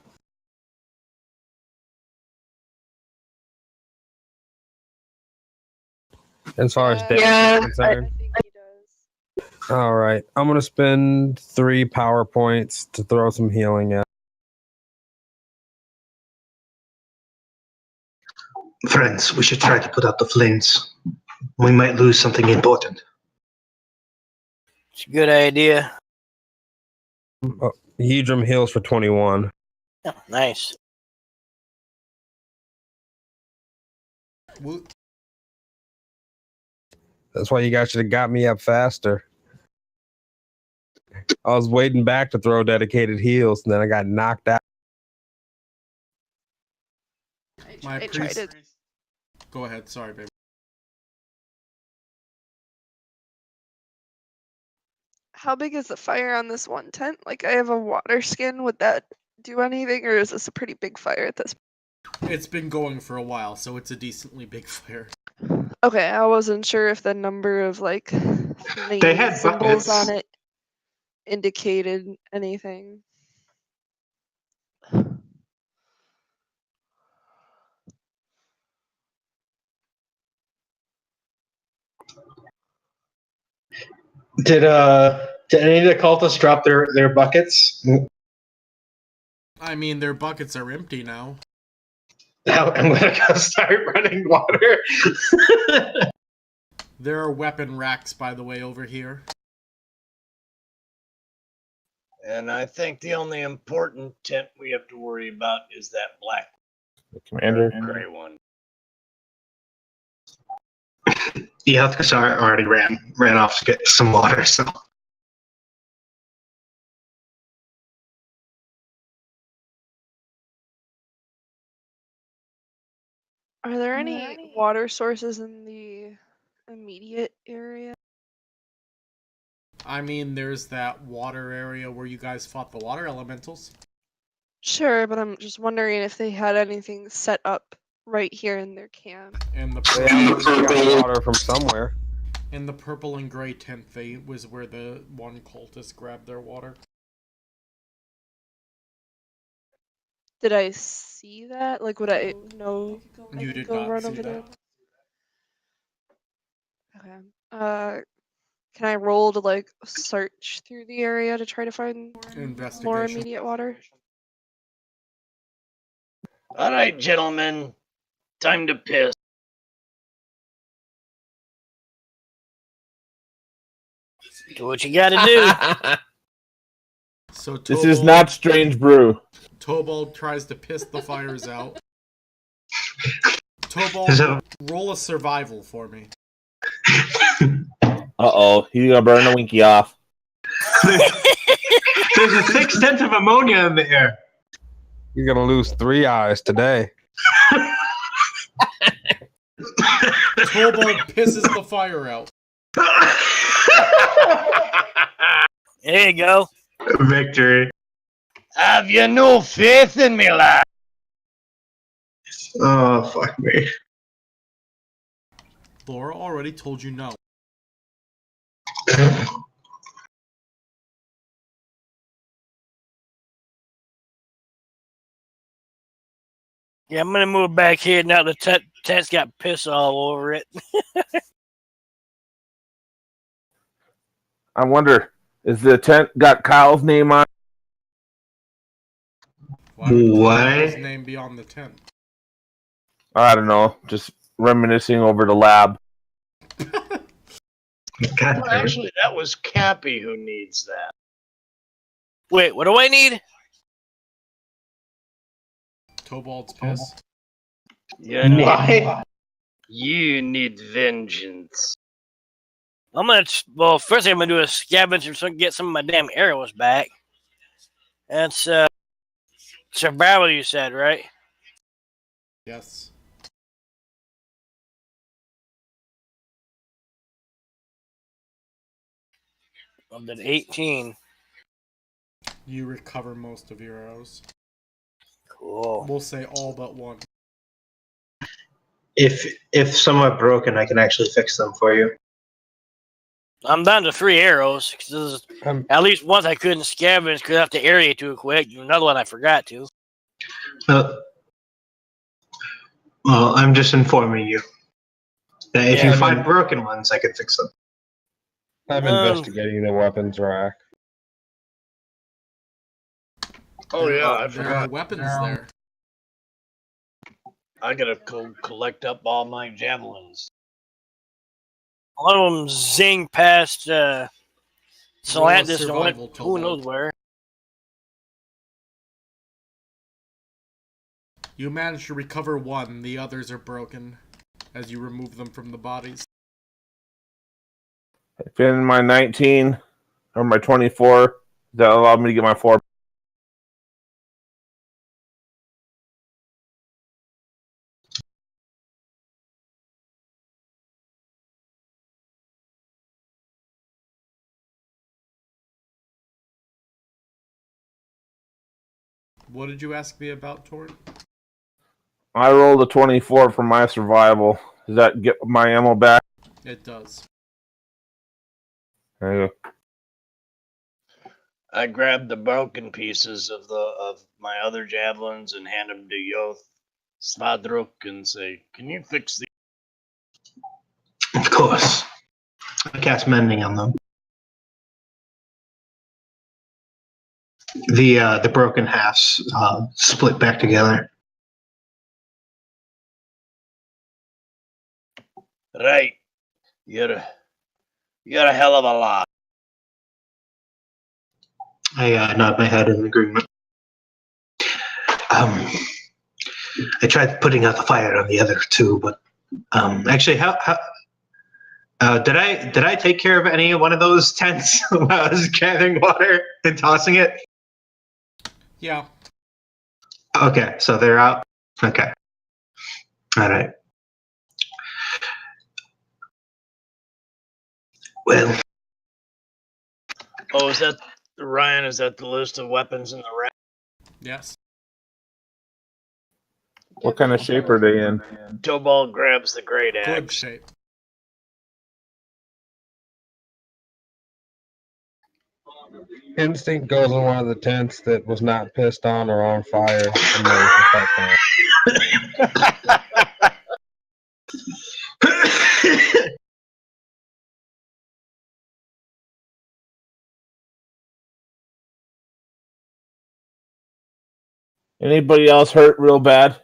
As far as damage is concerned? I think he does. All right. I'm going to spend 3 power points to throw some healing at. Friends, we should try to put out the flames. We might lose something important. It's a good idea. Yidrum heals for 21. Oh, nice. Wo- That's why you guys should have got me up faster. I was waiting back to throw dedicated heals, and then I got knocked out. My I tried priest. it. Go ahead. Sorry, baby. How big is the fire on this one tent? Like, I have a water skin. Would that do anything, or is this a pretty big fire at this point? It's been going for a while, so it's a decently big fire. Okay, I wasn't sure if the number of, like, They had symbols buckets. on it indicated anything. Did any of the cultists drop their buckets? I mean, their buckets are empty now. I'm gonna go start running water. There are weapon racks, by the way, over here. And I think the only important tent we have to worry about is that black Commander. gray one. Yeah, because I already ran off to get some water. So Are there any water sources in the immediate area? I mean, there's that water area where you guys fought the water elementals. Sure, but I'm just wondering if they had anything set up right here in their camp. And the They obviously got water from somewhere. in the purple and gray tent, was where the one cultist grabbed their water. Did I see that? Like, would I know? I You could did go not run see over there. that. Okay. Can I roll to like search through the area to try to find more Investigation. immediate water? All right, gentlemen, time to piss. Do what you gotta do. So This is not strange brew. Tobald tries to piss the fires out. Tobald, roll a survival for me. Uh-oh, he's gonna burn the winky off. there's a 6/10 of ammonia in the air. You're gonna lose 3 eyes today. Tobald pisses the fire out. There you go. Victory. Have you no faith in me, lad? Oh, fuck me. Laura already told you no. Yeah, I'm gonna move back here now. The tent's got piss all over it. I wonder, is the tent got Kyle's name on? Why would What? his name be on the tent? I don't know, just reminiscing over the lab. God, Well, actually, that was Cappy who needs that. Wait, what do I need? Tobald's piss. Why? You need vengeance. I'm gonna. Well, first thing I'm gonna do is scavenge and get some of my damn arrows back. That's survival, you said, right? Yes. I did 18. You recover most of your arrows. Cool. We'll say all but one. If some are broken, I can actually fix them for you. I'm down to 3 arrows because at least once I couldn't scavenge because I have to area too quick. Another one I forgot to. Well, I'm just informing you that if you find broken ones, I can fix them. I'm investigating the weapons rack. Oh yeah, I There are forgot. weapons there. I gotta go collect up all my javelins. One of them zinged past Solantis and went survival, who Tobald. knows where. You managed to recover one, the others are broken as you remove them from the bodies. If in my 19 or my 24, that allowed me to get my 4. What did you ask me about, Torrent? I rolled a 24 for my survival. Does that get my ammo back? It does. There you go. I grabbed the broken pieces of my other javelins and hand them to Yoth Svadruk and say, "Can you fix these?" Of course. I cast mending on them. The broken halves split back together. Right. You're a hell of a lot. I nod my head in agreement. I tried putting out the fire on the other two, but actually, how did I take care of any one of those tents while I was gathering water and tossing it? Yeah. Okay, so they're out. Okay. All right. Well, Oh, is that Ryan? Is that the list of weapons in the rack? Yes. What kind of shape are they in? Tobal grabs the great Good axe. shape. Instinct goes in one of the tents that was not pissed on or on fire, and then we can start playing. Anybody else hurt real bad?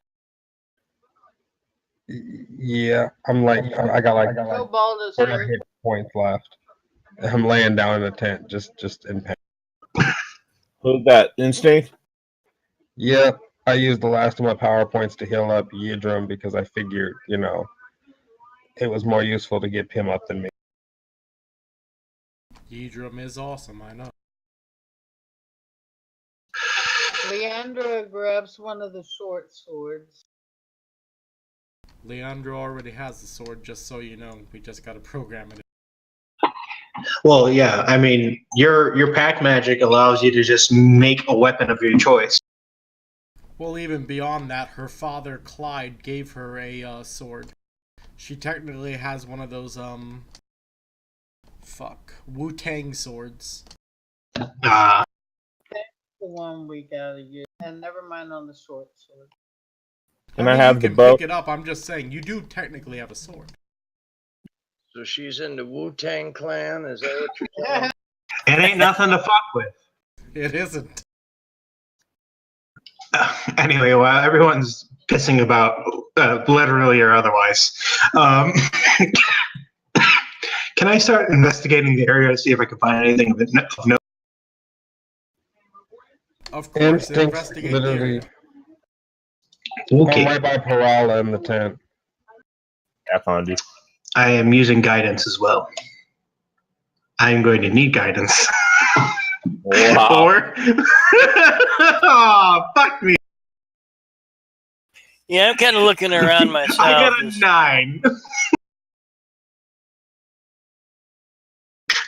Yeah, I'm like, I got like Cobalt is 30 hurt. hit points left. I'm laying down in a tent, just in pain. Who's that? Instinct? Yep, I used the last of my power points to heal up Yidrum because I figured, it was more useful to get him up than me. Yidrum is awesome, I know. Leandra grabs one of the short swords. Leandro already has the sword, just so you know. We just gotta program it. well, yeah. I mean, your pack magic allows you to just make a weapon of your choice. Well, even beyond that, her father, Clyde, gave her a sword. She technically has one of those, Wu-Tang swords. Ah, The one we gotta use. And never mind on the short sword. Can I have you the can bow? pick it up. I'm just saying, you do technically have a sword. So she's in the Wu-Tang clan? Is that what you're saying? it ain't nothing to fuck with. It isn't. Anyway, while everyone's pissing about, literally or otherwise, can I start investigating the area to see if I can find anything of note? Of course, Instinct investigate the literally. area. I'm Okay, right by Parala in the tent. I found you. I am using guidance as well. I am going to need guidance. Wow. Or, oh, fuck me. Yeah, I'm kind of looking around myself. I got a just- 9.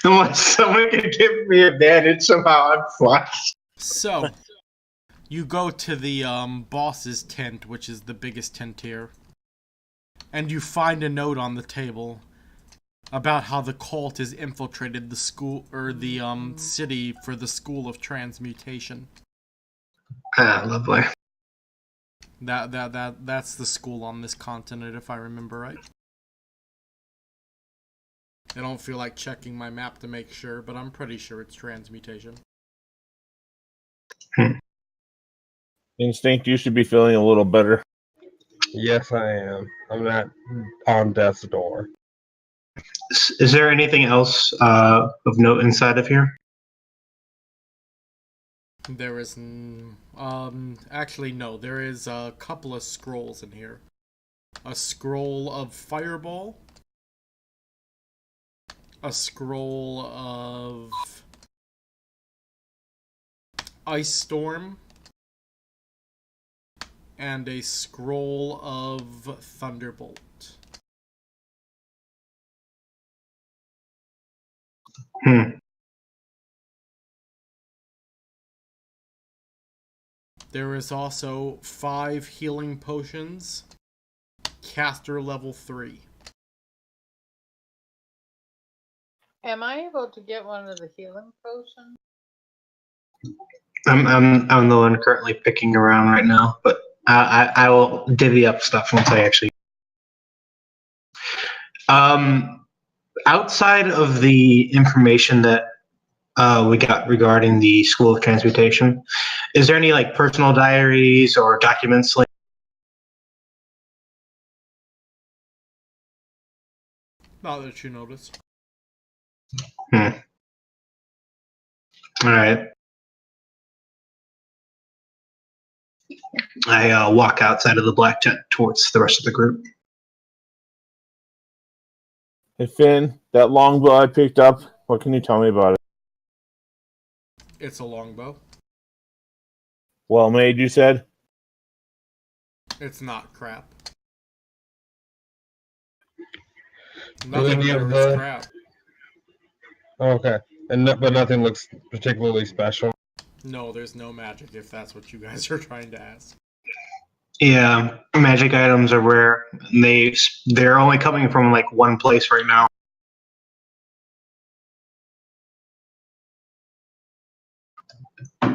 Unless someone can give me advantage somehow, I'm fucked. So, you go to the boss's tent, which is the biggest tent here, and you find a note on the table about how the cult has infiltrated the school or the city for the School of Transmutation. Ah, lovely. That's the school on this continent, if I remember right. I don't feel like checking my map to make sure, but I'm pretty sure it's Transmutation. Instinct, you should be feeling a little better. Yes, I am. I'm not on death's door. Is there anything else of note inside of here? There is, actually no. There is a couple of scrolls in here. A scroll of Fireball. A scroll of Ice Storm. And a scroll of Thunderbolt. There is also 5 healing potions. Caster level 3. Am I able to get one of the healing potions? I'm the one currently picking around right now, but I will divvy up stuff once I actually. Outside of the information that we got regarding the School of Transmutation. Is there any like personal diaries or documents? Like, Not that you notice. All right. I walk outside of the black tent towards the rest of the group. Hey Finn, that longbow I picked up, what can you tell me about it? It's a longbow. Well made, you said? It's not crap. Do Nothing any there of is the- crap. Okay, but nothing looks particularly special. No, there's no magic if that's what you guys are trying to ask. Yeah, magic items are rare. And they're only coming from like one place right now.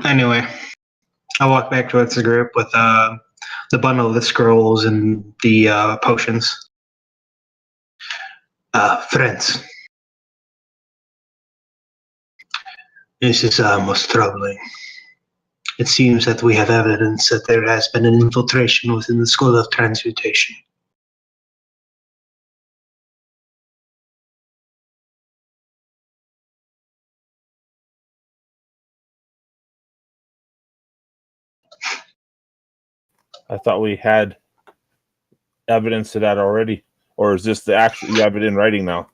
Anyway, I walk back towards the group with the bundle of the scrolls and the potions. Friends, this is most troubling. It seems that we have evidence that there has been an infiltration within the School of Transmutation. I thought we had evidence of that already. Or is this the actual, you have it in writing now?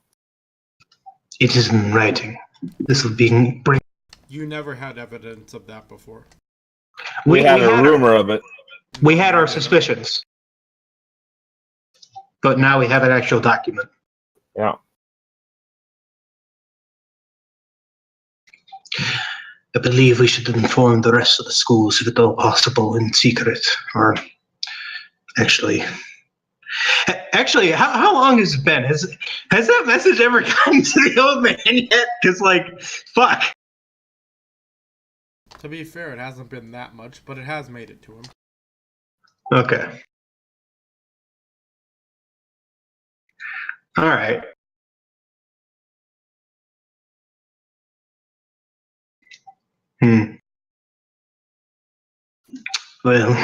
It is in writing. This will bring. You never had evidence of that before. We had a rumor of it. We had our suspicions. But now we have an actual document. Yeah. I believe we should inform the rest of the schools if at all possible in secret. Or actually, how long has it been? Has that message ever gotten to the old man yet? Because, like, fuck. To be fair, it hasn't been that much, but it has made it to him. Okay. All right. Well,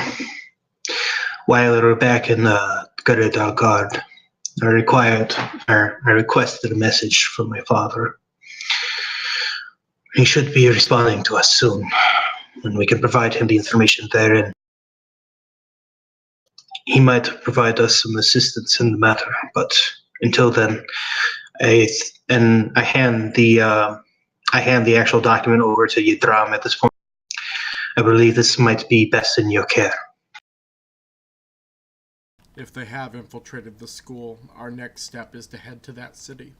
while we were back in the Garuda Guard, I requested a message from my father. He should be responding to us soon, and we can provide him the information therein. He might provide us some assistance in the matter, but until then, I hand the actual document over to Yidram at this point. I believe this might be best in your care. If they have infiltrated the school, our next step is to head to that city.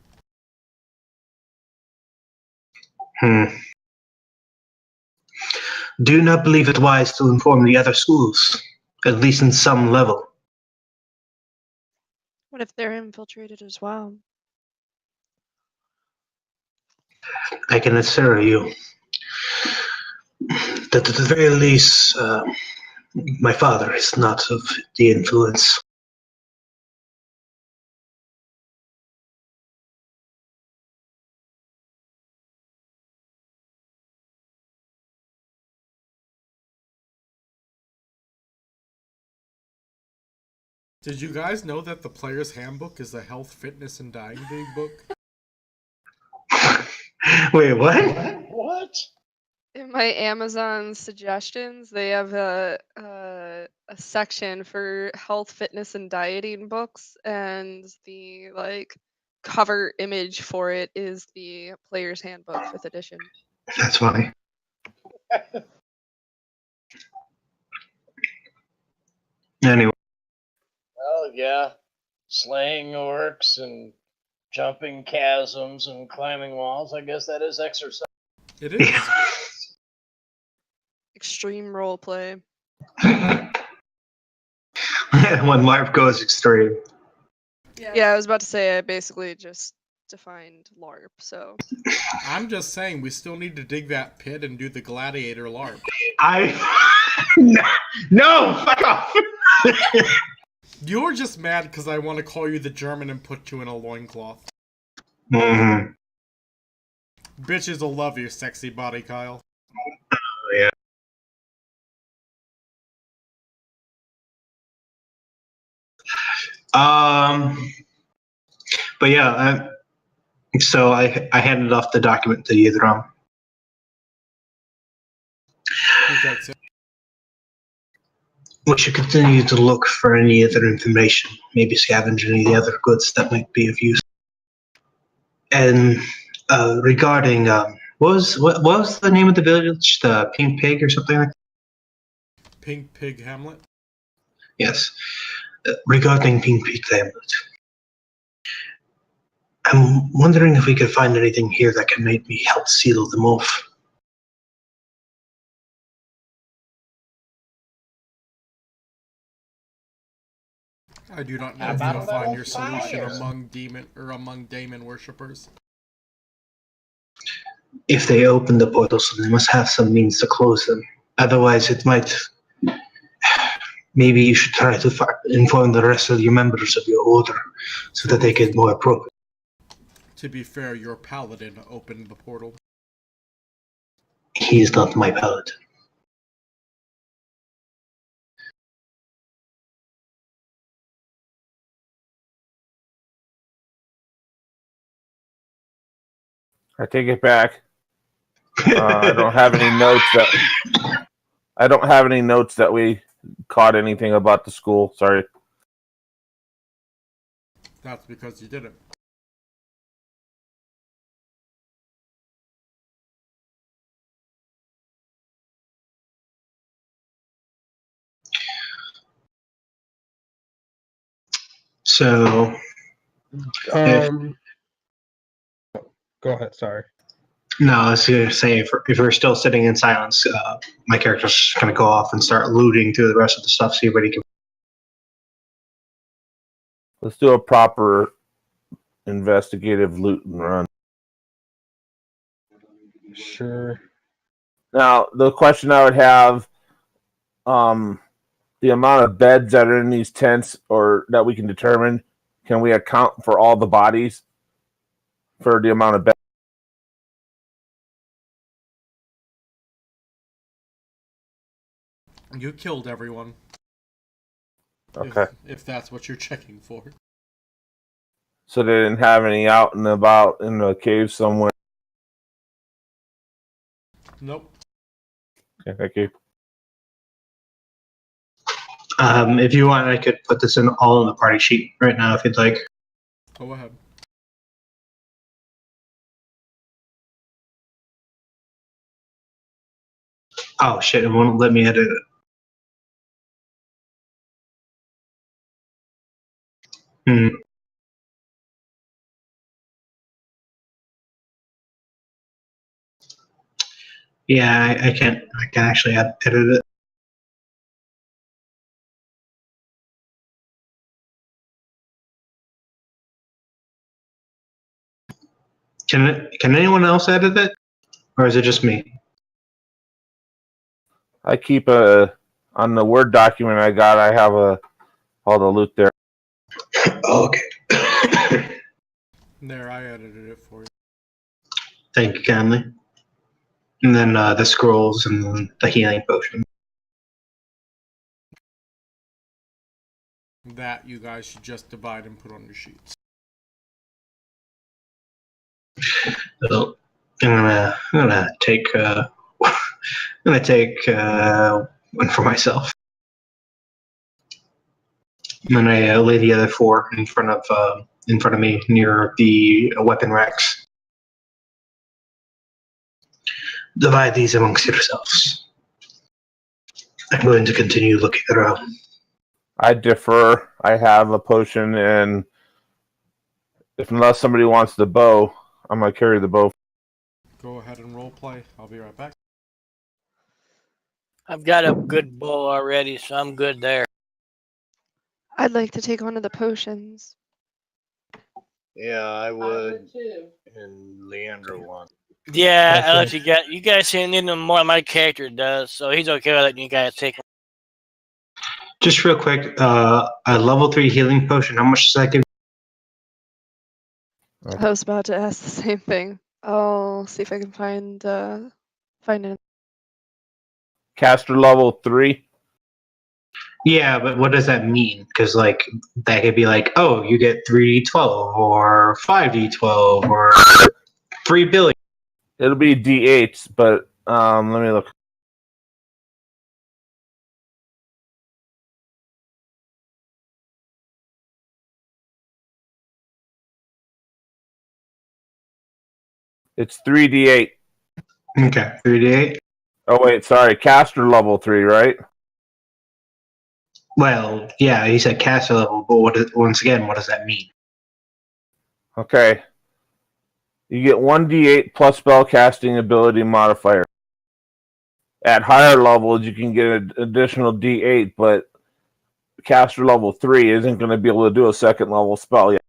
Do not believe it wise to inform the other schools, at least in some level. What if they're infiltrated as well? I can assure you that at the very least, my father is not of the influence. Did you guys know that the player's handbook is a health, fitness, and dieting book? Wait, what? What? In my Amazon suggestions, they have a section for health, fitness, and dieting books, and the cover image for it is the Player's Handbook 5th edition. That's funny. Anyway. Well, yeah. Slaying orcs and jumping chasms and climbing walls. I guess that is exercise. It is. Extreme roleplay. When LARP goes extreme. Yeah, I was about to say I basically just defined LARP, so. I'm just saying, we still need to dig that pit and do the gladiator LARP. No, fuck off! You're just mad because I want to call you the German and put you in a loincloth. Mm-hmm. Bitches will love your sexy body, Kyle. Yeah. But yeah, so I handed off the document to Yidram. Okay, so We should continue to look for any other information, maybe scavenge any of the other goods that might be of use. And regarding, what was the name of the village? The Pink Pig or something like that? Pink Pig Hamlet? Yes. Regarding Pink Pig Hamlet, I'm wondering if we could find anything here that can make me help seal them off. I do not know How if about you'll a find little your solution fire? among demon worshippers. If they open the portals, they must have some means to close them. Otherwise, it might. Maybe you should try to inform the rest of your members of your order so that they get more appropriate. To be fair, your paladin opened the portal. He is not my paladin. I take it back. I don't have any notes that we caught anything about the school. Sorry. That's because you didn't. So, Go ahead. Sorry. no, I was going to say, if we're still sitting in silence, my character's just going to go off and start looting through the rest of the stuff, see what he can. Let's do a proper investigative loot and run. Sure. Now, the question I would have, the amount of beds that are in these tents or that we can determine, can we account for all the bodies for the amount of beds? You killed everyone. Okay. If that's what you're checking for. So they didn't have any out and about in the cave somewhere? Nope. Okay, thank you. If you want, I could put this all in the party sheet right now if you'd like. Go ahead. Oh shit, it won't let me edit it. Yeah, I can't actually edit it. Can anyone else edit it? Or is it just me? I keep on the Word document I got, I have all the loot there. Okay. There, I edited it for you. Thank you kindly. And then the scrolls and then the healing potion. That you guys should just divide and put on your sheets. So I'm gonna take one for myself. And then I lay the other 4 in front of me near the weapon racks. Divide these amongst yourselves. I'm going to continue looking around. I defer. I have a potion, and unless somebody wants the bow, I'm going to carry the bow. Go ahead and role play. I'll be right back. I've got a good bow already, so I'm good there. I'd like to take one of the potions. Yeah, I would. too. And Leandro wants. Yeah, Okay. I'll let you guys see need them more than my character does, so he's okay with letting you guys take them. Just real quick, a level 3 healing potion, how much does that give? I was about to ask the same thing. I'll see if I can find it. Caster level 3. Yeah, but what does that mean? Because like that could be like, oh, you get 3d12 or 5d12 or 3 billion. It'll be D8s, but let me look. It's 3D8. Okay, 3d8. Oh wait, sorry, caster level 3, right? Well, yeah, he said caster level, but once again, what does that mean? Okay. You get 1d8 plus spell casting ability modifier. At higher levels, you can get an additional d8, but caster level 3 isn't going to be able to do a second level spell yet.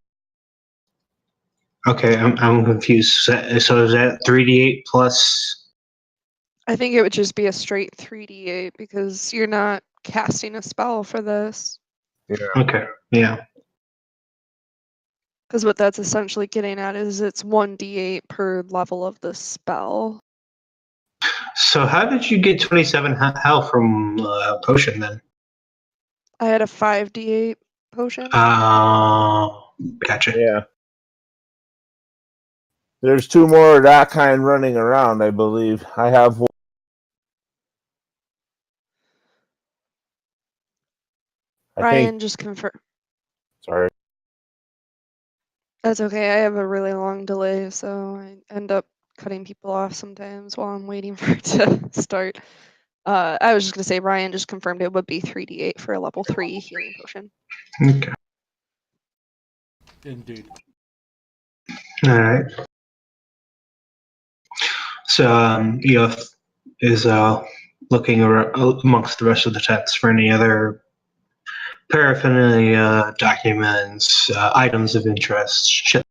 Okay, I'm confused. So is that 3d8 plus? I think it would just be a straight 3d8 because you're not casting a spell for this. Yeah. Okay, yeah. Because what that's essentially getting at is it's 1d8 per level of the spell. So how did you get 27 health from potion then? I had a 5d8 potion. Gotcha. Yeah. There's 2 more of that kind running around, I believe. I have one. Ryan, just confirm. Sorry. That's okay. I have a really long delay, so I end up cutting people off sometimes while I'm waiting for it to start. I was just going to say, Ryan just confirmed it would be 3d8 for a level 3 healing potion. Okay. Indeed. All right. So Eoth is looking amongst the rest of the tents for any other paraphernalia, documents, items of interest. Shit.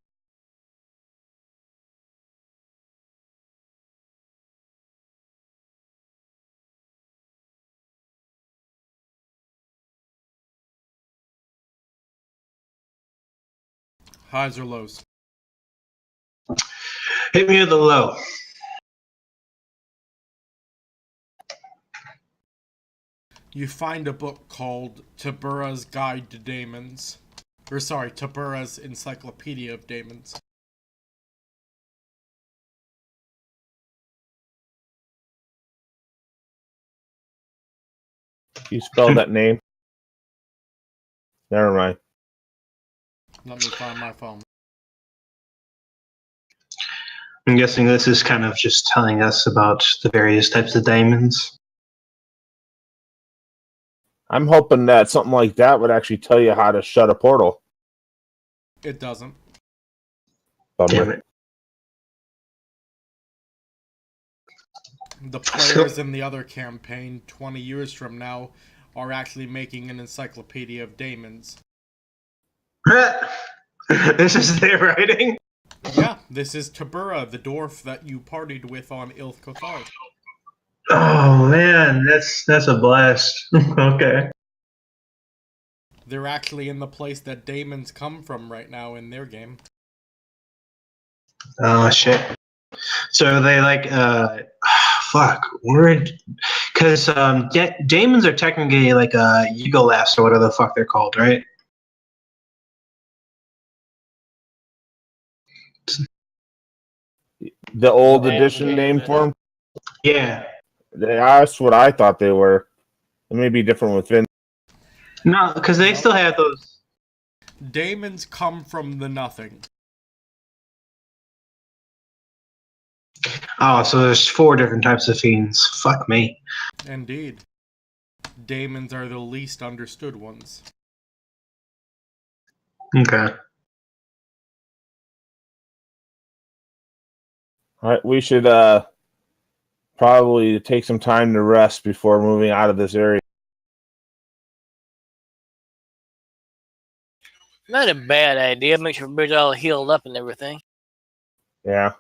Highs or lows? Hit me with the low. You find a book called Tabura's Guide to Daemons. Or sorry, Tabura's Encyclopedia of Daemons. You spelled that name? Never mind. Let me find my phone. I'm guessing this is kind of just telling us about the various types of daemons. I'm hoping that something like that would actually tell you how to shut a portal. It doesn't. Damn it. The players in the other campaign, 20 years from now, are actually making an encyclopedia of daemons. This is their writing? Yeah, this is Tabura, the dwarf that you partied with on Ilth Kothar. Oh man, that's a blast. Okay. They're actually in the place that daemons come from right now in their game. Oh shit. So they like fuck, because daemons are technically like Yugolafs or whatever the fuck they're called, right? The old edition name for them? Yeah. That's what I thought they were. It may be different with Vin. No, because they still have those. Daemons come from the nothing. Oh, so there's 4 different types of fiends. Fuck me. Indeed. Daemons are the least understood ones. Okay. All right, we should probably take some time to rest before moving out of this area. Not a bad idea. Make sure everybody's all healed up and everything. Yeah.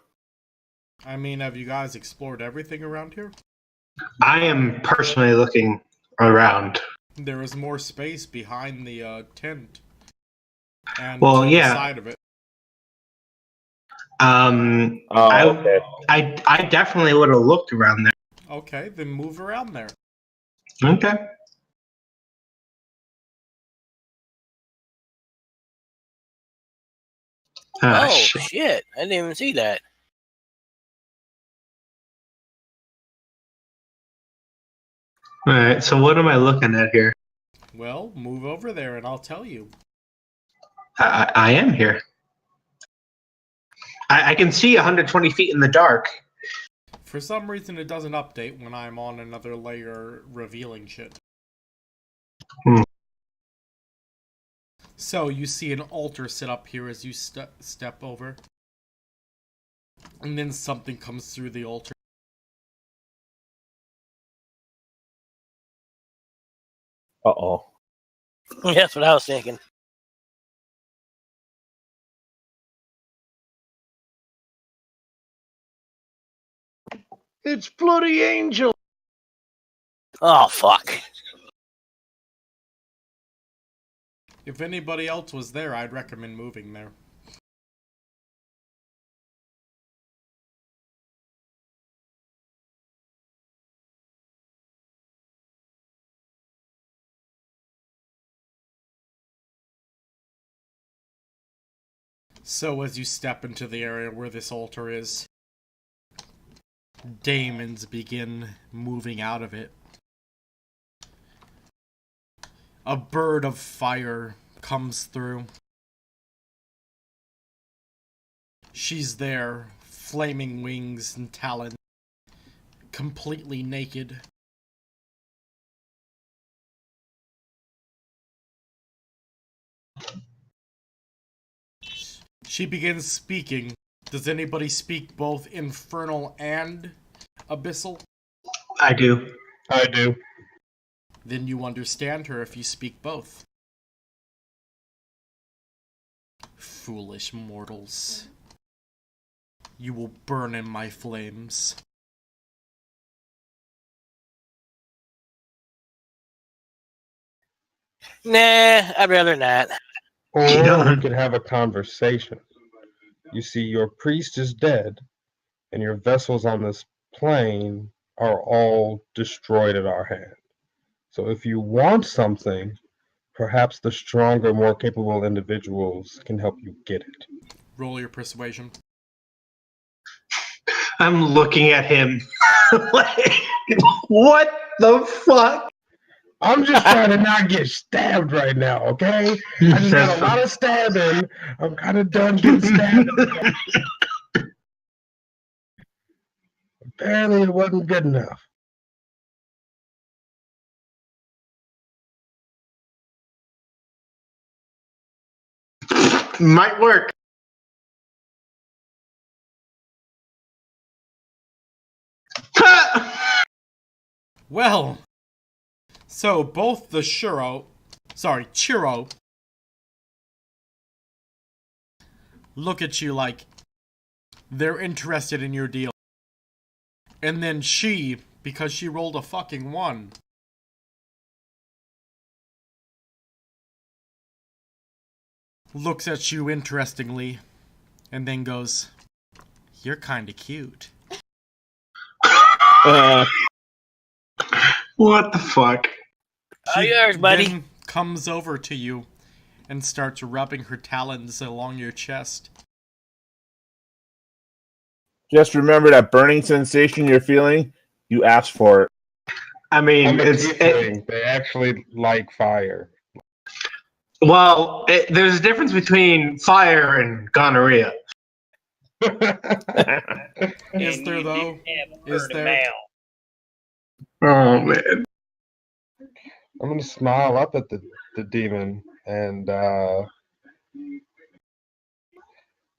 I mean, have you guys explored everything around here? I am personally looking around. There is more space behind the tent. And Well, to yeah. the side of it. Oh, okay. I definitely would have looked around there. Okay, then move around there. Okay. Ah, Oh shit. shit! I didn't even see that. All right. So what am I looking at here? Well, move over there and I'll tell you. I am here. I can see 120 feet in the dark. For some reason, it doesn't update when I'm on another layer revealing shit. Hmm. So, you see an altar set up here as you step over. And then something comes through the altar. Uh-oh. That's what I was thinking. It's bloody Angel. Oh fuck! If anybody else was there, I'd recommend moving there. So as you step into the area where this altar is, daemons begin moving out of it. A bird of fire comes through. She's there, flaming wings and talons, completely naked. She begins speaking. Does anybody speak both infernal and abyssal? I do. I do. Then you understand her if you speak both. Foolish mortals. You will burn in my flames. Nah, I'd rather not. Or Yeah. we could have a conversation. You see, your priest is dead, and your vessels on this plane are all destroyed at our hand. So if you want something, perhaps the stronger, more capable individuals can help you get it. Roll your persuasion. I'm looking at him. Like, what the fuck? I'm just trying to not get stabbed right now, okay? I just got a lot of stabbing. I'm kind of done getting stabbed. Apparently, it wasn't good enough. Might work. Well, so both the Chiro, look at you like they're interested in your deal. And then she, because she rolled a fucking 1, looks at you interestingly and then goes, "You're kinda cute." What the fuck? All yours, buddy. Then comes over to you and starts rubbing her talons along your chest. Just remember that burning sensation you're feeling, you asked for it. I mean, I'm a it's tiefling. They actually like fire. well, there's a difference between fire and gonorrhea. Is there though? Is there? Oh man. I'm gonna smile up at the demon and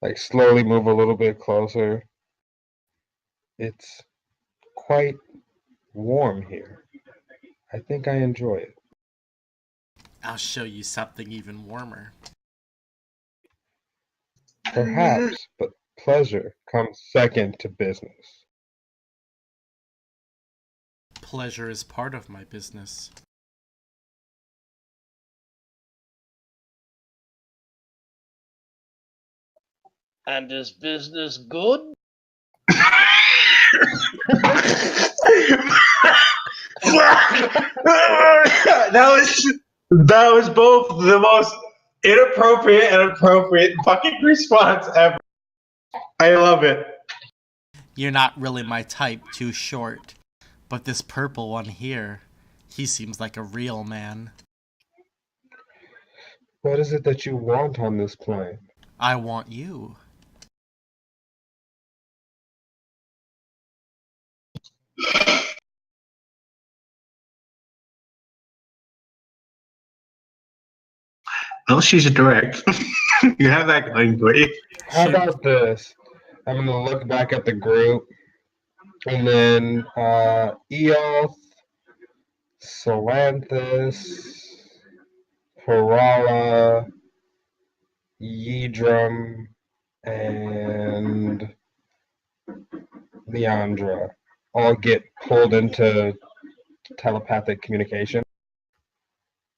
like slowly move a little bit closer. It's quite warm here. I think I enjoy it. I'll show you something even warmer. Perhaps, but pleasure comes second to business. Pleasure is part of my business. And is business good? that was both the most inappropriate and appropriate fucking response ever. I love it. You're not really my type, too short. But this purple one here, he seems like a real man. What is it that you want on this plane? I want you. Well, she's a direct. You have that going for you. How about this? I'm gonna look back at the group, and then Eoth, Solanthus, Parala, Yedrum, and Leandra all get pulled into telepathic communication.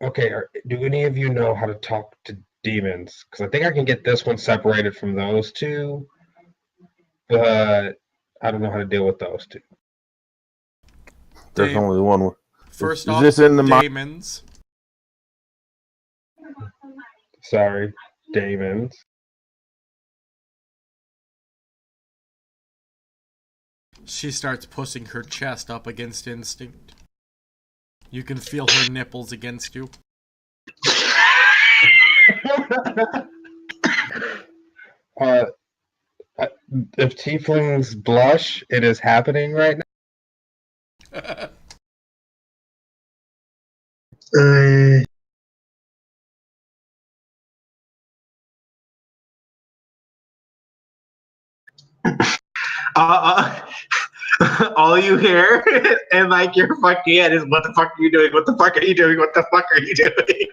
Okay, do any of you know how to talk to demons? Because I think I can get this one separated from those two, but I don't know how to deal with those two. There's only one. First Is off, this in the Damon's. Sorry, demons. She starts pushing her chest up against instinct. You can feel her nipples against you. If tieflings blush, it is happening right now. All you hear and like your fucking head is, what the fuck are you doing? What the fuck are you doing? What the fuck are you doing?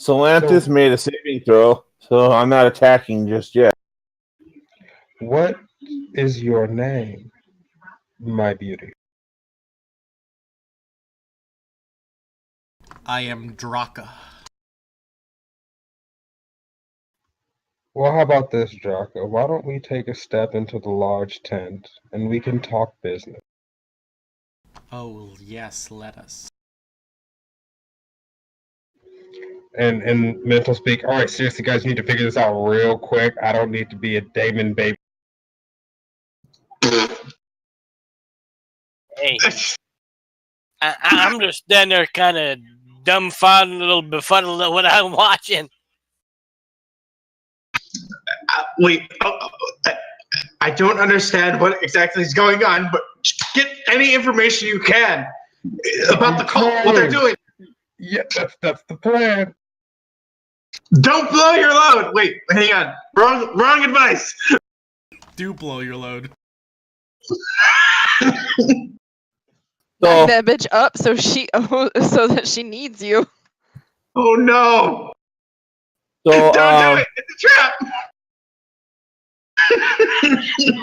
Solanthus made a saving throw, so I'm not attacking just yet. What is your name, my beauty? I am Draka. Well, how about this, Jocko? Why don't we take a step into the large tent and we can talk business? Oh, yes, let us. And mental speak, all right, seriously, guys, you need to figure this out real quick. I don't need to be a Damon baby. Hey, I'm just standing there kind of dumbfounded, a little befuddled at what I'm watching. Wait, I don't understand what exactly is going on, but get any information you can about the cult, what they're doing. Yeah, that's the plan. Don't blow your load. Wait, hang on. Wrong advice. Do blow your load. Back that bitch up so that she needs you. Oh no! So, Don't do it. It's a trap.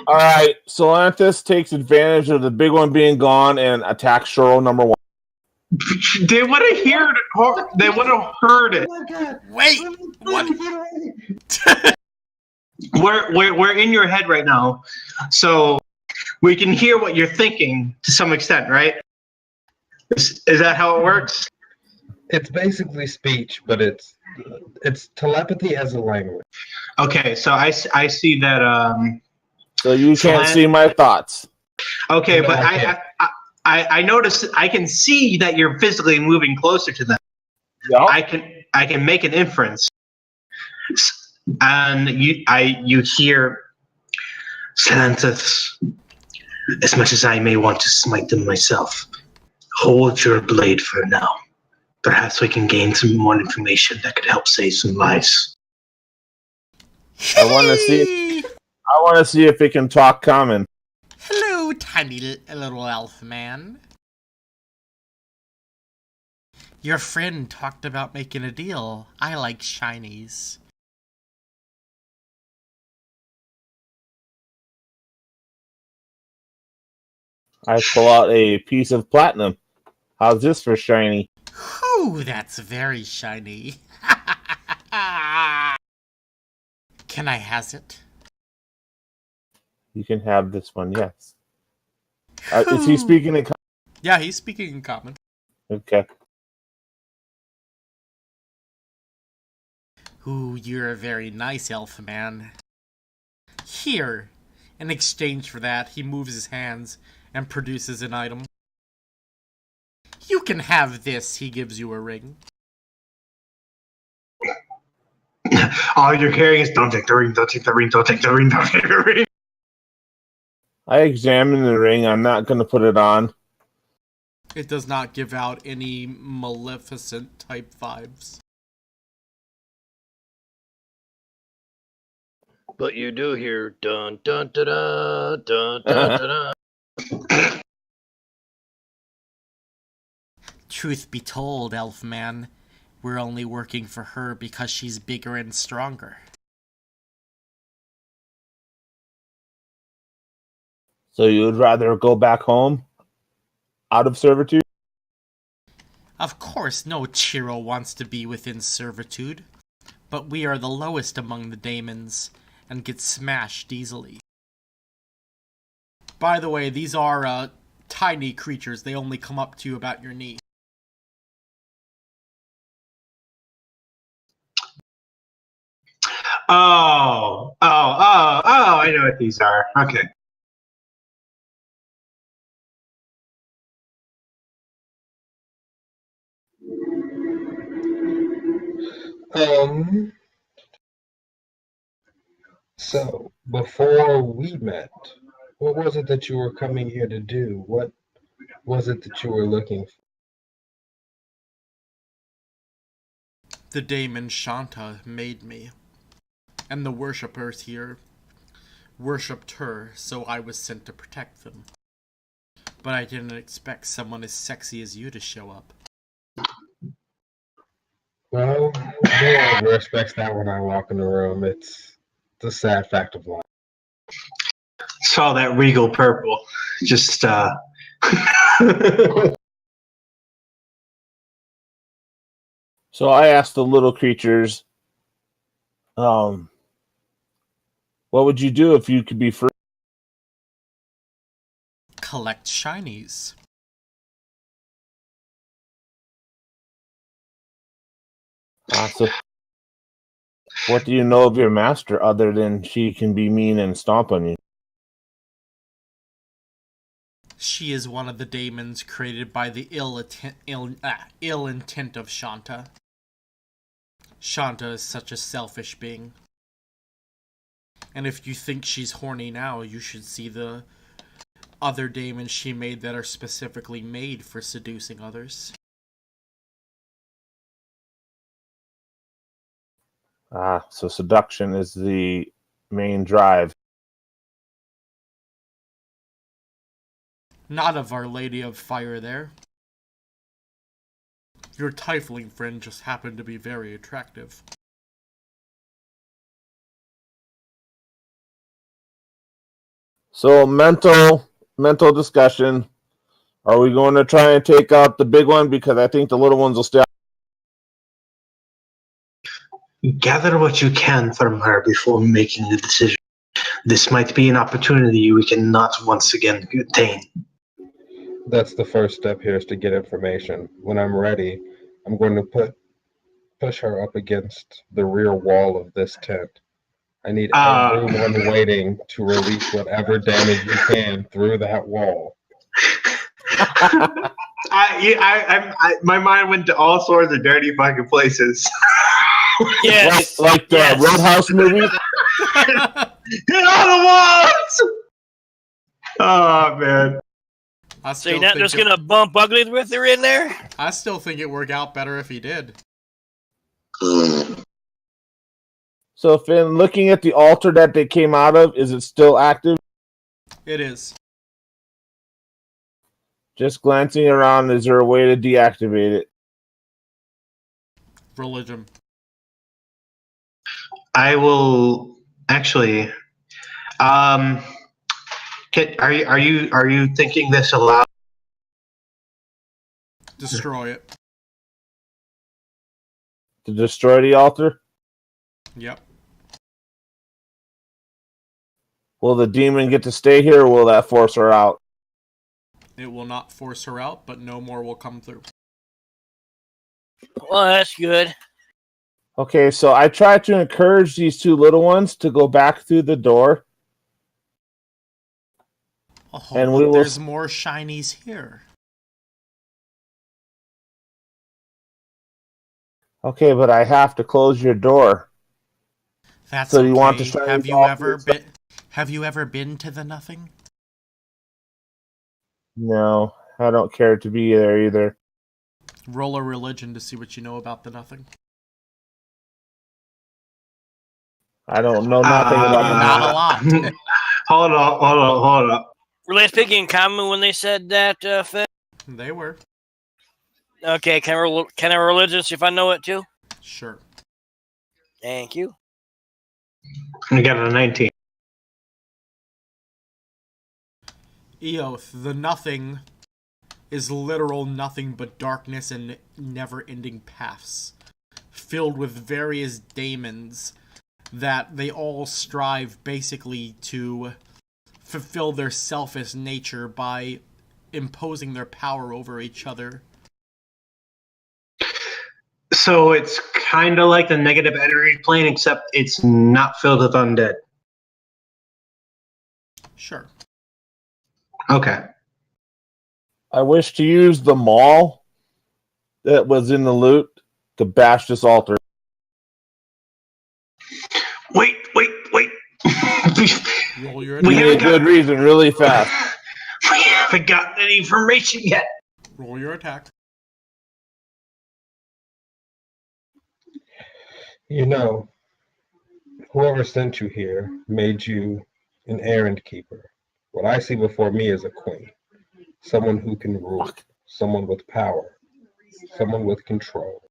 All right, Solanthus takes advantage of the big one being gone and attacks Shoro number 1. They would have heard it. They would have heard it. Oh my god! Wait! What? We're in your head right now, so we can hear what you're thinking to some extent, right? Is that how it works? It's basically speech, but it's telepathy as a language. Okay, so I see that. So you can't see my thoughts. Okay, No, but I I notice I can see that you're physically moving closer to them. Yeah. I can make an inference, and you hear Santos. As much as I may want to smite them myself, hold your blade for now. Perhaps we can gain some more information that could help save some lives. I want to see if it can talk common. Hello, tiny little elf man. Your friend talked about making a deal. I like shinies. I pull out a piece of platinum. How's this for shiny? Ooh, that's very shiny. Can I has it? You can have this one, yes. Is he speaking in Yeah, he's speaking in common. Okay. Ooh, you're a very nice elf man. Here. In exchange for that, he moves his hands and produces an item. You can have this, he gives you a ring. All you're carrying is don't take the ring, don't take the ring, don't take the ring, don't take the ring. I examine the ring. I'm not going to put it on. It does not give out any Maleficent type vibes. But you do hear dun dun dun dun dun dun dun. Dun. Truth be told, Elfman, we're only working for her because she's bigger and stronger. So you would rather go back home out of servitude? Of course, no Chiro wants to be within servitude, but we are the lowest among the daemons and get smashed easily. By the way, these are tiny creatures. They only come up to you about your knee. Oh, I know what these are. Okay. So before we met, what was it that you were coming here to do? What was it that you were looking for? The daemon Shanta made me, and the worshippers here worshipped her, so I was sent to protect them. But I didn't expect someone as sexy as you to show up. Well, no one respects that when I walk in the room. It's a sad fact of life. Saw that regal purple. Just So I asked the little creatures, what would you do if you could be free? Collect shinies. So what do you know of your master other than she can be mean and stomp on you? She is one of the daemons created by the ill intent of Shanta. Shanta is such a selfish being. And if you think she's horny now, you should see the other daemons she made that are specifically made for seducing others. So seduction is the main drive. Not of Our Lady of Fire there. Your tiefling friend just happened to be very attractive. So mental discussion. Are we going to try and take out the big one? Because I think the little ones will stay out. Gather what you can from her before making the decision. This might be an opportunity we cannot once again attain. That's the first step here, is to get information. When I'm ready, I'm going to push her up against the rear wall of this tent. I need everyone waiting to release whatever damage you can through that wall. My mind went to all sorts of dirty fucking places. Yes. Like the Roadhouse movie? Hit all the walls! Oh, man. So you're not just gonna bump uglies with her in there? I still think it worked out better if he did. So Finn, looking at the altar that they came out of, is it still active? It is. Just glancing around, is there a way to deactivate it? Religion. I will actually. Are you thinking this aloud? Destroy it. To destroy the altar? Yep. Will the demon get to stay here, or will that force her out? It will not force her out, but no more will come through. Well, that's good. Okay, so I try to encourage these two little ones to go back through the door. Oh, And but we will there's more shinies here. Okay, but I have to close your door. That's So okay. you want the shinies Have you off ever the- been? Have you ever been to the nothing? No, I don't care to be there either. Roll a religion to see what you know about the nothing. I don't know nothing about the Not a nothing. lot. Hold up. Were they speaking in common when they said that, Finn? They were. Okay, can I religion see if I know it too? Sure. Thank you. I got a 19. Eoth, the nothing is literal nothing but darkness and never-ending paths, filled with various daemons that they all strive basically to fulfill their selfish nature by imposing their power over each other. So it's kind of like the negative energy plane, except it's not filled with undead. Sure. Okay. I wish to use the maul that was in the loot to bash this altar. Wait. Roll your Give me a attack. good reason, really fast. We haven't gotten any information yet. Roll your attack. You know, whoever sent you here made you an errand keeper. What I see before me is a queen. Someone who can rule. Someone with power. Someone with control.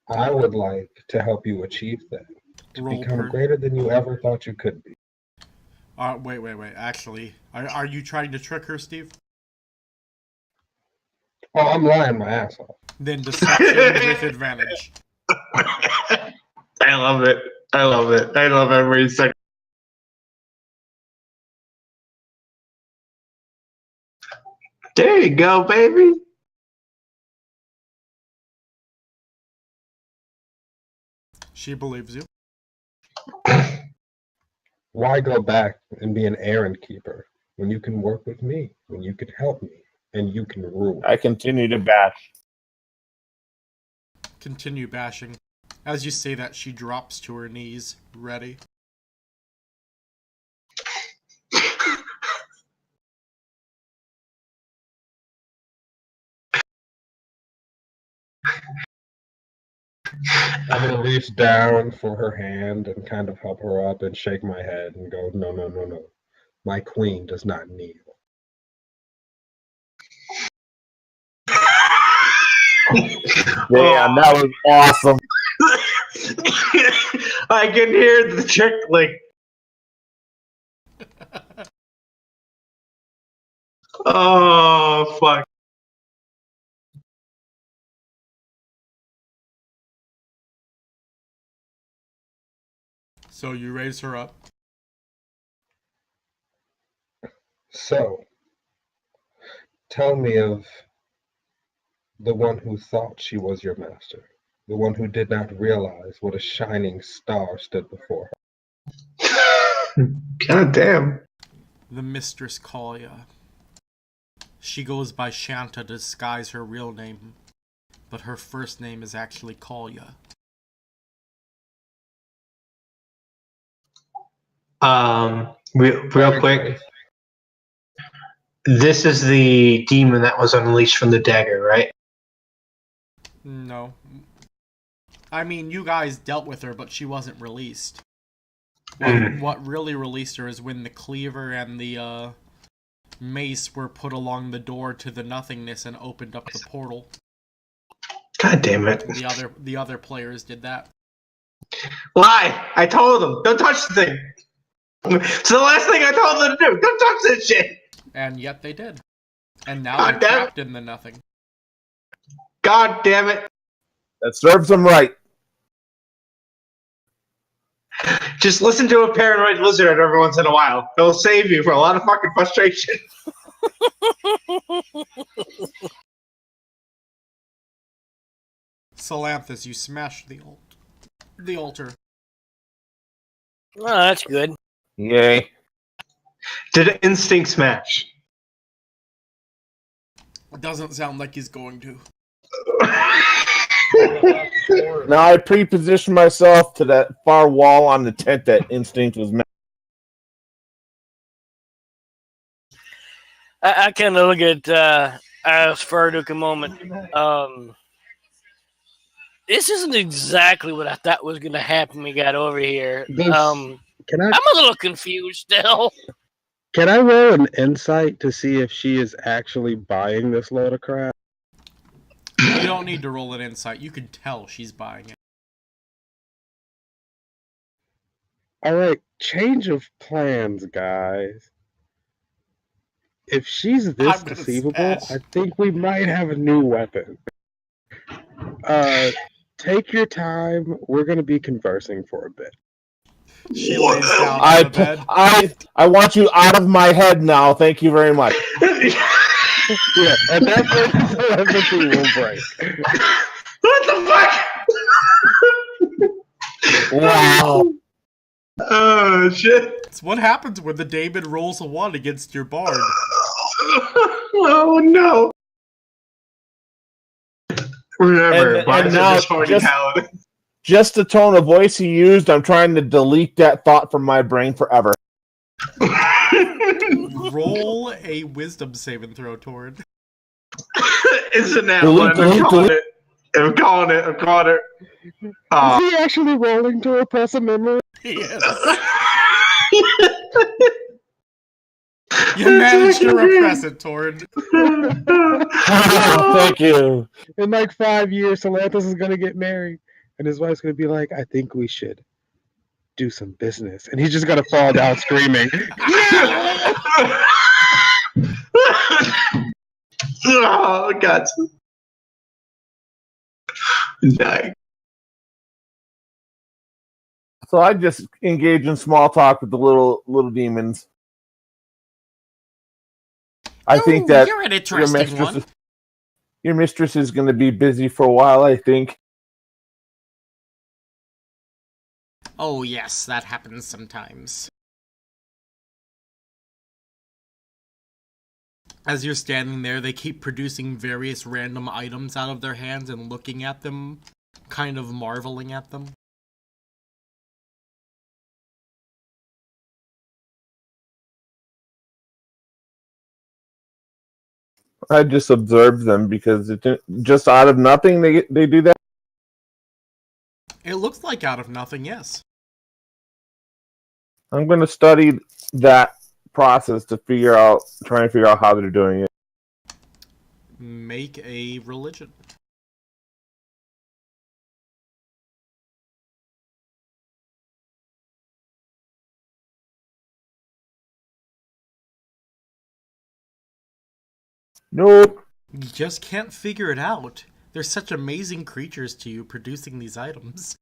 I would like to help you achieve that. To become greater than you ever thought you could be. Wait. Actually, are you trying to trick her, Steve? Oh, I'm lying my ass off. Then deception with advantage. I love it. I love every second. There you go, baby. She believes you. Why go back and be an errand keeper when you can work with me, when you can help me, and you can rule? I continue to bash. Continue bashing. As you say that, she drops to her knees, ready. I'm going to reach down for her hand and kind of help her up and shake my head and go, no. My queen does not kneel. Damn, that was awesome. I can hear the chick like. Oh, fuck. So you raise her up. So, tell me of the one who thought she was your master, the one who did not realize what a shining star stood before her. God damn. The Mistress Kalia. She goes by Shanta to disguise her real name, but her first name is actually Kalia. Real quick. This is the demon that was unleashed from the dagger, right? No. I mean, you guys dealt with her, but she wasn't released. What really released her is when the cleaver and the mace were put along the door to the nothingness and opened up the portal. God damn it. The other players did that. Lie! I told them, don't touch the thing. It's the last thing I told them to do. Don't touch this shit. And yet they did. And now they're trapped in the nothing. God damn it. That serves them right. Just listen to a paranoid lizard every once in a while. It'll save you from a lot of fucking frustration. Salanthus, you smashed the altar. Oh, that's good. Yay. Did instinct smash? It doesn't sound like he's going to. Now I pre-positioned myself to that far wall on the tent that instinct was meant. I kind of look at Farduk a moment. This isn't exactly what I thought was going to happen when we got over here. Can I'm a little confused still. Can I roll an insight to see if she is actually buying this load of crap? You don't need to roll an insight. You can tell she's buying it. Alright, change of plans, guys. If she's this deceivable, I think we might have a new weapon. Take your time. We're going to be conversing for a bit. She lays down on the bed. I want you out of my head now. Thank you very much. Yeah, at that point, telepathy will break. What the fuck? Wow. Oh, shit. It's what happens when the Daemon rolls a 1 against your bard. Oh, no. Remember, bards now are just horny paladins. Just the tone of voice he used, I'm trying to delete that thought from my brain forever. Roll a wisdom saving throw, Tord. It's an one. I'm calling it. Is he actually rolling to repress a memory? Yes. You managed to repress it, Tord. Thank you. In like 5 years, Salanthus is going to get married. And his wife's going to be like, I think we should do some business. And he's just going to fall down screaming. Oh, God. Die. So I just engage in small talk with the little demons. I think that you're an interesting one. Your mistress is going to be busy for a while, I think. Oh, yes, that happens sometimes. As you're standing there, they keep producing various random items out of their hands and looking at them, kind of marveling at them. I just observed them because just out of nothing they do that. It looks like out of nothing, yes. I'm going to study that process to try and figure out how they're doing it. Make a religion. Nope. You just can't figure it out. They're such amazing creatures to you producing these items.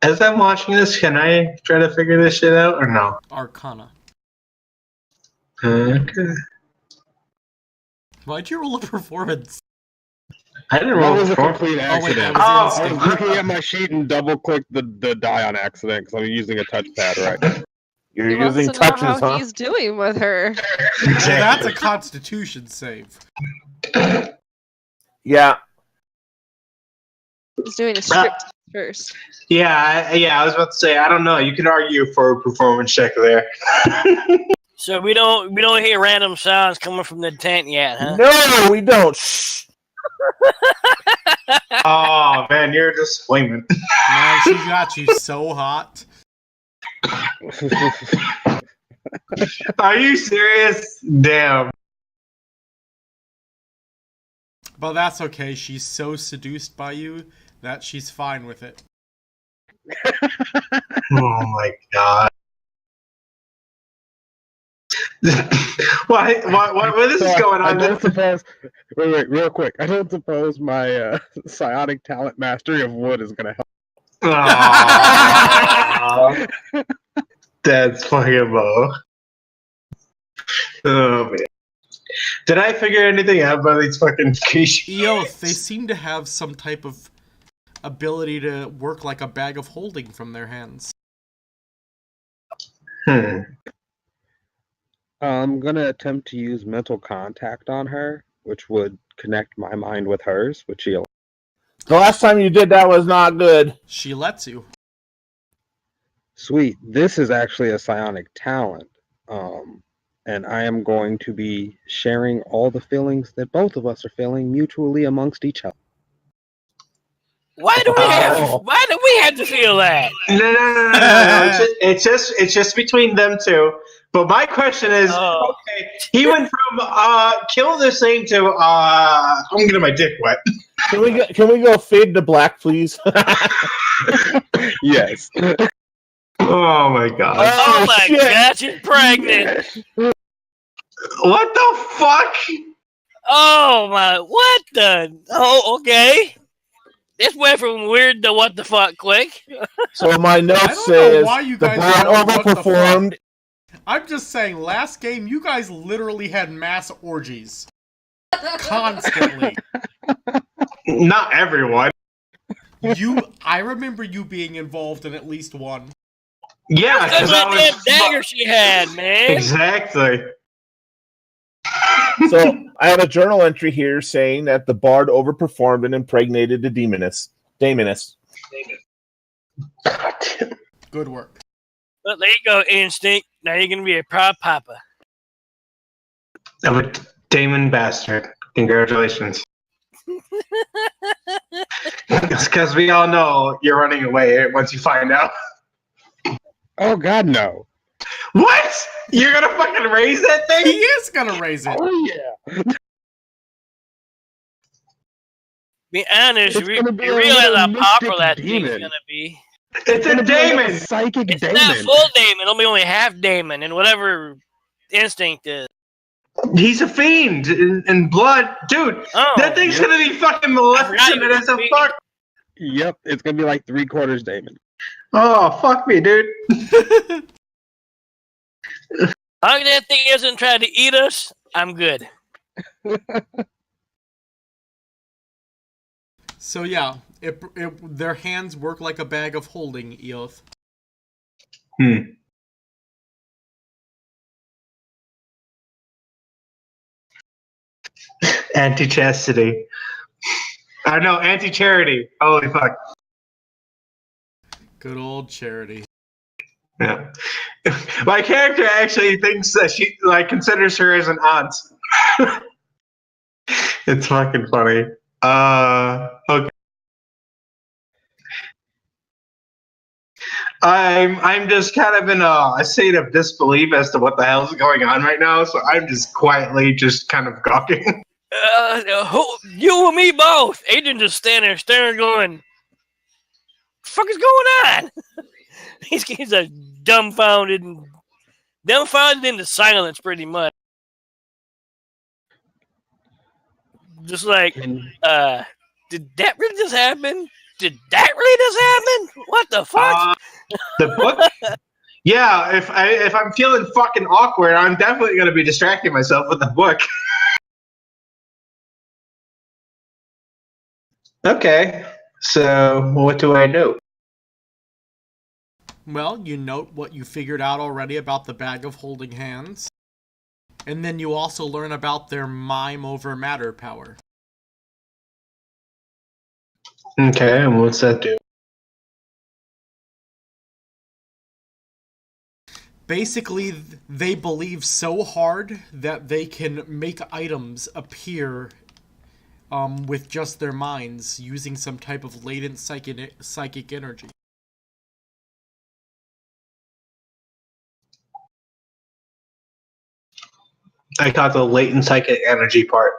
As I'm watching this, can I try to figure this shit out or no? Arcana. Okay. Why'd you roll a performance? I didn't That roll was a before. complete Oh, wait, accident. that was I instinct. was looking at my sheet and double-clicked the die on accident because I'm using a touchpad, right? You're He wants using to know touches, how huh? he's doing with her. Well, that's a constitution save. Yeah. He's doing a strict first. Yeah, I was about to say, I don't know. You could argue for a performance check there. So we don't hear random sounds coming from the tent yet, huh? No, we don't. Shh. Oh, man, you're a disappointment. Man, she got you so hot. Are you serious? Damn. But that's okay. She's so seduced by you that she's fine with it. Oh my god. What is going on? I don't suppose. Wait, real quick. I don't suppose my psionic talent mastery of wood is going to help. Aww. That's fucking low. Oh man. Did I figure anything out about these fucking creatures? Eoth, they seem to have some type of ability to work like a bag of holding from their hands. I'm gonna attempt to use mental contact on her, which would connect my mind with hers, which she'll. The last time you did that was not good. She lets you. Sweet. This is actually a psionic talent. And I am going to be sharing all the feelings that both of us are feeling mutually amongst each other. Why do we have to feel that? No. It's just between them two. But my question is, okay, he went from kill this thing to I'm getting my dick wet. Can we go fade to black, please? Yes. Oh my god. Oh my shit. god, she's pregnant. What the fuck? Oh my, what the? Oh, okay. This went from weird to what the fuck quick. So my I notes don't know says why you the guys bot know what the overperformed. I'm just saying, last game, you guys literally had mass orgies. Constantly. Not everyone. I remember you being involved in at least one. Yeah, That's because that I damn was dagger she had, man. exactly. So I have a journal entry here saying that the bard overperformed and impregnated the demoness. Good work. Well, there you go, Instinct. Now you're gonna be a proud papa. I'm a Damon bastard. Congratulations. Because we all know you're running away once you find out. Oh God, no. What? You're gonna fucking raise that thing? He is gonna raise it. Oh yeah. Be honest, It's you gonna be a realize little how mystic powerful that thing's demon. gonna be. It's a gonna be a little Damon! psychic It's demon. not full Damon, it'll be only half Damon, and whatever Instinct is. He's a fiend in blood. Dude, Oh, that thing's yep. gonna be fucking I forgot he maleficent was as a a fiend. fuck. Yep, it's gonna be like 3/4 Damon. Oh, fuck me, dude. As long as that thing isn't trying to eat us, I'm good. So yeah, their hands work like a bag of holding, Eoth. Anti-chastity. I know, anti-charity. Holy fuck. Good old Charity. Yeah. My character actually thinks that she considers her as an aunt. It's fucking funny. Okay. I'm just kind of in a state of disbelief as to what the hell's going on right now, so I'm just quietly just kind of gawking. You and me both. Adrian just standing there staring, going, "The fuck is going on?" He's a dumbfounded into silence, pretty much. Just like, did that really just happen? Did that really just happen? What the fuck? The book? Yeah, if I'm feeling fucking awkward, I'm definitely going to be distracting myself with the book. Okay, so what do I know? Well, you note what you figured out already about the bag of holding hands. And then you also learn about their mime over matter power. Okay, and what's that do? Basically, they believe so hard that they can make items appear with just their minds, using some type of latent psychic energy. I caught the latent psychic energy part.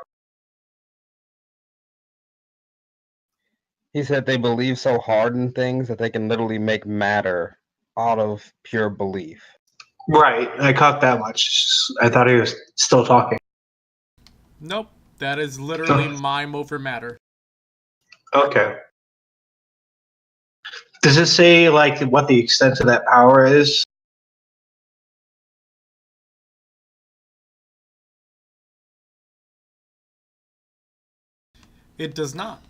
He said they believe so hard in things that they can literally make matter out of pure belief. Right, I caught that much. I thought he was still talking. Nope, that is literally mime over matter. Okay. Does it say like what the extent of that power is? It does not.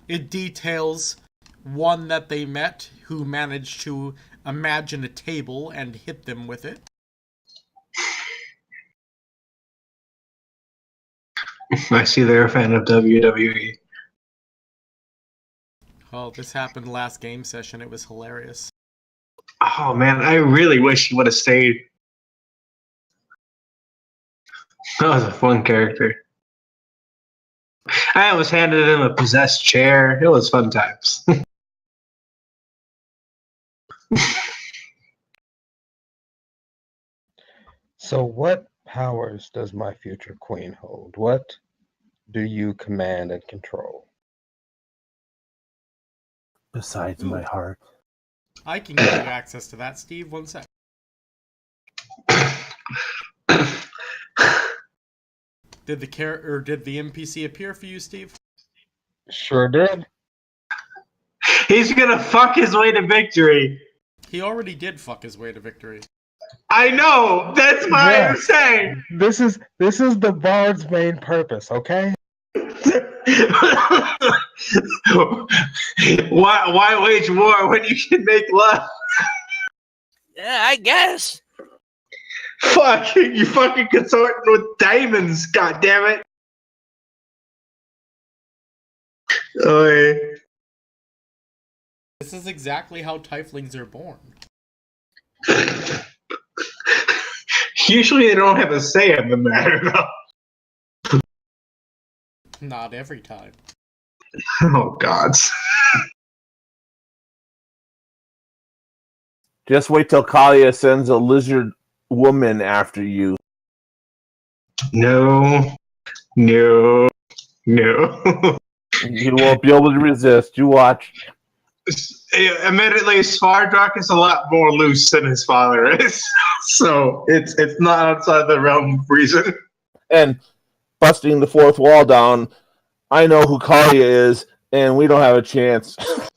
It details one that they met who managed to imagine a table and hit them with it. I see they're a fan of WWE. Oh, this happened last game session. It was hilarious. Oh man, I really wish he would have stayed. That was a fun character. I almost handed him a possessed chair. It was fun times. So, what powers does my future queen hold? What do you command and control? Besides Ooh. my heart. I can give you access to that, Steve. 1 sec. Did the NPC appear for you, Steve? Sure did. He's gonna fuck his way to victory. He already did fuck his way to victory. I know. That's why Yeah. I'm saying. This is the bard's main purpose, okay? why wage war when you can make love? Yeah, I guess. Fuck, you fucking consorting with diamonds, goddammit. Oy. This is exactly how tieflings are born. Usually they don't have a say in the matter, though. Not every time. Oh, gods. Just wait till Kalia sends a lizard woman after you. No. No. No. You won't be able to resist. You watch. Admittedly, Svardrak is a lot more loose than his father is, so it's not outside the realm of reason. And busting the fourth wall down, I know who Kalia is, and we don't have a chance. God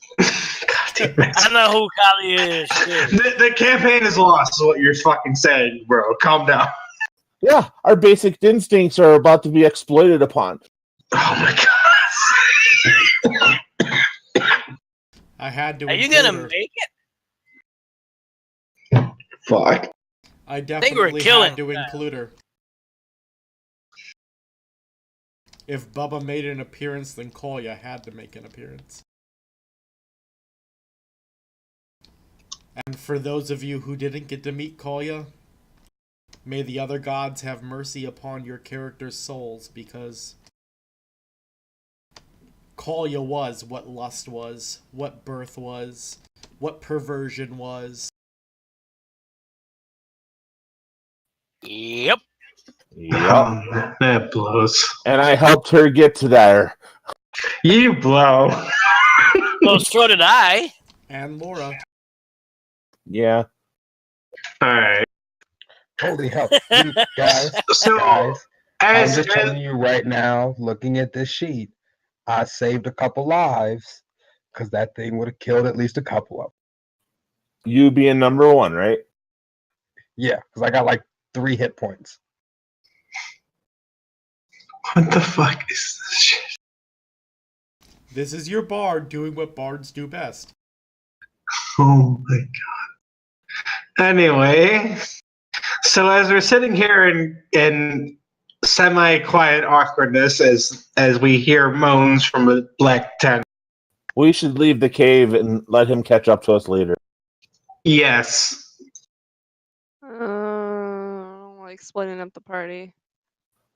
damn it. I know who Kali is. Too. The campaign is lost, is what you're fucking saying, bro. Calm down. Yeah, our basic instincts are about to be exploited upon. Oh my god. I had to. Are you include gonna her. make it? Fuck. I we're definitely killing had to that. include her. If Bubba made an appearance, then Kolya had to make an appearance. And for those of you who didn't get to meet Kolya, may the other gods have mercy upon your characters' souls, because Kolya was what lust was, what birth was, what perversion was. Yep. Yep. That blows. And I helped her get to there. You blow. Well, so did I. And Laura. Yeah. Alright. Holy hell. Guys, So, guys, I'm as, just telling you right now, looking at this sheet, I saved a couple lives because that thing would have killed at least a couple of them. You being number one, right? Yeah, because I got like 3 hit points. what the fuck is this shit? This is your bard doing what bards do best. Oh my god. Anyway, so as we're sitting here in semi-quiet awkwardness as we hear moans from a black tent. We should leave the cave and let him catch up to us later. Yes. Like splitting up the party.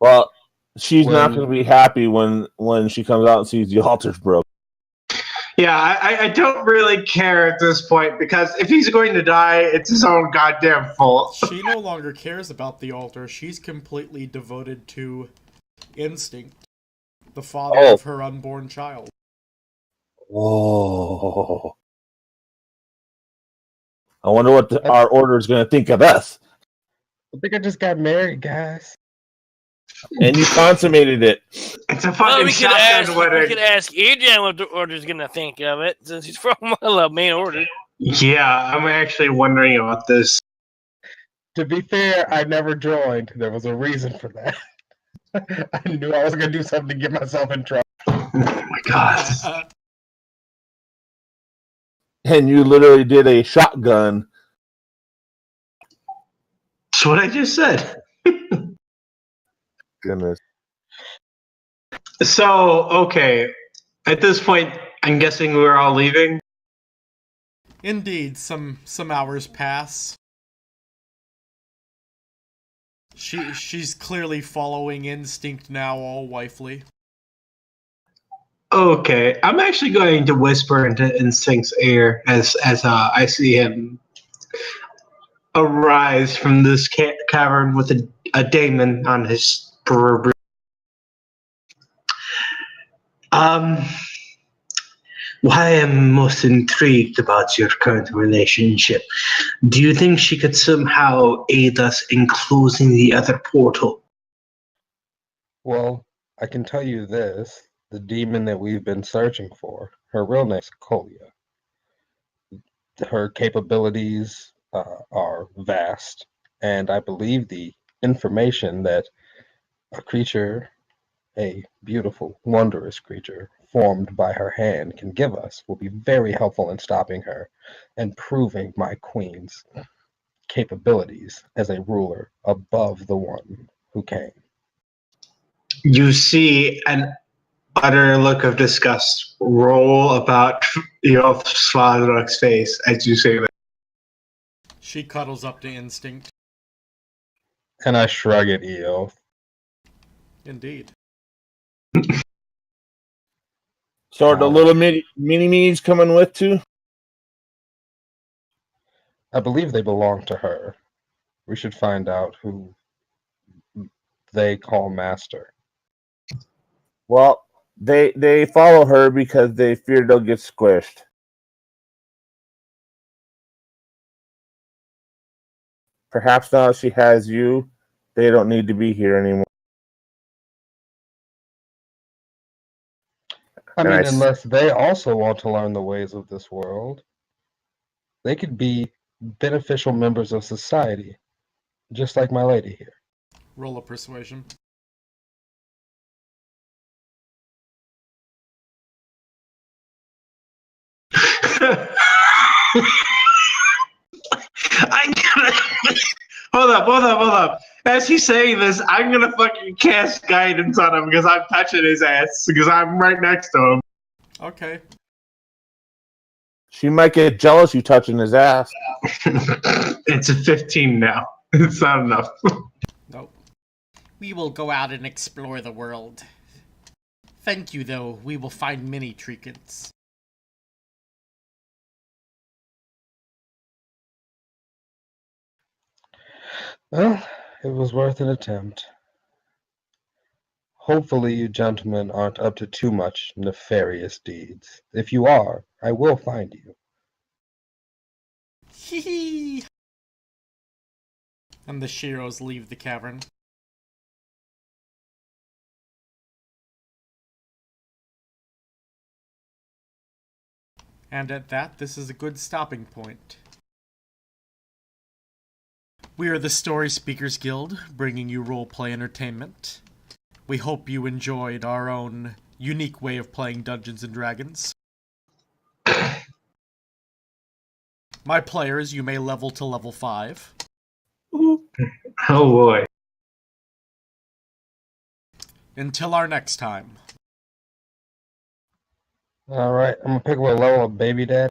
Well, she's not When- going to be happy when she comes out and sees the altar's broke. Yeah, I don't really care at this point, because if he's going to die, it's his own goddamn fault. She no longer cares about the altar. She's completely devoted to Instinct, the father of her unborn child. Whoa. I wonder what our order is going to think of us. I think I just got married, guys. And you consummated it. It's a Well, fucking we could shotgun ask. wedding. We could ask Adrian what the order's gonna think of it, since he's from the main order. Yeah, I'm actually wondering about this. To be fair, I never joined. There was a reason for that. I knew I was going to do something to get myself in trouble. Oh my god. And you literally did a shotgun. That's what I just said. Goodness. So, okay. At this point, I'm guessing we're all leaving. Indeed, some hours pass. She's clearly following instinct now, all wifely. Okay, I'm actually going to whisper into Instinct's ear as I see him arise from this cavern with a daemon on his brew. Why I am most intrigued about your current relationship. Do you think she could somehow aid us in closing the other portal? Well, I can tell you this. The demon that we've been searching for, her real name's Kolia. Her capabilities are vast, and I believe the information that a creature, a beautiful, wondrous creature, formed by her hand can give us will be very helpful in stopping her and proving my queen's capabilities as a ruler above the one who came. You see an utter look of disgust roll about Svadruk's face as you say that. She cuddles up to Instinct. And I shrug at Eo. Indeed. So are the little mini-me's coming with too? I believe they belong to her. We should find out who they call master. Well, they follow her because they fear they'll get squished. Perhaps now she has you, they don't need to be here anymore. I mean, unless they also want to learn the ways of this world, they could be beneficial members of society, just like my lady here. Roll a persuasion. I'm gonna hold up. As he's saying this, I'm gonna fucking cast guidance on him because I'm touching his ass because I'm right next to him. Okay. She might get jealous you touching his ass. It's a 15 now. It's not enough. Nope. We will go out and explore the world. Thank you, though. We will find many trinkets. Well, it was worth an attempt. Hopefully you gentlemen aren't up to too much nefarious deeds. If you are, I will find you. Hee. And the Shiros leave the cavern. And at that, this is a good stopping point. We are the Storyspeakers Guild, bringing you roleplay entertainment. We hope you enjoyed our own unique way of playing Dungeons & Dragons. My players, you may level to level 5. Oh boy. Until our next time. Alright, I'm gonna pick what level of baby dad.